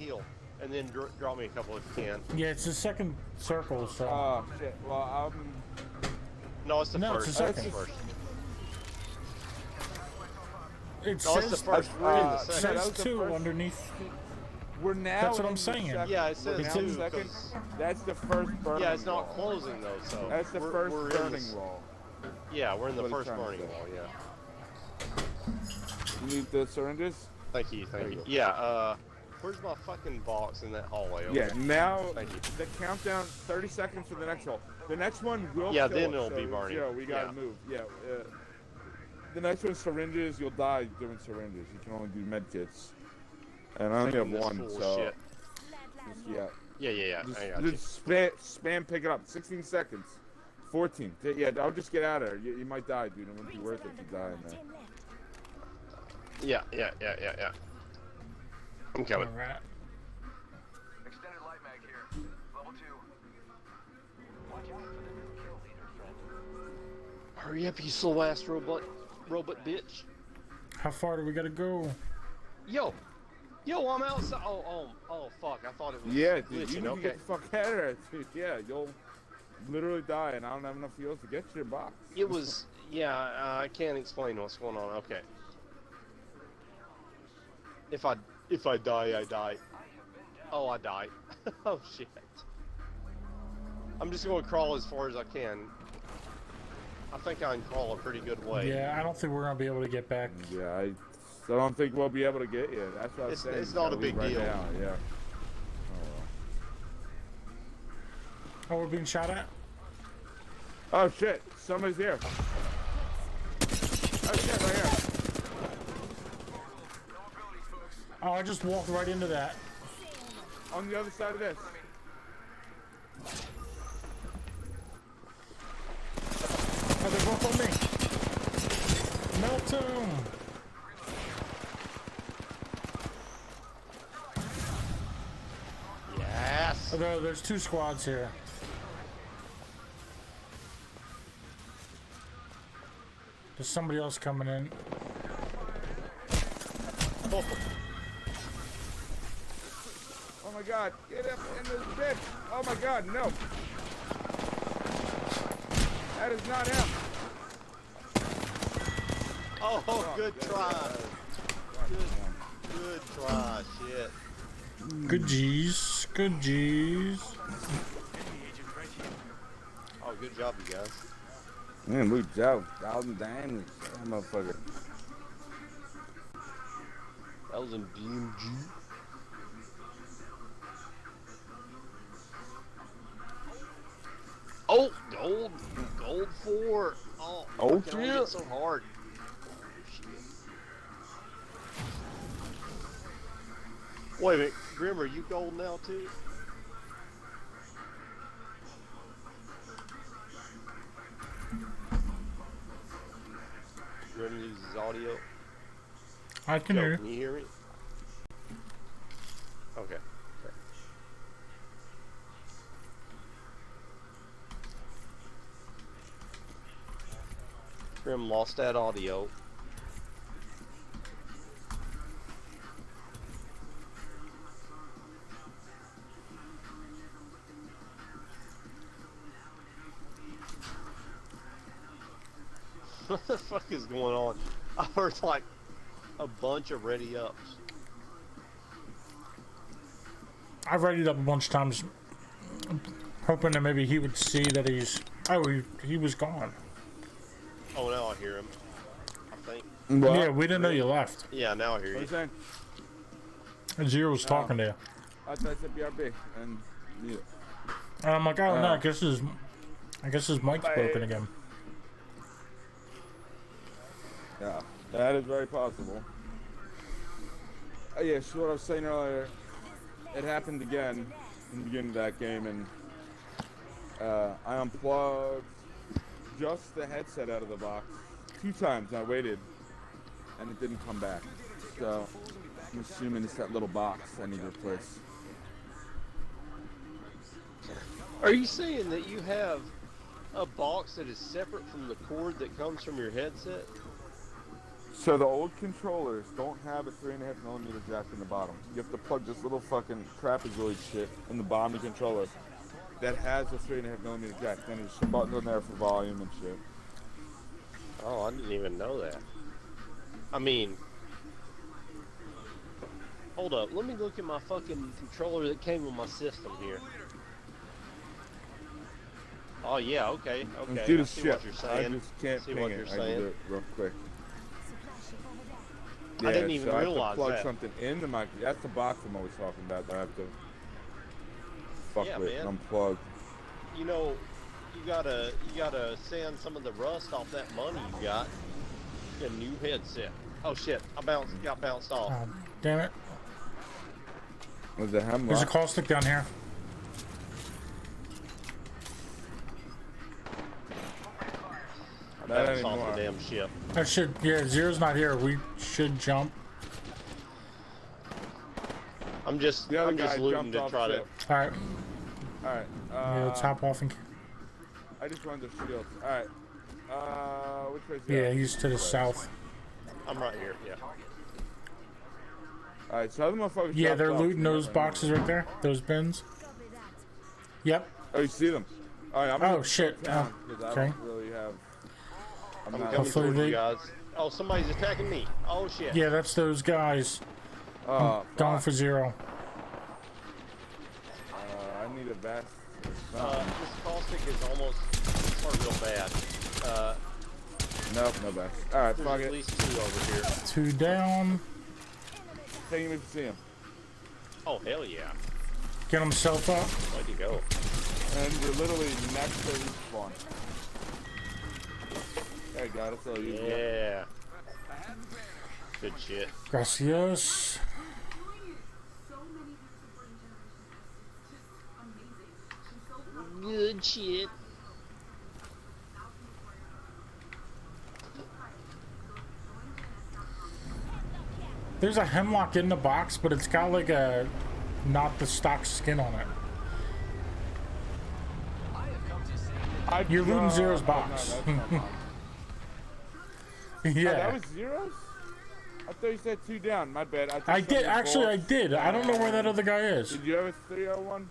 and then drop me a couple if you can. Yeah, it's the second circle, so. Oh shit. Well, No, it's the No, it's first. the It's the second. first. It No, it's the says, first. We're in the that second. was says the 2 first- underneath. we're now. That's what in I'm the saying. second- Yeah, it says we're now two, in the second. 'cause- That's the first burning. Yeah, it's not wall. closing though, so. That's the we're- first we're in the burning s- wall. Yeah, we're in the What he's first trying to burning say. wall. Yeah. You need the syringes? Thank you. There you go. Yeah. Where's my fucking box in that hallway? Over Yeah. there? Now Thank you. the countdown. 30 seconds for the next hole. The next one will. Yeah, kill then us, it'll so, be burning. Zero, we gotta Yeah. move. Yeah. The next one's syringes. You'll die doing syringes. You can only do med kits. And I only have This one, fool so shit. just, yeah. Yeah. Just, I got you. just spam pick it up. 16 seconds. 14. Yeah, I'll just get out of there. You might die, dude. It wouldn't be worth it to die in there. Yeah. I'm coming. Alright. Extended light mag here. Level 2. Watch out for the new kill leader, friend. Hurry up, you slow ass robot bitch. How far do we gotta go? Yo, I'm outside. Oh, fuck. I thought it was. Yeah, dude, glitching. you need to Okay. get the fuck out of there, dude. Yeah, you'll literally die, and I don't have enough heals to get to your box. It was. Yeah, I can't explain what's going on. Okay. If I die, I die. Oh, I die. Oh shit. I'm just gonna crawl as far as I can. I think I can crawl a pretty good way. Yeah, I don't think we're gonna be able to get back. Yeah, I still don't think we'll be able to get you. That's what I'm It's- saying. it's You not gotta a big leave right deal. now, yeah. Oh, we're being shot at? Oh shit! Somebody's here. Oh shit! Right here. Oh, I just walked right into that. On the other side of this. Oh, they're both on me. Melt 'em. Yes. Oh, there's 2 squads here. There's somebody else coming in. Oh, Oh my god! Get up in this bitch! Oh my god! No! That is not him. oh, good try. Good try. Shit. Good G's. Good G's. Oh, good job, you guys. Man, we joke. 1,000 damage. That motherfucker. That was in BMG. Oh, gold 4. Oh, Oh, I can only shit. hit so hard. Shit. Wait a minute, Grim, are you gold now too? Grim loses audio. I can Joe, hear can you. you hear me? Okay. Grim lost that audio. What the fuck is going on? I heard like a bunch of ready ups. I've read it up a bunch of times, hoping that maybe he would see that he's. Oh, he was gone. Oh, now I hear him. I think. What? Yeah, we didn't know you left. Yeah, now I hear What are you. you saying? Zero was talking to you. I thought I said BRB. And yeah. And I'm like, oh no, Uh, I guess his mic's broken again. Yeah, that is very possible. Yeah, so what I was saying earlier, it happened again in the beginning of that game, and I unplugged just the headset out of the box, 2 times. I waited, and it didn't come back. So I'm assuming it's that little box I need to replace. Are you saying that you have a box that is separate from the cord that comes from your headset? So the old controllers don't have a 3.5mm jack in the bottom. You have to plug this little fucking trapezoid shit in the bottom of the controller that has a 3.5mm jack. Then there's some buttons on there for volume and shit. Oh, I didn't even know that. I mean, hold up. Let me look at my fucking controller that came with my system here. Oh yeah, okay, okay. Do I the see shit. what you're saying. I just can't See ping what it. you're I can do saying. it real quick. I didn't even so I realize have to plug that. something into my. That's the box I'm always talking about. That I have to fuck Yeah, with man. and unplug. You know, you gotta sand some of the rust off that money you got. Get a new headset. Oh shit! Got bounced off. Oh, damn it. Was the hemlock? There's a caustic down here. Not Bounced off anymore. the damn ship. I should, yeah, Zero's not here. We should jump. I'm just The other guy looting jumped to off try to. ship. Alright, Alright. yeah, let's hop off and. I just run the shields. Alright. Which way's the Yeah, other? he's to the south. I'm right here. Yeah. Alright, so other motherfuckers. Yeah, jumped they're off, looting so those never boxes knew. right there. Those bins. Yep. Oh, you see them? Alright, I'm Oh, gonna shit. down because I Okay. don't really have. I'm I'm not. coming Hopefully towards you they- guys. Oh, somebody's attacking me. Oh shit. Yeah, that's those guys. Oh, Going fuck. for Zero. I need a vest. This caustic is almost starting real bad. Nope, no vest. Alright, There's fuck at it. least 2 over here. 2 down. Take him if you see him. Oh hell yeah. Get himself up. Where'd you go? And you're literally next to respawn. There you go, that's all you get. Yeah. Good shit. Gracias. Good shit. There's a hemlock in the box, but it's got like a not the stock skin on it. You're looting Zero's box. No, that's not mine. Oh, Yeah. that was Zero's? I thought you said 2 down. My bad. just I saw did, the actually I bolts. did. I don't know where that other guy is. Did you have a 301?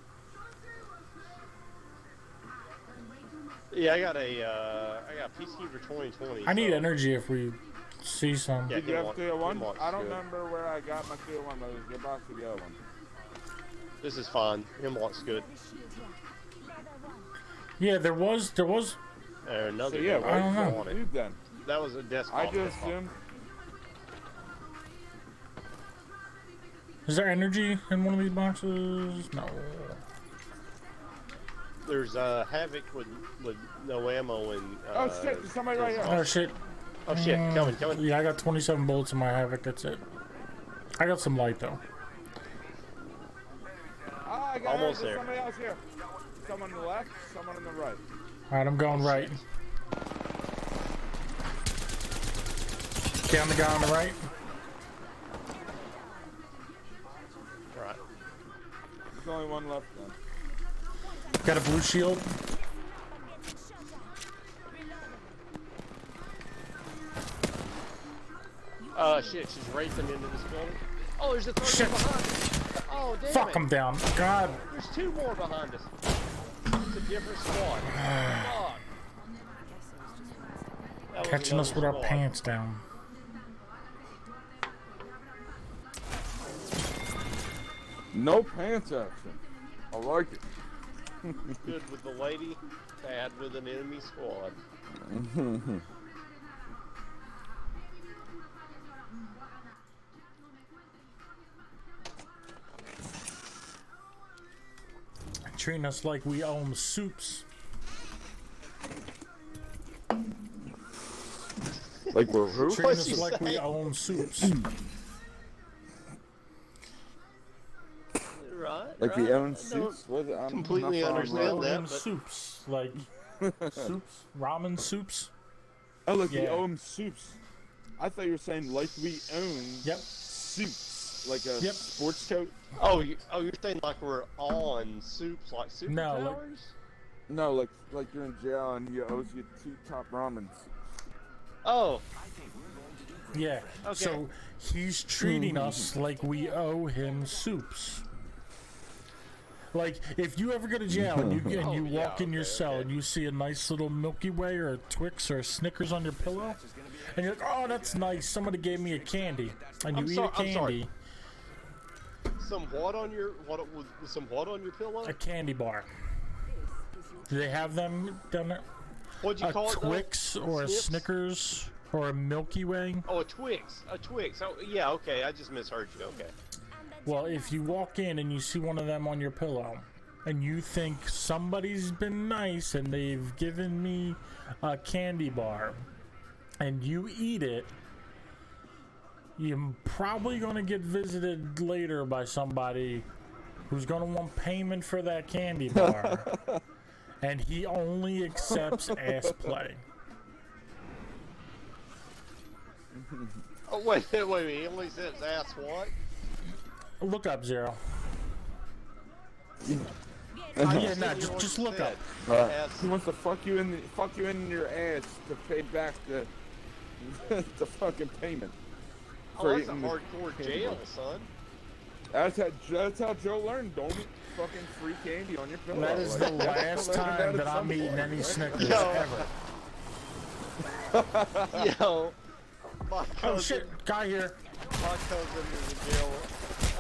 Yeah, I got Peacekeeper 2020. I need so- energy if we see some. Yeah. Did you have Hemlock- 301? Hemlock's I don't good. remember where I got my 301, but it was your box or the other one. This is fine. Hemlock's good. Yeah, there was Another. So yeah, one. I don't know. why you then? That was a desk. I just assumed. Is there energy in one of these boxes? No. There's Havoc with no ammo and. Oh shit! There's somebody right here. Oh shit. Oh shit! Coming. Yeah, I got 27 bullets in my Havoc, that's it. I got some light though. Ah, I got Almost There's there. somebody else here. Someone on the left, someone on the right. Alright, I'm going right. Down the guy on the right. Right. There's only one left then. Got a blue shield. Shit! She's racing into this building. Oh, there's a third Shit. one behind us. Oh damn Fuck it. him down. God. There's 2 more behind us. It's a different squad. Fuck. That was Catching us with another our squad. pants down. No pants action. I like it. Good with the lady, bad with an enemy squad. Treating us like we own soups. Like we're who? Treating What'd us you like we say? own soups. Right. Like right. the Ellen I don't suits? What? I'm completely not following understand wrong. that. Own but- soups. Like soups, ramen soups. Oh, look, we Yeah. owe him soups. I thought you were saying like we own Yep. soups, like a Yep. sports coat. Oh, you're saying like we're on soups, like superpowers? No, like- No, like you're in jail and he owes you 2 top ramens. Oh, Yeah. Okay. So he's treating us like we owe him soups. Like if you ever go to jail and you Oh, yeah, walk in your okay, cell okay. and you see a nice little Milky Way or a Twix or a Snickers on your pillow, and you're like, "Oh, that's nice. Somebody gave me a candy," and you I'm eat sorry- a I'm sorry. candy, some what on your some what on your pillow? a candy bar. Do they have them down there? What'd you A call it? though? Twix or a Snips? Snickers or a Milky Way? Oh, a Twix. A Twix. Oh, yeah. Okay, I just misheard you. Okay. Well, if you walk in and you see one of them on your pillow, and you think somebody's been nice and they've given me a candy bar, and you eat it, you're probably going to get visited later by somebody who's going to want payment for that candy bar. And he only accepts ass play. Oh wait. He only says ass what? Look up, Zero. I Yeah, didn't no, hear what just you look said. up. Ass. He wants to fuck you in your ass to pay back the the fucking payment. Oh, that's a eating the hardcore candy jail, bar. son. That's how Joe learned. Don't eat fucking free candy on your pillow. That is the Like, last learned time at that I'm some eating point, any right? Snickers Yo. ever. Yo, my cousin. Oh shit, guy here. My cousin is in jail.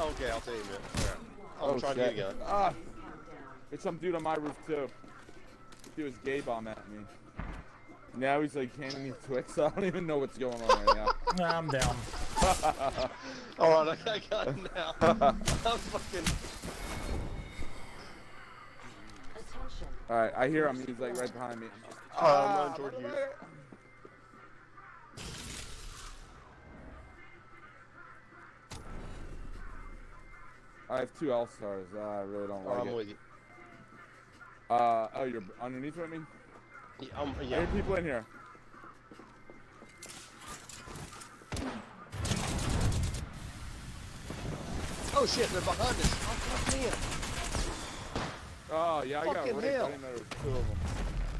Okay, I'll tell you in a minute. Alright. I'm trying to get a gun. Ah, it's some dude on my roof too. He was gay bomb at me. Now he's like handing me Twix. I don't even know what's going on right now. Nah, I'm down. Alright, I got it now. I'm fucking. Attention. All right, I hear him. He's like right behind me. I'm running toward you. I have 2 All-Stars. I really don't like I'm it. with you. Oh, you're underneath with me? Yeah, I yeah. hear people in here. Oh shit, they're behind us. Oh, fuck me. Oh, yeah, I got Fucking raped. hell. I didn't know there was 2 of them.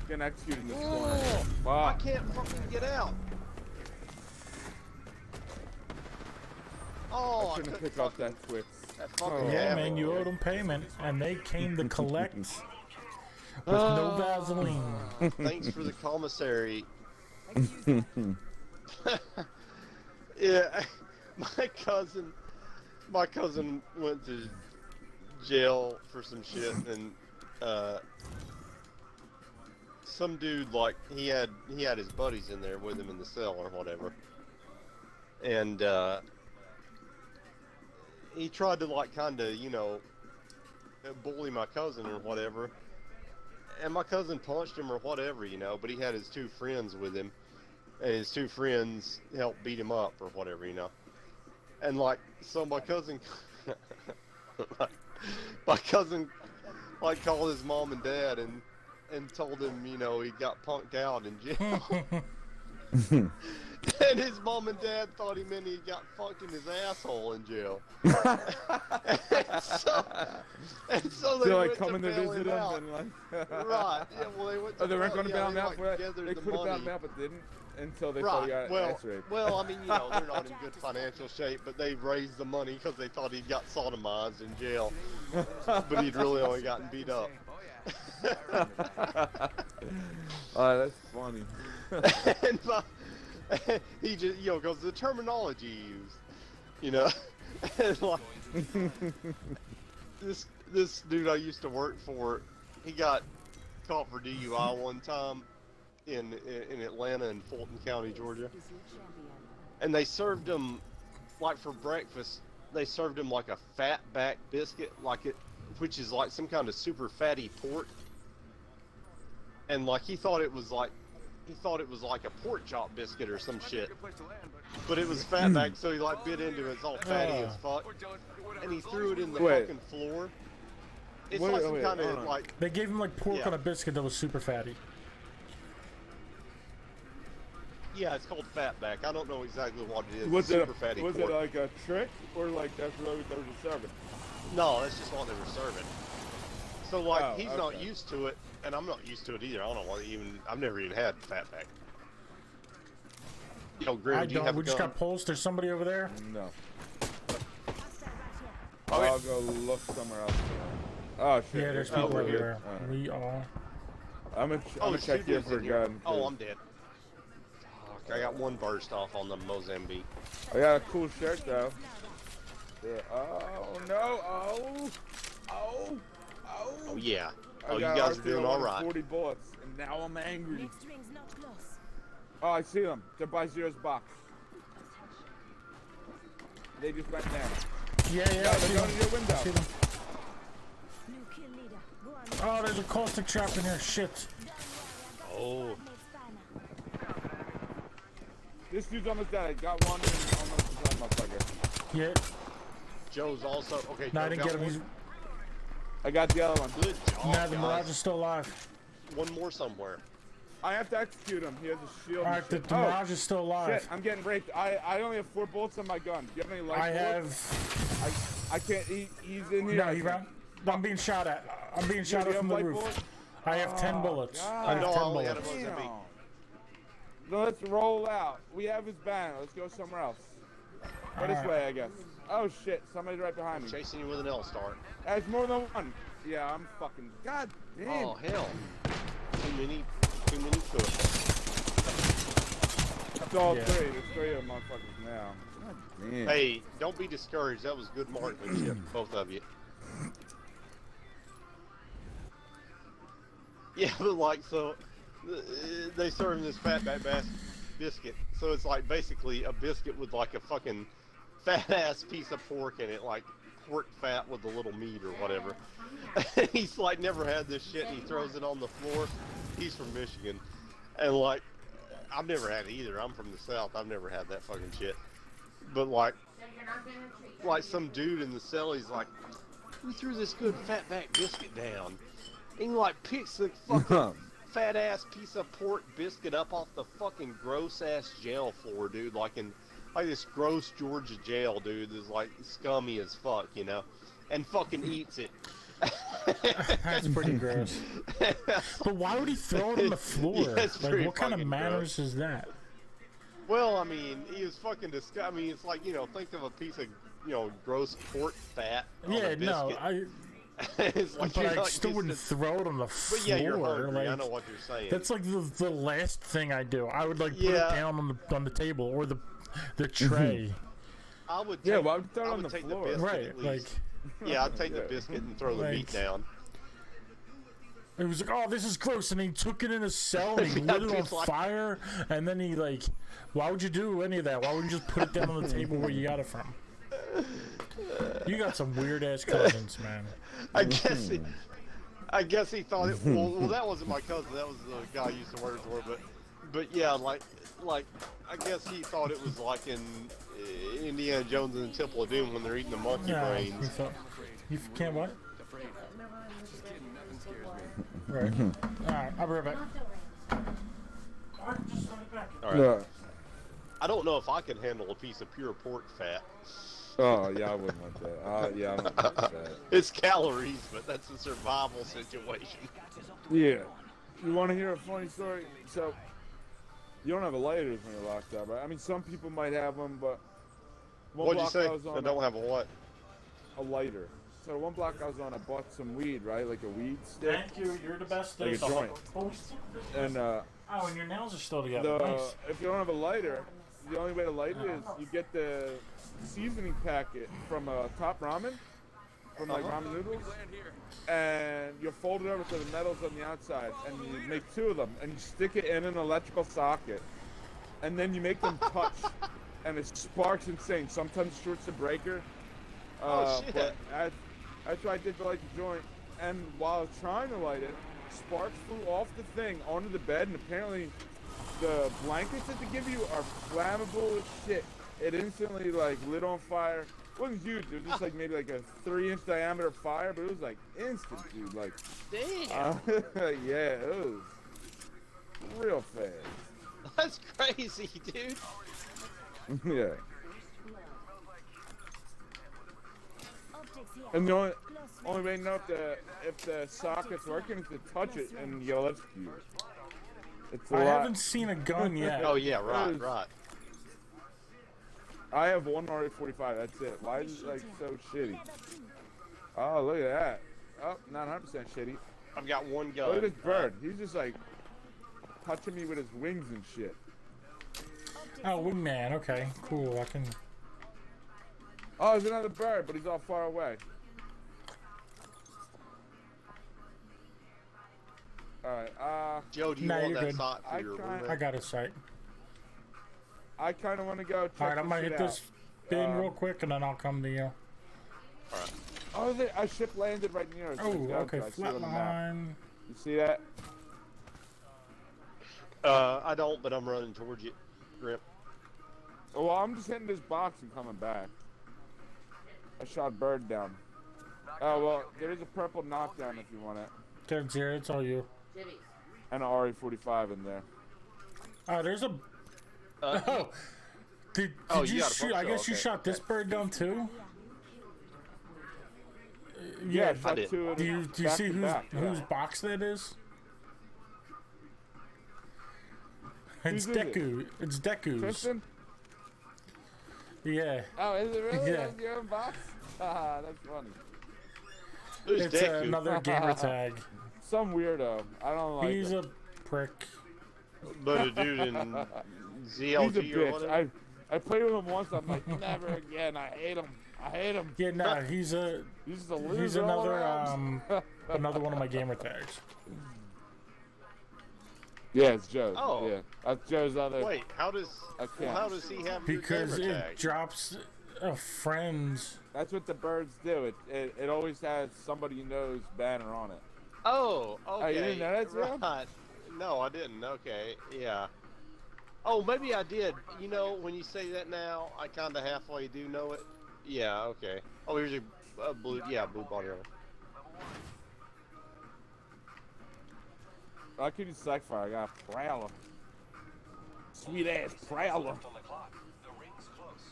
Getting executed in this corner. Oh, I Wow. can't fucking get out. Oh, I shouldn't couldn't pick up fucking- that Twix. that fucking Oh. Yeah, Yeah, man, you owed them payment, and they came to collect with no Vaseline. Thanks for the commissary. Yeah, my cousin went to jail for some shit, and some dude, like, he had his buddies in there with him in the cell or whatever, and he tried to, like, kind of, you know, bully my cousin or whatever, and my cousin punched him or whatever, you know, but he had his 2 friends with him, and his 2 friends helped beat him up or whatever, you know, and, like, so my cousin like called his mom and dad and told him, you know, he got punked out in jail. And his mom and dad thought he meant he got fucked in his asshole in jail. and so they They're like went coming to bail visit him him out. and like. Right. Yeah, well, they went to Oh, they weren't bail- going to yeah, bail him out like, for that. gathered They the could have bailed him money. out, but didn't until they thought he Right. got ass raped. Well, I mean, you know, they're not in good financial shape, but they raised the money because they thought he'd got sodomized in jail, but he'd really only gotten beat up. Oh, that's funny. And he just, you know, goes the terminology he used, you know, and like this dude I used to work for, he got caught for DUI one time in Atlanta in Fulton County, Georgia, Is your champion. and they served him like for breakfast. They served him like a fat back biscuit, like it, which is like some kind of super fatty pork, and like he thought it was like a pork chop biscuit or some shit, but it was fat back, so he like bit into it. It's all fatty as fuck, and he threw it in the Wait. fucking floor. It's Wait, like some wait, kind hold of on. like They gave him like pork Yeah. on a biscuit that was super fatty. Yeah, it's called fatback. I don't know exactly what it is. Was It's it super fatty was pork. it like a trick or like that's really what they were just serving? No, that's just what they were serving. So like Oh, he's not okay. used to it, and I'm not used to it either. I don't know what even. I've never even had fatback. Yo, Grim, I do you don't. have We a just gun? got pulsed. There's somebody over there. No. Okay. I'll go look somewhere else. Oh shit. Yeah, there's oh, people we're over good. there. Alright. We are. I'm gonna check here shooters for a in here. gun. Oh, too. I'm dead. Fuck, I got one burst off on the Mozambique. I got a cool shirt though. Yeah. Oh no! Oh! Oh! Oh! Oh yeah. I Oh, you got guys are doing RCO all and right. 40 bullets, and now I'm angry. Next ring's not close. Oh, I see them. They're by Zero's box. They just went there. Yeah, yeah. No, I see they're going them. to your window. I see them. New kill leader. Go on. Oh, there's a caustic trap in here. Shit. Oh. Made spanner. This dude's almost dead. I got one and almost done, motherfucker. Yeah. Joe's also okay. No, I Joe didn't got get him. one. He's. I got the other one. Good job, Nah, the Mirage guys. is still alive. One more somewhere. I have to execute him. He has a shield. All and right, the shit. Mirage is still alive. Shit, I'm getting raped. I only have 4 bullets on my gun. Do you have any light I bullets? have. I can't. He's in here. No, he ran. I'm being shot at. I'm being shot Do at you from have the light roof. bullets? I have 10 Oh, bullets. God. I have No, 10 I only had a bullets. Mozambique. No, let's roll out. We have his banner. Let's go somewhere else. Go this Alright. way, I guess. Oh shit, somebody's right behind me. Chasing you with an L-star. There's more than one. Yeah, I'm fucking. God damn. Oh hell. Too many cooks. It's all Yeah. 3. There's 3 of them motherfuckers now. God damn. Hey, don't be discouraged. That was good marksmanship, both of you. Yeah, but like so, they serve him this fatback biscuit. So it's like basically a biscuit with like a fucking fat ass piece of pork in it, like pork fat with a little meat or whatever. He's like never had this shit, and he throws it on the floor. He's from Michigan, and like I've never had it either. I'm from the South. I've never had that fucking shit. But like some dude in the cell, he's like, "We threw this good fatback biscuit down." And he like picks the fucking fat ass piece of pork biscuit up off the fucking gross ass jail floor, dude. Like this gross Georgia jail, dude. That's like scummy as fuck, you know, and fucking eats it. That's pretty gross. But why would he throw it on the floor? Yeah, it's Like, pretty what kind of fucking manners gross. is that? Well, I mean, he was fucking disgusting. I mean, it's like, you know, think of a piece of, you know, gross pork fat on Yeah, a no, biscuit. It's like, but you're I not still used wouldn't to- throw it on the floor. But yeah, you're hungry. I like, know what you're saying. that's like the last thing I do. I would like put Yeah. it down on the table or the tray. I would. Yeah, take- why would you throw it I on would the take floor? biscuit Right, at like least. Yeah, I'd take the Yeah. biscuit and throw the Like- meat down. it was like, oh, this is gross, and he took it in his cell and he Yeah, lit it on it's like- fire, and then he like, why would you do any of that? Why wouldn't you just put it down on the table where you got it from? You got some weird ass cousins, man. I guess he thought it. Well, that wasn't my cousin. That was the guy I used to work for. But yeah, like I guess he thought it was like in Indiana Jones and the Temple of Doom when they're eating the monkey Yeah, brains. you thought you can't what? Right. All right, I'll be right back. All right. Yeah. I don't know if I can handle a piece of pure pork fat. Oh, yeah, I wouldn't want that. Yeah, I wouldn't want that. It's calories, but that's a survival situation. Yeah. You want to hear a funny story? So, you don't have a lighters when you're locked up, right? I mean, some people might have them, but one What'd you block say? I was on I don't have a what? a lighter. So one block I was on, I bought some weed, right? Like a weed stick. Thank you. You're the best. Like a joint. And Oh, and your nails are still together. the Nice. if you don't have a lighter, the only way to light it is you get the seasoning packet from Top Ramen, from like ramen noodles, and you fold it over so the metal's on the outside, and you make 2 of them, and you stick it in an electrical socket, and then you make them touch, and it sparks insane. Sometimes it shorts the breaker. Oh, shit. But that's what I did to light the joint, and while I was trying to light it, sparks flew off the thing onto the bed, and apparently the blankets that they give you are flammable as shit. It instantly like lit on fire. It wasn't huge. It was just like maybe like a 3-inch diameter fire, but it was like instant, dude. Like, Damn. yeah, it was real fast. That's crazy, dude. Yeah. Objects here. And the Close only way to know if the socket's working is to touch it and you'll execute. It's a I lot. haven't seen a gun yet. Oh yeah, right. I have one RA-45. That's it. Why is it like so shitty? Oh, look at that. Oh, not 100% shitty. I've got one gun. Look at this bird. He's just like touching me with his wings and shit. Oh, wingman. Okay, cool. I can. Oh, there's another bird, but he's all far away. Alright, Joe, do you Nah, want you're that good. sock for I your can't- roommate? I got a sight. I kind of want to go check All right, I'm this gonna shit hit this out. bin real quick, and then I'll come to you. Alright. Oh, a ship landed right near us. Oh, Let's go. okay. I see it on the map. Flatline. You see that? I don't, but I'm running towards you. Grip. Oh, well, I'm just hitting this box and coming back. I shot bird down. Oh, well, there is a purple knockdown if you want it. There's zero. It's all you. And an RA-45 in there. Oh, there's a. Oh, did Oh, you you got a shoot? pump I shell, guess you okay. shot this bird down too. Yeah, I shot did. two of Do them you back see to whose back, yeah. whose box that is? It's Whose is it? Deku. It's Deku's. Tristan? Yeah. Oh, is it really? Yeah. That's your own box? Haha, that's funny. Who's It's Deku? another gamer tag. Some weirdo. I don't like He's it. a prick. But a dude in He's a ZLG or bitch. whatever. I played with him once. I'm like, never again. I hate him. I hate him. Yeah, nah, he's a He's just a loser. he's all another around. another one of my gamer tags. Yeah, it's Joe's. Oh. Yeah, that's Joe's other. Wait, how does Okay. how does he have Because your it gamer tag? drops friends. That's what the birds do. It always has somebody you know's banner on it. Oh, okay. you didn't know that, Joe? right. No, I didn't. Okay, yeah. Oh, maybe I did. You know, when you say that now, I kind of halfway do know it. Yeah, okay. Oh, here's your blue. Yeah, blue body armor. I could use Sack Fire. I got a Prowler. Sweet ass Prowler. On the clock. The ring's close.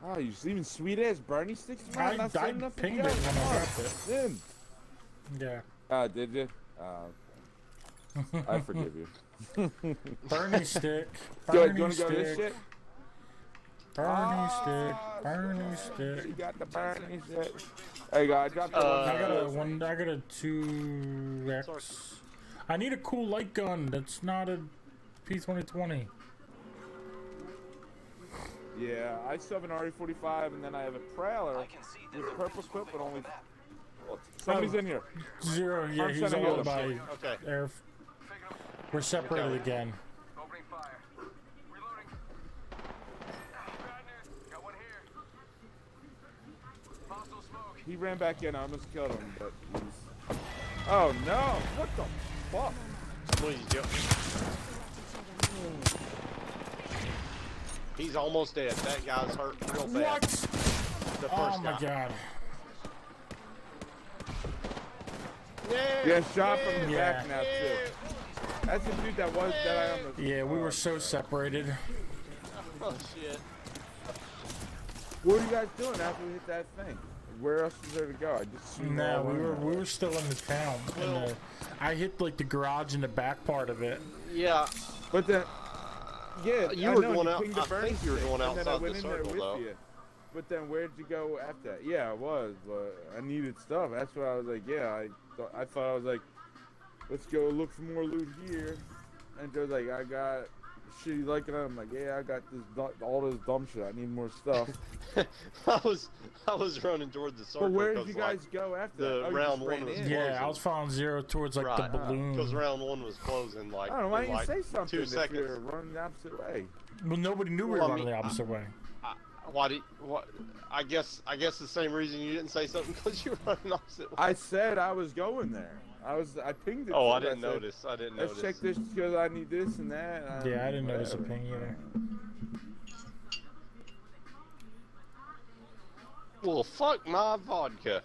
Oh, you even sweet ass Bernie sticks? Man, I not safe enough for pinged you? it when I Come on, dropped it. Sin. Yeah. Did you? I forgive you. Bernie stick. Good. Bernie You wanna go this stick. shit? Bernie stick. Ah, Bernie You stick. got the Bernie shit. There you go. I dropped the I got a one. one. I got a 2x. I need a cool light gun. That's not a P2020. Yeah, I still have an RE-45, and then I have a Prowler I can see that with the purple ring's clip, but moving on only. the map. Somebody's in here. Zero. Yeah, I'm he's sending all you by Okay. air. We're separated again. Opening fire. Reloading. Got one here. Hostile smoke. He ran back in. I almost killed him, but he's. Oh no! What the fuck? Please, Joe. He's almost dead. That guy's hurt real bad. What? The first Oh my guy. god. Yeah, shot from the Yeah. back now too. That's the dude that I almost. Yeah, we were so separated. Oh shit. What are you guys doing after we hit that thing? Where else is there to go? I just assumed No, all we around. were still in the town. I hit like the garage in the back part of it. Yeah. But then, yeah, You I were know, going out- pinged the I Bernie think you were stick, going and then I outside went the in there circle, with though. you. But then where'd you go after that? Yeah, I was, but I needed stuff. That's why I was like, yeah, I thought I was like, let's go look for more loot here. And Joe's like, I got shitty like it. I'm like, yeah, I got all this dumb shit. I need more stuff. I was running toward the circle. But where did 'cause, you like, guys go after the that? Oh, you round just ran one was in. closed. Yeah, I was following zero towards like Right. the balloon. Because round one was closing like, I don't know, why in, didn't like you say something 2 if seconds. you're running the opposite way? Well, nobody knew we were Well, I running mean, the opposite way. Why did what? I guess the same reason you didn't say something because you were running opposite way. I said I was going there. I pinged it. Oh, to I you. didn't said, notice. I didn't Let's notice. check this because I need this and that. Yeah, I didn't notice a whatever. ping either. Well, fuck my vodka.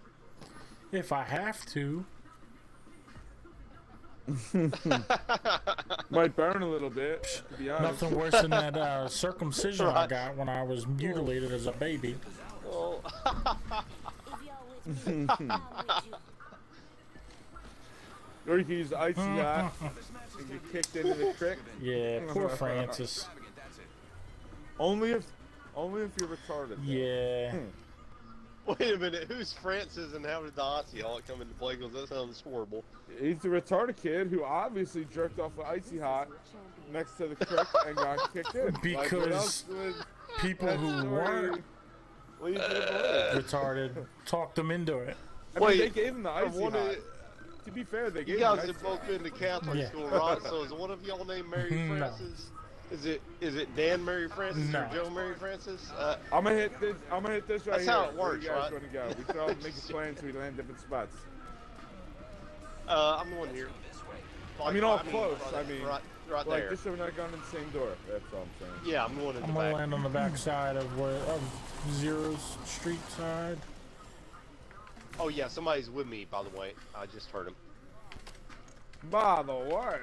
If I have to. Might burn a little bit, to be honest. Nothing worse than that circumcision I got when I was mutilated as a baby. Oh. If you're with me, I'm with you. Or you can use icy hot and get kicked into the crick. Yeah, poor Francis. Only if you're retarded. Yeah. Wait a minute, who's Francis and how did the Aussie all come into play? Because that sounds horrible. He's the retarded kid who obviously jerked off of icy hot next to the crick and got kicked in. Because what else would people that who story weren't lead you to believe? retarded talked them into it. I mean, Wait, they gave him the icy one hot. of- To be fair, they You gave him guys the have icy both hot. been to Catholic Yeah. school, right? So is one of y'all named Mary No. Francis? Is it Dan Mary Francis No. or Joe Mary Francis? I'm gonna hit this right That's here. how it Where works, you guys right? wanna go? We should all make a plan so we land different spots. I'm going here. I mean, all close. I mean, right Like, there. just so we're not going in the same door. That's all I'm saying. Yeah, I'm going in the I'm gonna back. land on the back side of Zero's street side. Oh yeah, somebody's with me, by the way. I just heard him. By the way,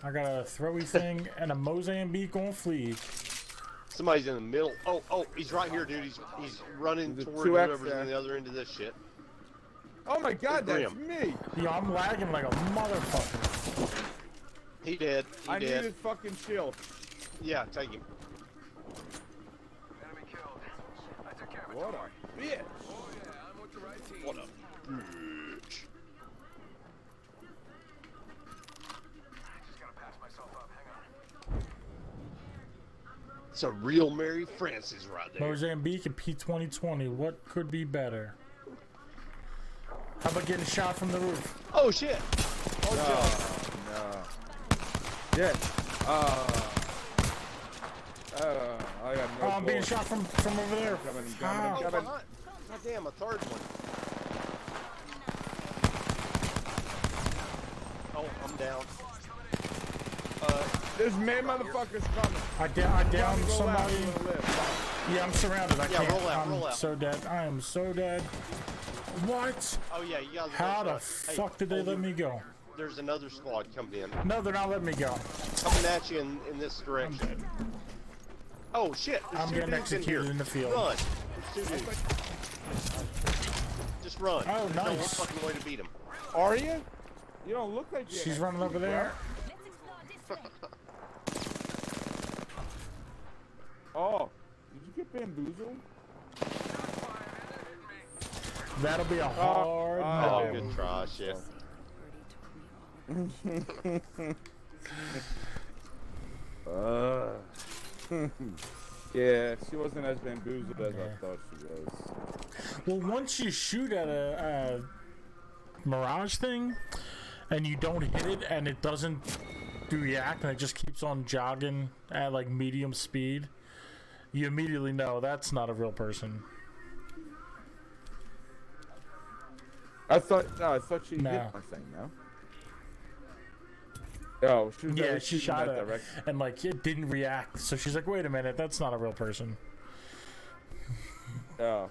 I got a throwy thing and a Mozambique on fleek. Somebody's in the middle. Oh, he's right here, dude. He's running There's a toward 2X whoever's there. on the other end of this shit. oh my God, that's Grim. me. Yo, I'm lagging like a motherfucker. He did. He I need did. his fucking shield. Yeah, take him. Enemy killed. I took care of it. What Don't worry. a bitch. Oh yeah, I'm with the right team. What a bitch. Just gotta patch myself up. Hang on. It's a real Mary Francis right there. Mozambique and P2020. What could be better? How about getting shot from the roof? Oh shit! Oh, No, no. Yeah. I got no Oh, I'm being bullets. shot from over there. Coming, Joe. Ow. Oh, coming. behind. God damn, a third one. Oh, I'm down. There's man motherfuckers coming. I downed Roll out, somebody. you wanna live. Yeah, I'm surrounded. I Yeah, can't. roll out, I'm roll out. so dead. I am so dead. What? Oh yeah, you guys. How the Hey, fuck did they hold let your- me go? There's another squad coming in. No, they're not letting me go. Coming at you in this I'm direction. dead. Oh shit! There's I'm two getting dudes in executed here. in the field. Run! There's two dudes. Just run. Oh, There's no one nice. fucking way to beat them. Are you? You don't look like you. She's running over there. Let's explore this way. Oh, did you get bamboozled? That'll be a hard Oh, no. good try, shit. Yeah, she wasn't as bamboozled as I thought she was. Well, once you shoot at a mirage thing and you don't hit it and it doesn't react and it just keeps on jogging at like medium speed, you immediately know that's not a real person. I thought she No. hit my thing, no? Oh, she was Yeah, never she shooting shot that it direction. and like it didn't react. So she's like, "Wait a minute, that's not a real person." Oh.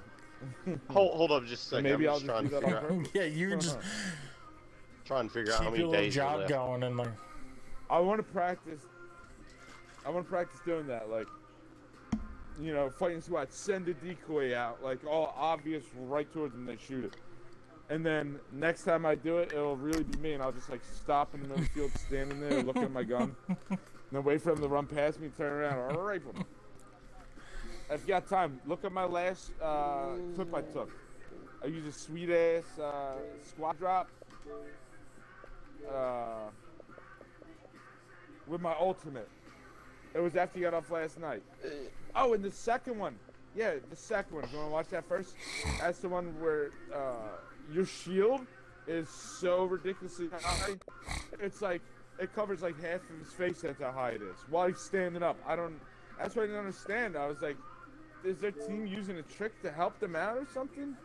Hold up just a second. Maybe I'm I'll just just trying do to that on figure out, purpose. Yeah, you just trying to figure out how keep many your little days are jog left. going and like. I want to practice doing that, like, you know, fighting squad, send a decoy out, like, all obvious right towards them, they shoot it. And then next time I do it, it'll really be me, and I'll just, like, stop in the middle of the field, standing there, looking at my gun, and then wait for them to run past me, turn around, and rape them. If you got time, look at my last clip I took. I used a sweet-ass squat drop. With my ultimate. It was after you got off last night. Oh, and the second one. Yeah, the second one. You want to watch that first? That's the one where your shield is so ridiculously high. It's like, it covers like half of his face, that's how high it is. While he's standing up. That's what I didn't understand. I was like, is their team using a trick to help them out or something?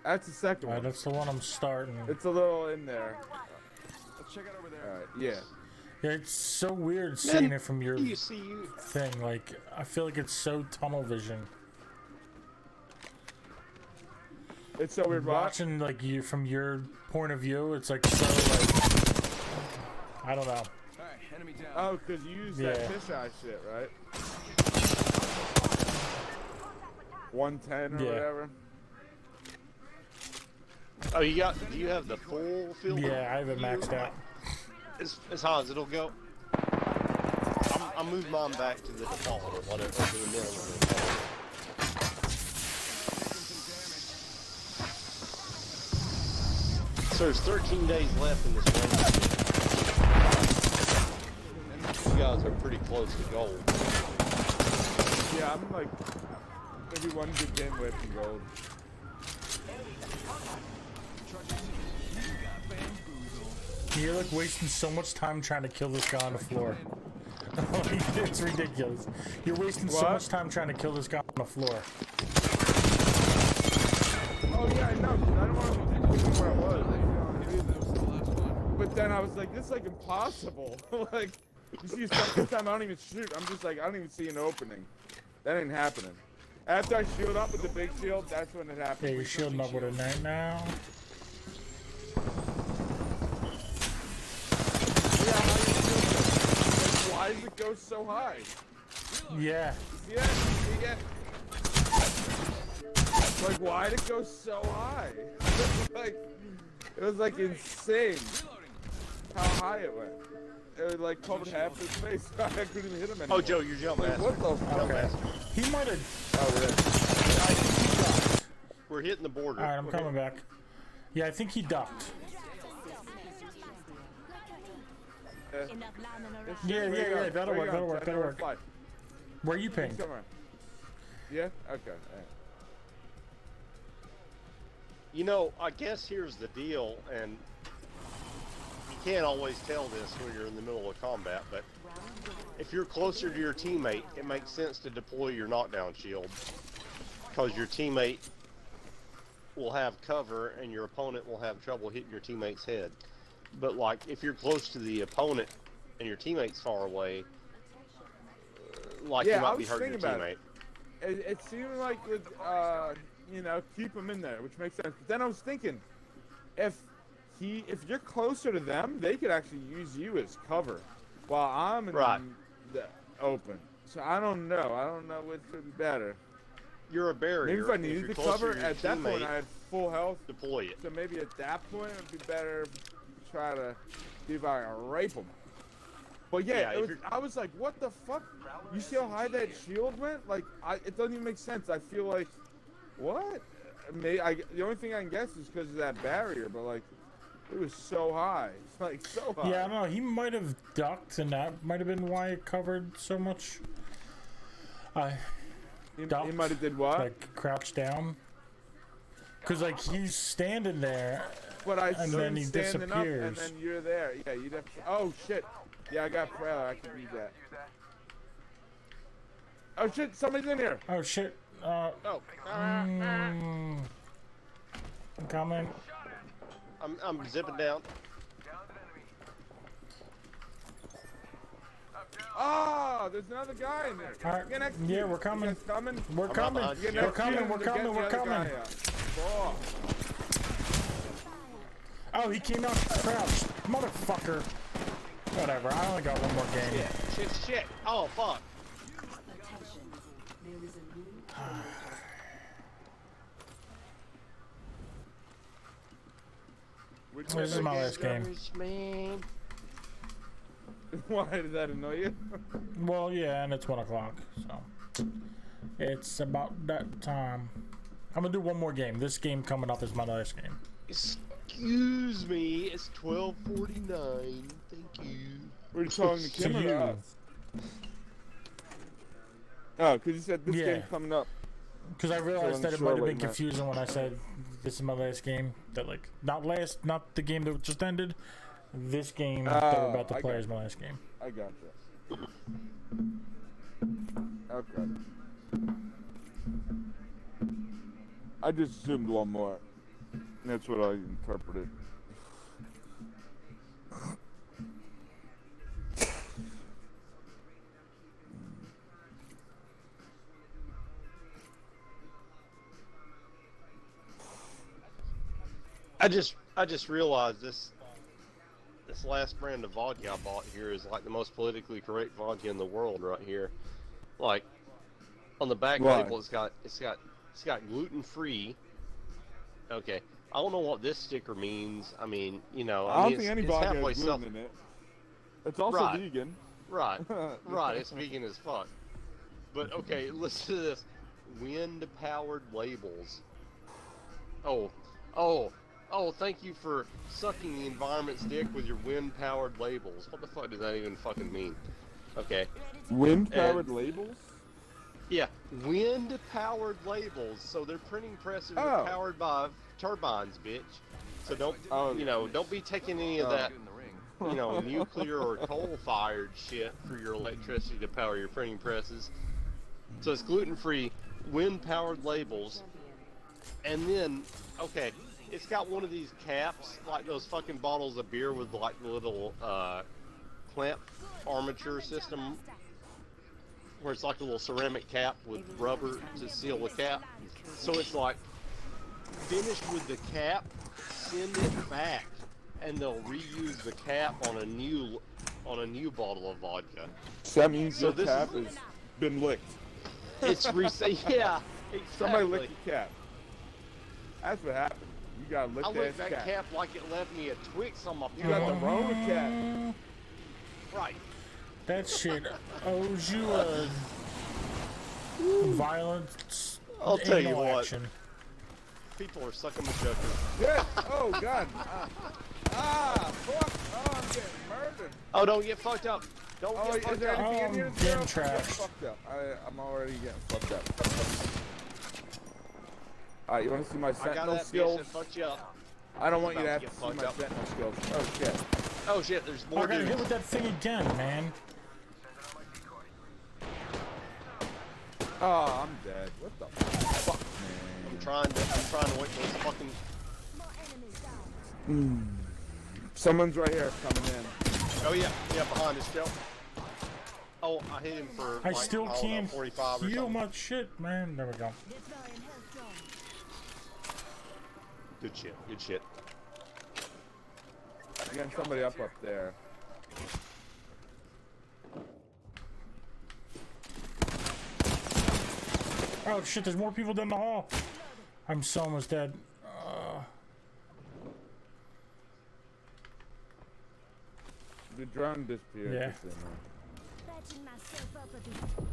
That's the second Alright, one. that's the one I'm starting. It's a little in there. Let's check it over there. Alright, yeah. Yeah, it's so weird seeing it from your You see you. thing. Like, I feel like it's so tunnel vision. It's so weird, watch. Watching like you from your point of view, it's like so like I don't know. Alright, Enemy down. Oh, because you use Yeah. that fisheye shit, right? 110 or Yeah. whatever. Oh, you got? Do you have the full field? Yeah, I have it maxed out. As high as it'll go. I'll move mine back to the default or whatever, or to the minimum. So there's 13 days left in this race. You guys are pretty close to gold. Yeah, I'm like maybe one good game away from gold. You're like wasting so much time trying to kill this guy on the floor. It's ridiculous. You're wasting so What? much time trying to kill this guy on the floor. Oh yeah, I know. 'Cause I don't want to be where I was. But then I was like, this is like impossible. Like, you see, sometimes I don't even shoot. I'm just like, I don't even see an opening. That ain't happening. After I shield up with the big shield, that's when it happens. Yeah, you're shielding up with a knight now. Yeah, how you shield it? Like, why does it go so high? Yeah. Yeah, yeah. Like, why did it go so high? Like, it was like insane how high it went. It would like covered half his face. I couldn't even hit him anymore. Oh, Joe, you're jump Like, master. what the fuck? Okay. He might have. Oh, really? We're hitting the border. Alright, I'm coming back. Yeah, I think he ducked. Enough lying around. Yeah, that'll work, that'll work, that'll work. Fly. Where are you pinged? Somewhere. Yeah? Okay. Alright. You know, I guess here's the deal, and you can't always tell this when you're in the middle of combat, but if you're closer to your teammate, it makes sense to deploy your knockdown shield, because your teammate will have cover and your opponent will have trouble hitting your teammate's head. But like, if you're close to the opponent and your teammate's far away, like Yeah, you I might be was hurting your thinking about teammate. It seemed like, you know, keep him in there, which makes sense. But then I was thinking, if you're closer to them, they could actually use you as cover, while I'm in Right. the open. So I don't know. I don't know which would be better. You're a barrier. Maybe if I If needed you're the closer cover, to your at that point teammate, I had full health. deploy it. So maybe at that point it'd be better to try to see if I can rape him. But yeah, Yeah, it if was, you're- I was like, what the fuck? You see how high that shield went? Like, it doesn't even make sense. I feel like, what? The only thing I can guess is because of that barrier, but like, it was so high. It's like so high. Yeah, I don't know. He might have ducked, and that might have been why it covered so much. He ducked, might have did what? like crouched down. Cause like he's standing there, But I and saw then him he standing up, and disappears. then you're there. Yeah, you'd have to. Oh shit! Yeah, I got Prowler. I can use that. Oh shit! Somebody's in here. Oh shit. Oh, I'm coming. I'm zipping down. Oh, there's another guy in there. Alright, Get next to yeah, you. we're coming. You guys coming? We're I'm coming. behind you. Get We're next to coming, you we're to get coming, the we're other coming. guy out. Oh. Oh, he came out crouched. Motherfucker. Whatever, I only got one more game. Shit. Oh, fuck. Attention. There is a new Which This is way my back last game. Man. Why did that annoy you? Well, yeah, and it's 1 o'clock, so it's about that time. I'm gonna do one more game. This game coming up is my last game. Excuse me, it's 12:49. Thank you. Were you talking to Kim or you. to us? Oh, because you said this Yeah. game's coming up. Because I realized that it unsure might have what been you meant. confusing when I said this is my last game. That like not the game that just ended. This game that we're about to I play got is my last game. I got you. Okay. I just zoomed one more. That's what I interpreted. I just realized this This last brand of vodka I bought here is like the most politically correct vodka in the world right here. Like on the back Why? label, it's got gluten free. Okay, I don't know what this sticker means. I mean, you know, I don't mean, think any it's vodka halfway has gluten in it. It's also Right. vegan. Right, right. It's vegan as fuck. But okay, listen to this. Wind-powered labels. Oh, thank you for sucking the environment's dick with your wind-powered labels. What the fuck does that even fucking mean? Okay. Wind-powered labels? Yeah, wind-powered labels. So their printing presses are powered by turbines, bitch. So don't be taking any of that, nuclear or coal-fired shit for your electricity to power your printing presses. So it's gluten-free, wind-powered labels, and then, okay, it's got one of these caps, like those fucking bottles of beer with like the little clamp armature system, where it's like a little ceramic cap with rubber to seal the cap. So it's like, finished with the cap, send it back, and they'll reuse the cap on a new bottle of vodka. So that means So your this cap is- has been licked. It's yeah, exactly. Somebody licked your cap. That's what happened. You got licked I licked ass that cap like it left me a Twix on my You got the pillow. Rona cap. Right. That shit owes you a violent I'll tell you anal what. action. People are sucking the joker. Yeah. Oh God. Fuck. Oh, I'm getting murdered. Oh, don't get fucked up. Don't Oh, get is fucked there up. anything in Oh, here? I'm that's getting I'm getting trashed. fucked up. I'm already getting fucked up. Alright, you want to see my I got sentinel that bitch skills? that fucked you up. I don't want you to About have to to get see my fucked up. sentinel skills. Oh shit. Oh shit, there's I more got hit dudes. with that thing again, man. Oh, I'm dead. What the fuck, man? I'm trying to wait till this fucking. More enemies down. Someone's right here coming in. Oh yeah, behind us, Joe. Oh, I hit him for. I like, still don't know, can't 45 or heal something. much shit, man. There we go. Deploying health zone. Good shit. Good shit. I got somebody up there. Oh shit, there's more people down the hall. I'm so almost dead. The drone disappeared. Yeah. Just in there. Patching myself up a bit.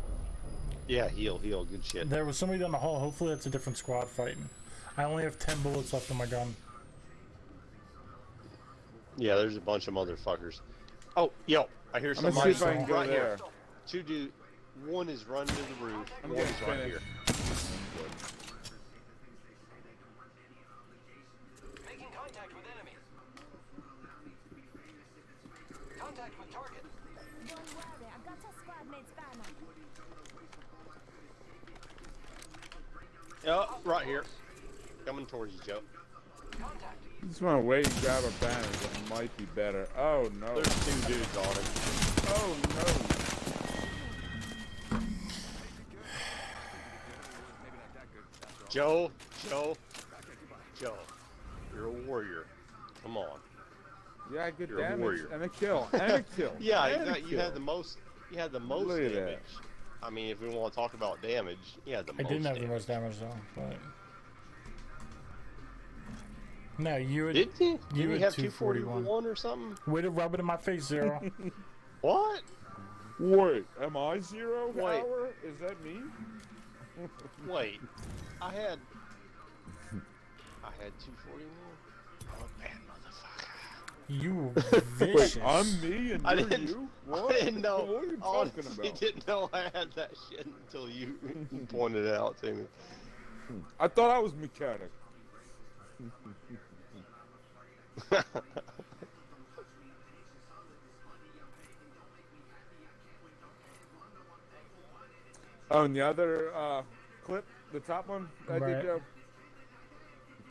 Yeah, heal. Good shit. There was somebody down the hall. Hopefully that's a different squad fighting. I only have 10 bullets left in my gun. Yeah, there's a bunch of motherfuckers. Oh, yo, I hear I'm gonna see somebody if I can go right there. here. Two dudes. One is running to the roof. I'm One getting is right finished. here. Making contact with enemy. Contact with target. Don't worry, I got a squad mate's banner. Oh, right here. Coming towards you, Joe. Contact. I just want to wait and grab a banner that might be better. Oh no. There's two dudes on it. Oh no. Joe. You're a warrior. Come on. Yeah, good You're a damage warrior. and a kill and a kill. Yeah, and a exactly. You kill. had the most. You had the most Look at that. damage. I mean, if we want to talk about damage, you had the I most. didn't have the damage. most damage though, but. No, you had. Did you? You Did had you have 241 241 or something? Way to rub it in my face, Zero. What? Wait, am I zero Wait. hour? Is that me? Wait, I had 241. I'm a bad motherfucker. You Wait, vicious. I'm me and I you're didn't. you? What? I didn't know. What are you Honestly, talking about? didn't know I had that shit until you pointed it out to me. I thought I was mechanic. Oh, and the other clip, the top one that I Right. did, Joe,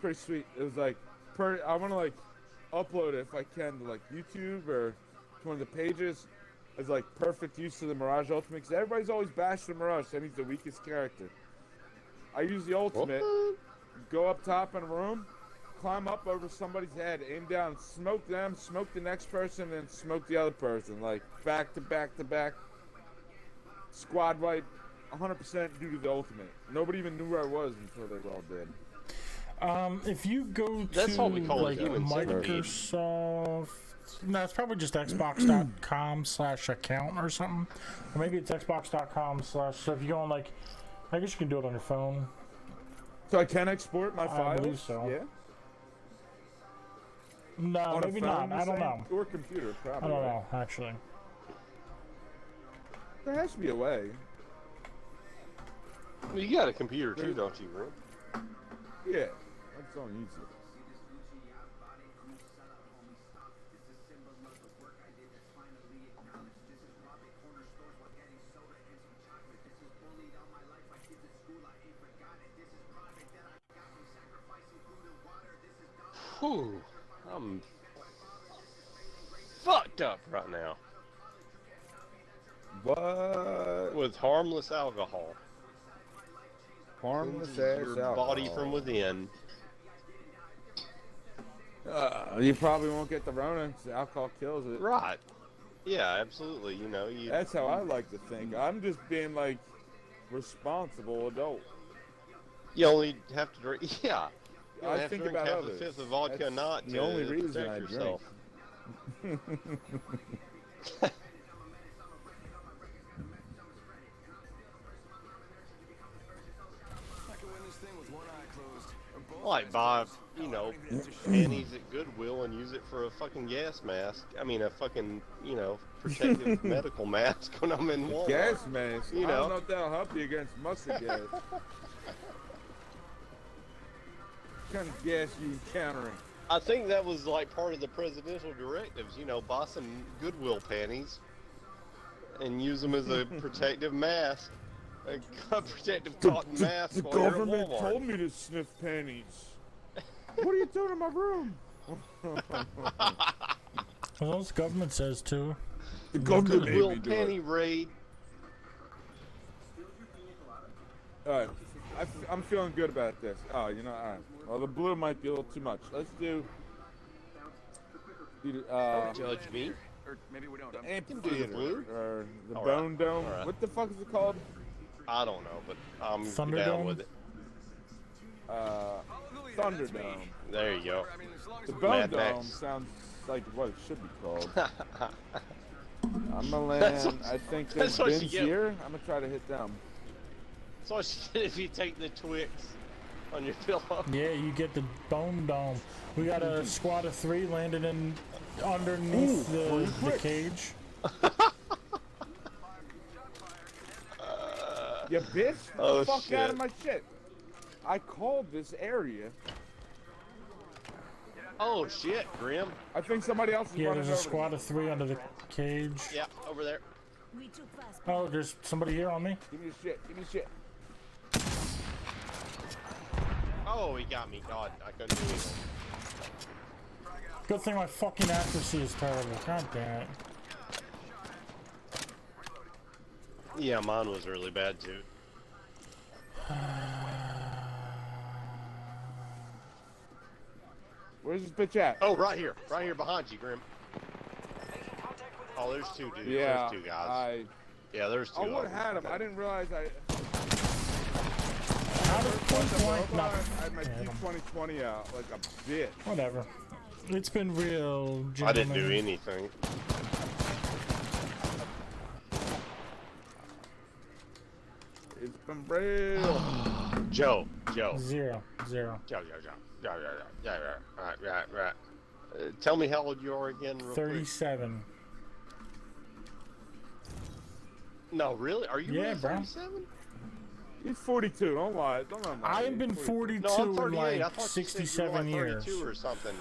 pretty sweet. It was like, I want to like upload it if I can to like YouTube or to one of the pages as like perfect use of the Mirage Ultimate, because everybody's always bashing the Mirage saying he's the weakest character. I use the Ultimate, go up top in a room, climb up over somebody's head, aim down, smoke them, smoke the next person, and smoke the other person. Like, back to back to back. Squad wipe, 100% due to the ultimate. Nobody even knew where I was until they were all dead. If you go That's to what we call a like human centipede. Microsoft, no, it's probably just Xbox.com/account or something, or maybe it's Xbox.com/. So if you go on like, I guess you can do it on your phone. So I can export my files? I believe so. Yeah? No, On a maybe phone, not. I you're don't saying? know. Or computer, I probably. don't know actually. There has to be a way. Well, you got a computer too, don't you, Grim? Yeah. I just don't use it. Whew. I'm fucked up right now What? with harmless alcohol. Harmless Cleanses ass your alcohol. body from within. You probably won't get the Rona 'cause alcohol kills it. Right. Yeah, absolutely. You know, you. That's how I like to think. I'm just being like responsible adult. You only have to drink. Yeah. You only I have think to drink about half others. a fifth of vodka, That's not the to only reason protect I yourself. drink. Like buy, you know, panties at Goodwill and use it for a fucking gas mask. I mean, a fucking, you know, protective medical mask when I'm in Walmart. Gas mask. You I don't know. know if that'll help you against mustard gas. What kind of gas you encountering? I think that was like part of the presidential directives. You know, buy some Goodwill panties and use them as a protective mask, a protective cotton mask. The while you're at government Walmart. told me to sniff panties. What are you doing in my room? Well, the government says too. The government made Goodwill me do it. panty raid. Alright, I'm feeling good about this. Oh, you know, alright. Well, the blue might be a little too much. Let's do Don't judge me. Or maybe we don't. the Do the amphitheater blue? or the All bone right, dome. all right. What the fuck is it called? I don't know, but I'm Thunderdome? down with it. Thunderdome. There you go. I mean, as long as The we- bone Mad dome Max. sounds like what it should be called. I'm gonna That's land. what- I think that's there's what you bins get. here. I'm gonna try to hit them. So if you take the Twix on your pillow. Yeah, you get the bone dome. We got a squad of 3 landing in underneath Ooh, the quick. cage. You bitch! Oh, the fuck out shit. of my shit! I called this area. Oh shit, Grim. I think somebody else is Yeah, running there's a over. squad of 3 under the cage. Yeah, over there. We took fast. Oh, there's somebody here on me. Give me the shit. Give me the shit. Oh, he got me. God, I couldn't do anything. Good thing my fucking accuracy is terrible. God damn it. Yeah, mine was really bad too. Where's this bitch at? Oh, right here behind you, Grim. Oh, there's 2 dudes. Yeah, There's 2 guys. Yeah, there's 2. I of would have them. had him. I didn't realize I. Out of point blank, not. I had my Yeah, T2020 out like a bitch. whatever. It's been real, I didn't do gentlemen. anything. It's been real. Joe. Zero. Right. Tell me how old you are again, real quick. 37. No, really? Are you Yeah, really bro. 37? He's 42. Don't lie. Don't lie. I have been 42 No, I'm in 38. I like thought you said you were 67 like years. 32 or something.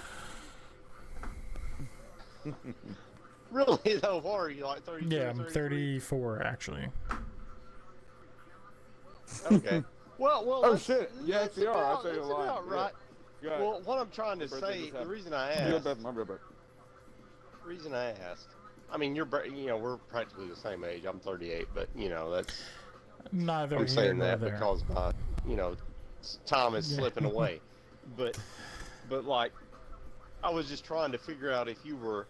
Really though, what are you like 32? Yeah, I'm 33? 34 actually. Okay. Well. Oh that's- shit. Yeah, that's they are. I'll about- tell you a that's lie. about right. Yeah. Well, what I'm trying to Birthday say, just the happened. reason I Real asked, bad, my real bad. I mean, you know, we're practically the same age. I'm 38, but you know, that's Neither I'm here saying nor that there. because my, you know, time is Yeah. slipping away. But But like, I was just trying to figure out if you were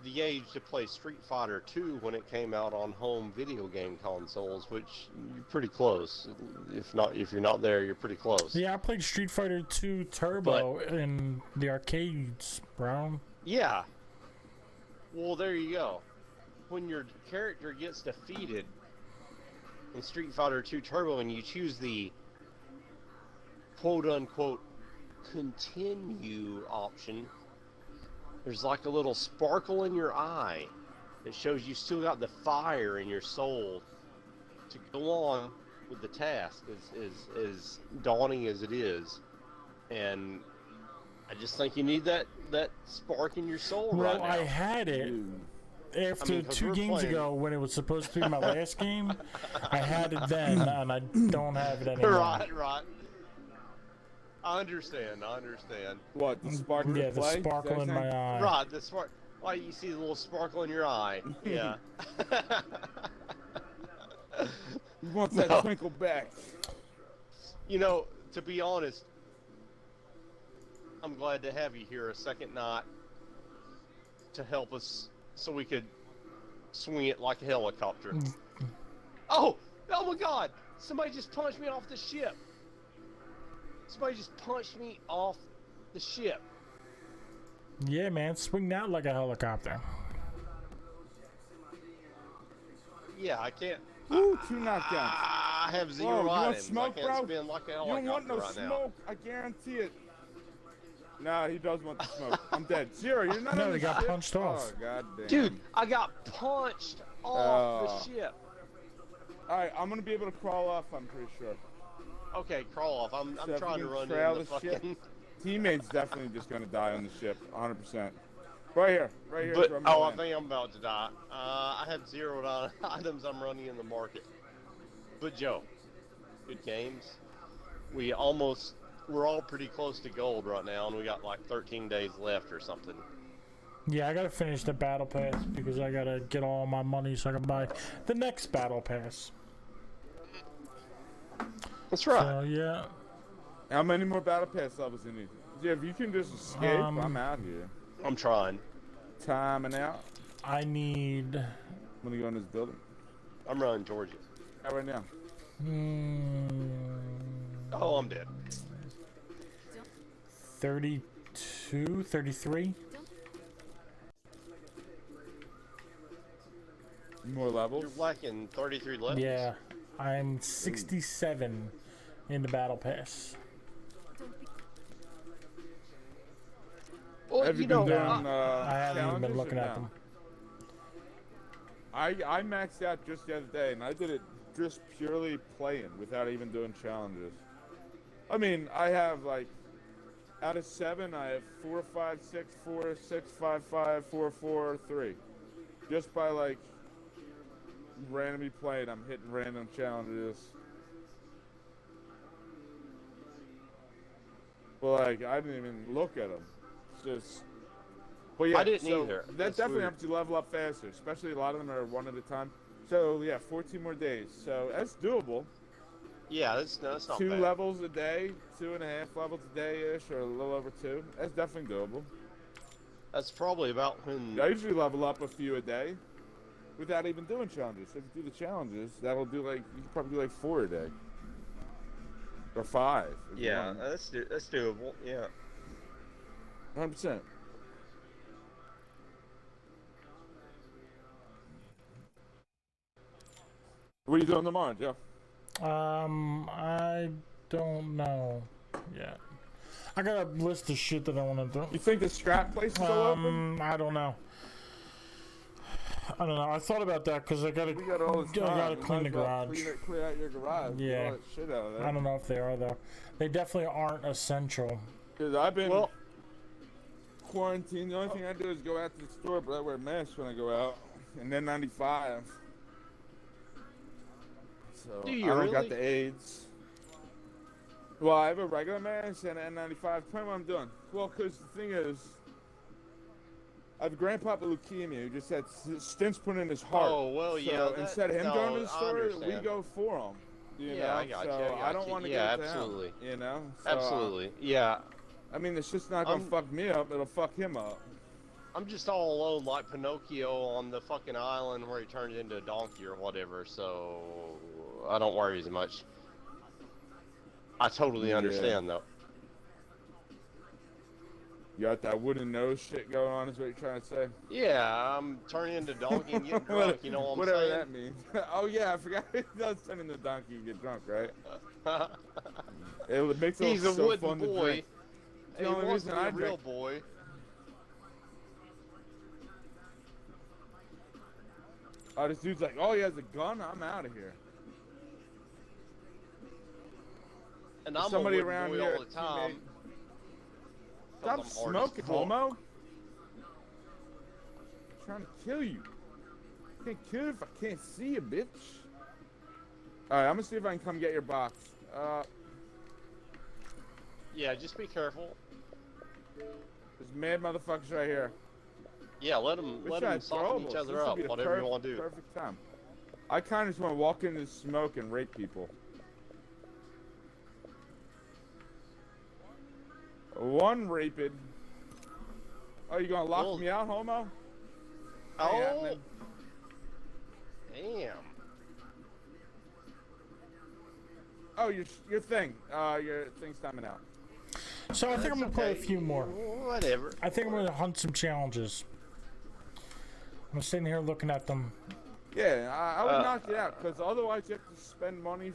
the age to play Street Fighter 2 when it came out on home video game consoles, which you're pretty close. If you're not there, you're pretty close. Yeah, I played Street Fighter 2 Turbo in the arcades, bro. Yeah. Well, there you go. When your character gets defeated in Street Fighter 2 Turbo and you choose the quote-unquote continue option, there's like a little sparkle in your eye that shows you still got the fire in your soul to go on with the task, as daunting as it is. And I just think you need that spark in your soul right now. Well, I had it after 2 games ago when it was supposed to be my last game. I had it then, and I don't have it anymore. Right. I understand. What, the sparkle? Yeah, the sparkle in my eye. Right, the spark. Why you see the little sparkle in your eye? Yeah. You want that twinkle back. You know, to be honest, I'm glad to have you here a second night to help us so we could swing it like a helicopter. Oh my God! Somebody just punched me off the ship. Yeah, man, swing that like a helicopter. Yeah, I can't. Ooh, 2 knockdowns. I have Whoa, 0 you want items. smoke, I can't bro? spin like a You helicopter don't want no right now. smoke. I guarantee it. Nah, he does want the smoke. I'm dead. 0, you're not No, on they the got ship? punched off. Oh, god damn. Dude, I got punched off the ship. Alright, I'm gonna be able to crawl off, I'm pretty sure. Okay, crawl off. I'm So if trying you to can run trail in the the ship. fucking... Teammate's definitely just gonna die on the ship, 100%. Right here. But, is where I'm gonna I land. think I'm about to die. I have 0 items I'm running in the market. But Joe, good games. We're all pretty close to gold right now, and we got like 13 days left or something. Yeah, I gotta finish the battle pass because I gotta get all my money so I can buy the next battle pass. That's right. So, yeah. How many more battle pass levels you need? Yeah, if you can just escape, I'm out here. I'm trying. Timing out. I need... I'm gonna go in this building. I'm running Georgia. Out right now. Oh, I'm dead. 32, 33? More levels? You're lacking 33 levels. Yeah. I'm 67 in the battle pass. Well, Have you you been know, doing I haven't even challenges been looking or at no? them. I maxed out just the other day, and I did it just purely playing without even doing challenges. I mean, I have like, out of 7, I have 4, 5, 6, 4, 6, 5, 5, 4, 4, 3. Just by like randomly playing, I'm hitting random challenges. Well, like, I didn't even look at them. It's just. But yeah, I didn't so either. That That's definitely weird. helps you level up faster, especially a lot of them are 1 at a time. So yeah, 14 more days. So that's doable. Yeah, that's not 2 bad. levels a day, 2.5 levels a day-ish, or a little over 2. That's definitely doable. That's probably about when... I usually level up a few a day without even doing challenges. If you do the challenges, that'll do like, you can probably do like 4 a day. Or 5. if you Yeah, want. that's doable. Yeah. 100%. What are you doing tomorrow, Joe? I don't know yet. I got a list of shit that I want to do. You think the scrap place is still open? I don't know. I don't know. I thought about that because I gotta, We got all this time. I gotta We clean might the as well garage. Clear out your garage. Get Yeah. all that shit out of there. I don't know if they are though. They definitely aren't essential. Because I've been Well, quarantined. The only thing I do is go out to the store, but I wear a mask when I go out. And then 95. So Do you I don't really? got the AIDS. Well, I have a regular mask and an N95. Depending on what I'm doing. Well, because the thing is, I have a grandpa with leukemia who just had stents put in his heart. Oh, well, so yeah, that- instead of him no, going to the I store, we understand. go for him. You Yeah, know? I got so you, I got I don't you. want to Yeah, go to absolutely. him. You know? So, absolutely. Yeah. I mean, the shit's not gonna fuck me up. It'll fuck him up. I'm just all alone like Pinocchio on the fucking island where he turned into a donkey or whatever, so I don't worry as much. I totally understand though. You got that wooden nose shit going on, is what you're trying to say? Yeah, I'm turning into donkey and getting drunk, you know what I'm Whatever saying? that means. Oh yeah, I forgot it does turn into donkey and get drunk, right? It makes it He's a so wooden fun to boy. drink. He The only wants to reason be I a real drink. boy. Oh, this dude's like, oh, he has a gun? I'm out of here. And I'm Somebody a wooden around boy here, all the time. Stop 'cause I'm artist smoking, fuck. homo. I'm trying to kill you. I can't kill you if I can't see you, bitch. Alright, I'm gonna see if I can come get your box. Yeah, just be careful. There's mad motherfuckers right here. Yeah, let them Wish I'd throw soften them. each other This would up, be the whatever you want to do. Perfect time. I kind of just want to walk into the smoke and rape people. One raped. Oh, you gonna lock Well- me out, homo? Oh, happening. damn. Oh, your thing. Your thing's timing out. So I think I'm gonna play a Okay, few more. Whatever. I think I'm gonna hunt some challenges. I'm sitting here looking at them. Yeah, I would knock it out because otherwise you have to spend money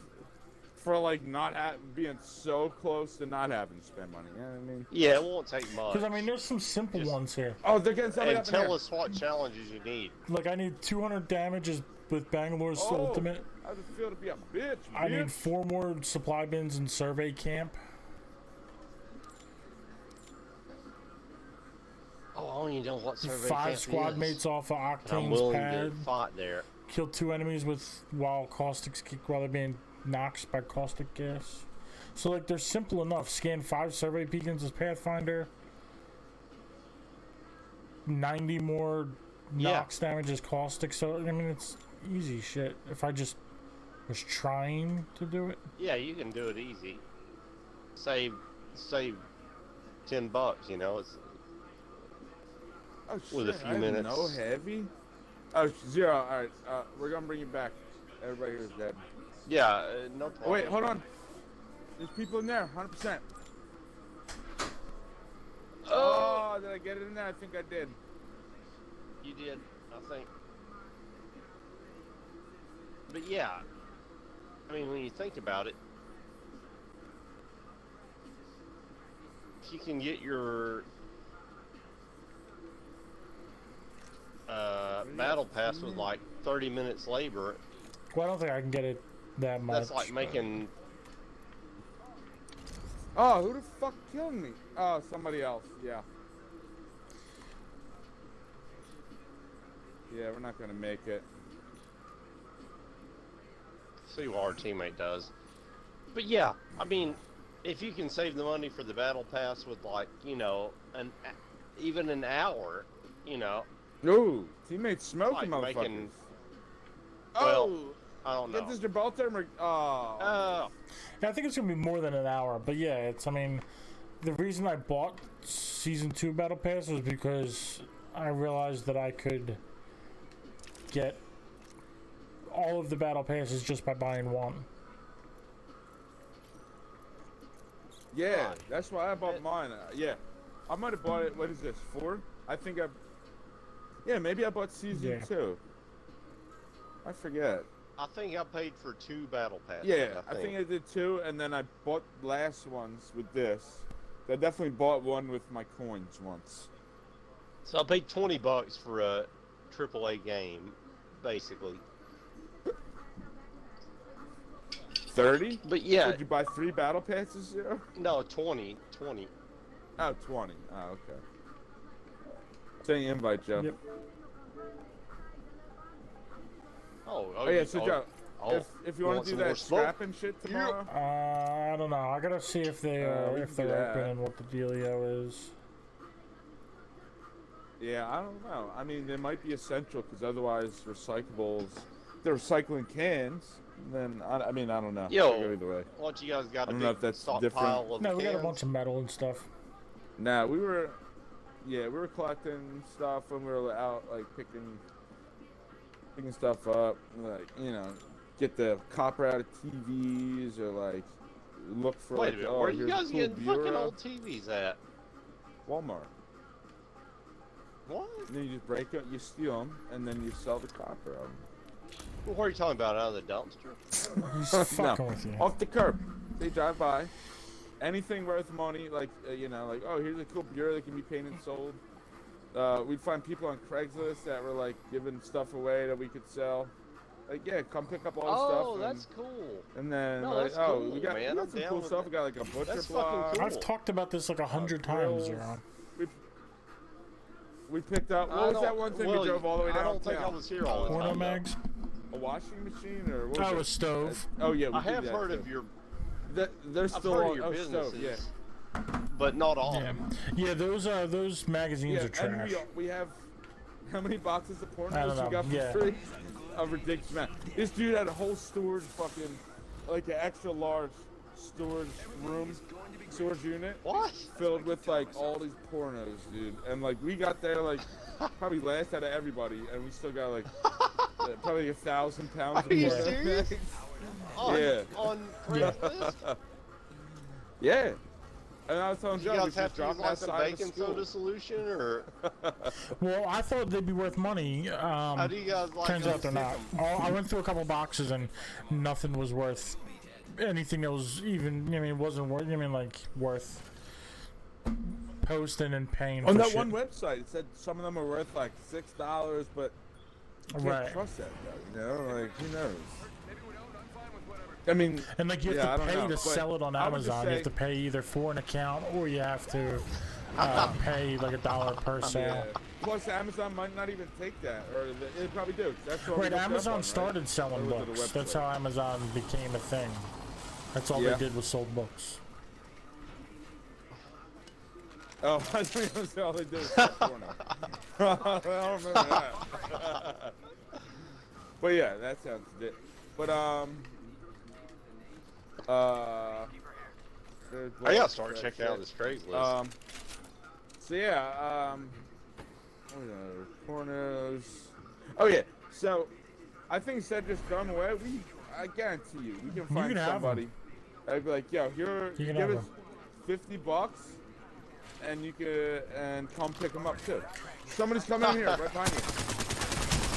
for like not being so close to not having to spend money. You know what I mean? Yeah, it won't take much. Because I mean, there's some simple Just- ones here. Oh, they're getting somebody And up in here. tell us what challenges you need. Like I need 200 damages with Bangalore's Oh, ultimate. How does it feel to be a bitch? I need bitch? 4 more supply bins in survey camp. Oh, I don't even know what survey 5 camp squad is, mates off of but I'm Octane's willing pad. to fight there. Kill 2 enemies with while caustics kick while they're being knocked by caustic gas. So like they're simple enough. Scan 5 survey beacons as Pathfinder. 90 more Yeah. knocks damage as caustic. So I mean it's easy shit. If I just was trying to do it. Yeah, you can do it easy. Save $10, you know. It's Oh, with a shit, few I didn't minutes. know heavy. Oh, 0. All right, we're gonna bring you back. Everybody here is dead. yeah, no problem. Oh, wait, hold on. There's people in there, 100%. Oh, did I get it in there? I think I did. You did, I think. But yeah, I mean, when you think about it, if you can get your battle pass with like 30 minutes labor, Well, I don't think I can get it that much. that's like making. Oh, who the fuck killed me? Oh, somebody else. Yeah. Yeah, we're not gonna make it. See what our teammate does. But yeah, I mean, if you can save the money for the battle pass with like, you know, even an hour, you know, Ooh, teammates smoking, Like motherfuckers. making- Oh, well, I don't know. get this Gibraltar. Oh. Yeah, I think it's gonna be more than an hour, but yeah, it's. I mean, the reason I bought Season 2 Battle Pass was because I realized that I could get all of the Battle Passes just by buying one. Yeah, that's why I bought mine. Yeah, I might have bought it. What is this? 4? I think I. Yeah, maybe I bought season Yeah. 2. I forget. I think I paid for 2 battle passes. Yeah, I think I did 2, and then I bought last ones with this. I definitely bought one with my coins once. So I paid $20 for a AAA game, basically. 30? But yeah, Did you buy 3 battle passes? Zero? no, 20. Oh, 20. Oh, okay. Send you an invite, Joe. Yep. Oh yeah, so Joe, oh, if you want to do some more that smoke? scrapping shit tomorrow, I don't know. I gotta see if they we if can do they're that. open and what the dealio is. yeah, I don't know. I mean, they might be essential because otherwise, recyclables, they're recycling cans. Then I mean, I don't know. Yo. Could go either way. What you guys got I a don't know big if that's stockpile different. of No, we got a cans? bunch of metal and stuff. Nah, we were collecting stuff when we were out, like picking stuff up, like, you know, get the copper out of TVs, or like look for Wait like, a minute, oh, where are you here's a guys cool getting fucking bureau. old TVs at? Walmart. What? And then you just break it, you steal them, and then you sell the copper of them. Well, what are you talking about? Out of the dumpster? He's fucking with you. Off the curb. They drive by. Anything worth money, like, you know, like, oh, here's a cool bureau that can be painted and sold. We'd find people on Craigslist that were, like, giving stuff away that we could sell. Like, yeah, come pick up all the stuff. Oh, that's cool. And then, No, like, that's oh, cool, we got man. I'm some down cool with stuff. that. We got, like, a butcher That's fucking block. cool. I've talked about this like 100 times, Aaron. We picked up, what was that one thing we drove all the way downtown? I don't think I was here all the Porno time. though. mags? A washing machine, or what was Oh, it? a stove. Oh, yeah, we I did have that, heard too. of your, They're I've still heard on, of your businesses, stove, yeah. but not all. Yeah, those magazines are trash. And we have how many boxes of I pornos don't we know, got for yeah. free? A ridiculous amount. This dude had a whole storage fucking, like an extra large storage unit. What? Filled with like all these pornos, dude. And like we got there like probably last out of everybody, and we still got like probably 1,000 pounds of Are you porno. serious? On, Yeah. On Craigslist? Yeah. And I was telling You Joe, we guys have just to use dropped like that the side of the baking school. soda solution, or Well, I thought they'd be worth money. how do you guys like Turns to out they're stick not. 'em? I went through a couple boxes and nothing was worth anything that was even. I mean, it wasn't worth. I mean, like worth posting and paying. On for that shit. one website, it said some of them are worth like $6, but you can't Right. trust that though. You know, like who knows? I mean, And like you have yeah, I to don't pay know, to but sell it on I would just Amazon. You have say- to pay either for an account or you have to pay like $1 per sale. yeah. Plus, Amazon might not even take that, or they probably do. That's what we Right, looked up Amazon on, right? started selling Or was it a books. That's website? how Amazon became a thing. That's all Yeah. they did was sold books. Oh, I think that's all they did was sell porno. I don't remember that. But yeah, that sounds good. But I gotta start checking out this Craigslist. So yeah, what are those? Pornos. Oh yeah, so I think instead of just throwing away, I guarantee you, we can find can have 'em. somebody. I'd be like, yo, here, You can give have us $50, and you could come pick them up too. Somebody's coming in here, right behind you.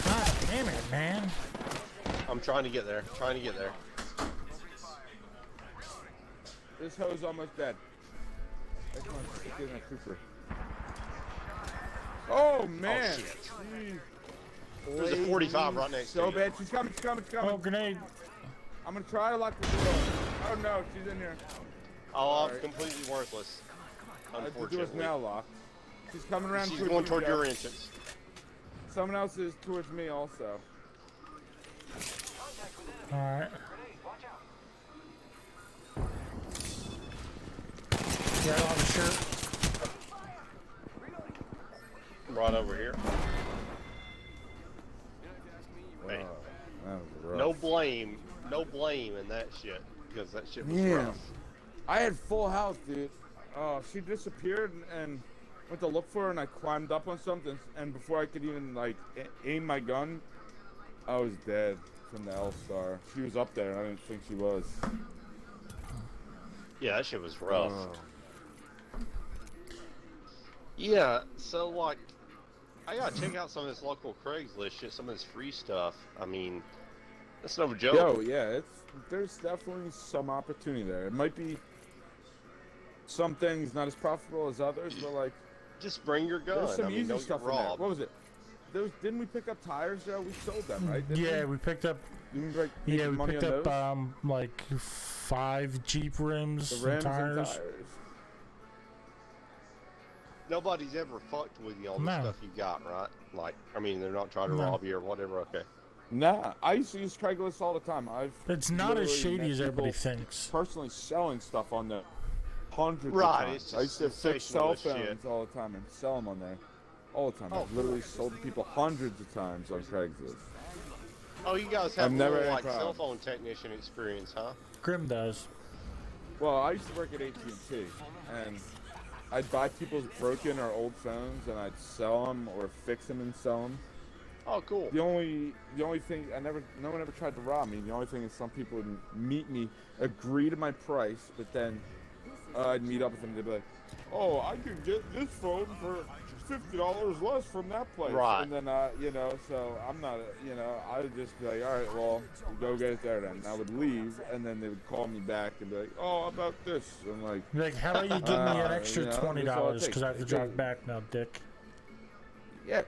God damn it, man. I'm trying to get there. Trying to get there. This hoe's almost dead. Come on, get in that creeper. Oh man! shit. She There's a played 45 me right next so to you. bad. She's coming. She's coming. She's coming. Oh, grenade. I'm gonna try to lock the door. Oh no, she's in here. Oh, I'm Alright. completely worthless. The door's Unfortunately. now locked. She's coming around. She's towards going you, toward Joe. your entrance. Someone else is towards me also. Alright. Yeah, I don't have a shirt. Right over here. Wait. That was rough. No blame. No blame in that shit. Because that shit was Yeah. rough. I had full health, dude. She disappeared and went to look for her, and I climbed up on something, and before I could even like aim my gun, I was dead from the L-Star. She was up there, and I didn't think she was. Yeah, that shit was rough. Oh. Yeah, so like, I gotta check out some of this local Craigslist shit, some of this free stuff. I mean, that's no joke. Yo, yeah, there's definitely some opportunity there. It might be some things not as profitable as others, but like Just bring your gun. there's some I mean, easy don't stuff get in there. robbed. What was it? Didn't we pick up tires, Joe? We sold them, right? Didn't Yeah, we picked up. Didn't we, like, Yeah, make we money picked on up those? like 5 Jeep rims, The and rims tires. and tires. Nobody's ever fucked with you on the No. stuff you got, right? Like, I mean, they're not trying to No. rob you or whatever. Okay. Nah, I used to use Craigslist all the time. It's not as literally shady met as everybody people thinks. personally selling stuff on there hundreds Right, of times. it's I used to just fix cell sensationalist phones shit. all the time and sell them on there. All the time. Oh, I've literally sold to people hundreds of times on Craigslist. Oh, you guys have I've a never little, had like, cell problems. phone technician experience, huh? Grim does. Well, I used to work at AT&T, and I'd buy people's broken or old phones and I'd sell them or fix them and sell them. Oh, cool. The only thing no one ever tried to rob me. The only thing is some people would meet me, agree to my price, but then I'd meet up with them. They'd be like, "Oh, I can get this phone for $50 less from that place." Right. And then you know, so I'm not, you know, I would just be like, "All right, well, go get it there then." And I would leave, and then they would call me back and be like, "Oh, how about this?" I'm like, How about you give me an extra you know, $20 that's all it because I have to takes. drive back now, Dick? "Yeah."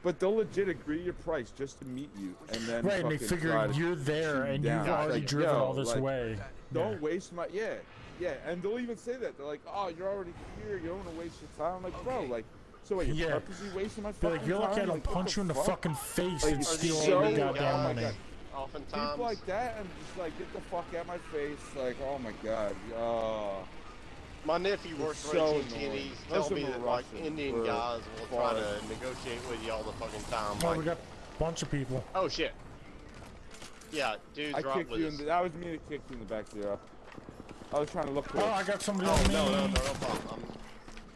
But they'll legit agree your price just to meet you, and then Right, and they fucking figure try to you're there shoot and you you've down. already Like, driven yo, all this like, way. Don't waste my yeah, and they'll even say that they're like, "Oh, you're already here. You don't want to waste your time." I'm like, bro, like, so wait, you're Yeah. purposely wasting my Be fucking like, you're lucky I time? don't Like, what punch you in the fuck? fucking face Like, and are steal these all so your goddamn guys- money. Oftentimes. People like that, and just like get the fuck out my face. Like, oh my god, oh. My nephew works for so AT&T, and he's annoying. telling me Most of that them are like Russian Indian or guys will try to foreign. negotiate with you all the fucking time. Oh, Like, we got a bunch of people. oh shit. Yeah, dudes I drop kicked with you us. in that was me that kicked you in the back zero. I was trying to look for Oh, it. I got somebody Oh, on me. no problem.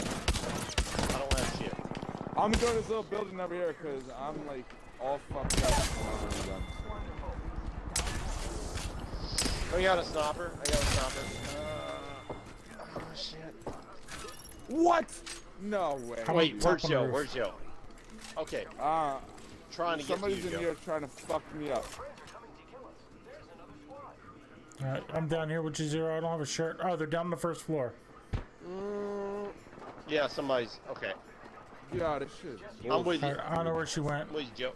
I don't have shit. I'm going to this little building over here because I'm like all fucked up. I got a sniper. Oh shit. What? No way. How Wait, about where's top on Joe? the roof? Where's Joe? Okay, Uh, trying to get to somebody's you, in Joe. here trying to fuck me up. Alright, I'm down here with you, Zero. I don't have a shirt. Oh, they're down on the first floor. Yeah, somebody's okay. Yeah, this shit. is I'm with you. Alright, I don't know where she went. I'm with you, Joe.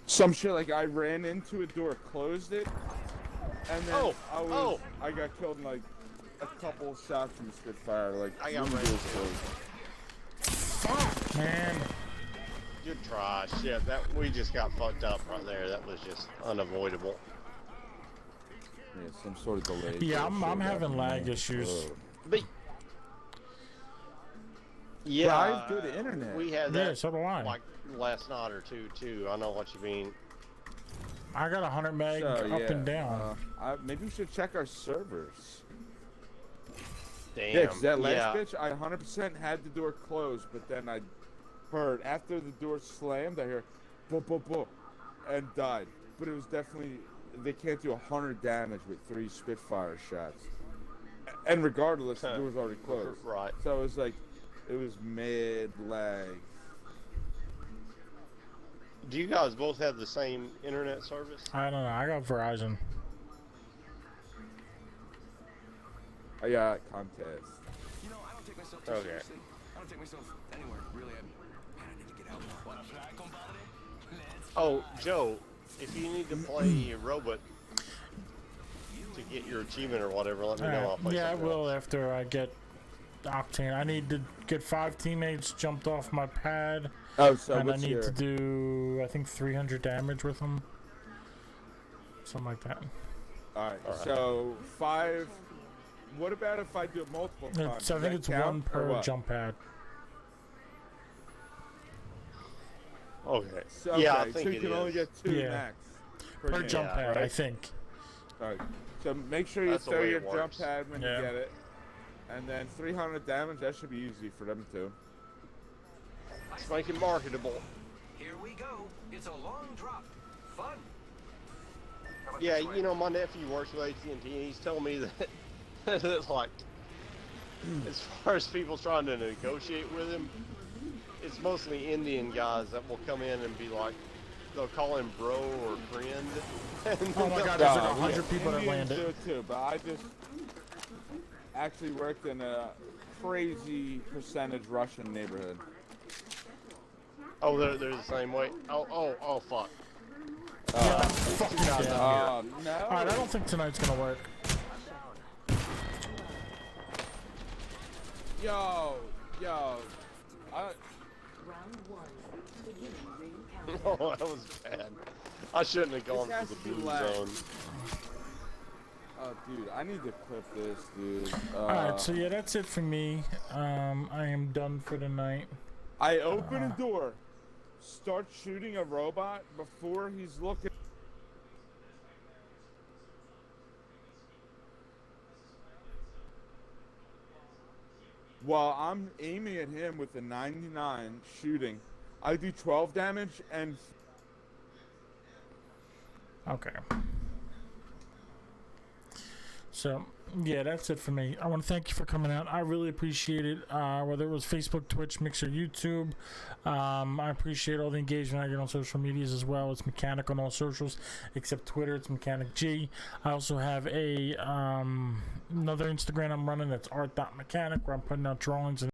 Some shit like I ran into a door, closed it, and then I got killed in like a couple shots from Spitfire. Like I got one ran door into closed. Man. You're trash. Yeah, that we just got fucked up right there. That was just unavoidable. Yeah, some sort of delay. Yeah, I'm bullshit having happened, lag man. issues. Ugh. But yeah, But I have good internet. We had Yeah, that so do I. like last night or two too. I know what you mean. I got 100 meg So, up yeah, and down. maybe we should check our servers. Damn. Yeah, 'cause that last yeah. bitch, I 100% had the door closed, but then I heard after the door slammed, I hear, boom, boom, boom, and died. But it was definitely, they can't do 100 damage with 3 Spitfire shots. And regardless, the door was already closed. Right. So it was like, it was mad lag. Do you guys both have the same internet service? I don't know. I got Verizon. I got Comcast. You know, I don't take myself too Okay. seriously. I don't take myself anywhere, really. Man, I need to get out. Wanna fly, compadre? Let's Oh, Joe, if you need to play a robot to get your achievement or whatever, let me know. I'll play Yeah, I something will else. after I get Octane. I need to get 5 teammates jumped off my pad, Oh, so and I what's need your... to do, I think, 300 damage with them. Something like that. Alright, so 5... What about if I do it multiple times? I Does think that it's count, one or per what? jump pad. Okay. So, Yeah, I okay, think so you it can only is. get 2 Yeah. max Per game, jump Yeah, pad, I right? think. Alright, so make sure you That's the throw way your it jump works. pad when Yeah. you get it. And then 300 damage, that should be easy for them too. Let's make it marketable. Here we go. It's a long drop. Fun. How about Yeah, this way? you know, my nephew works with AT&T, and he's telling me that, that like, as far as people trying to negotiate with him, it's mostly Indian guys that will come in and be like, they'll call him bro or friend. And Oh my they'll- god, there's like Yeah, 100 people that Indians landed. do it too, but I just actually worked in a crazy percentage Russian neighborhood. Oh, they're the same way. Oh, fuck. Yeah, fuck you, guys Dad. out No. Alright, I don't think tonight's gonna work. Yo. I, Round 1. Beginning ring countdown. Oh, that was bad. I shouldn't have gone This has for the to be blue lag. zone. oh, dude, I need to clip this, dude. Alright, so yeah, that's it for me. I am done for the night. I open a door, start shooting a robot before he's looking. while I'm aiming at him with a 99 shooting, I do 12 damage and Okay. So, yeah, that's it for me. I want to thank you for coming out. I really appreciate it, whether it was Facebook, Twitch, Mixer, YouTube. I appreciate all the engagement I get on social medias as well. It's Mechanic on all socials, except Twitter. It's Mechanic G. I also have a another Instagram I'm running that's art.mechanic, where I'm putting out drawings and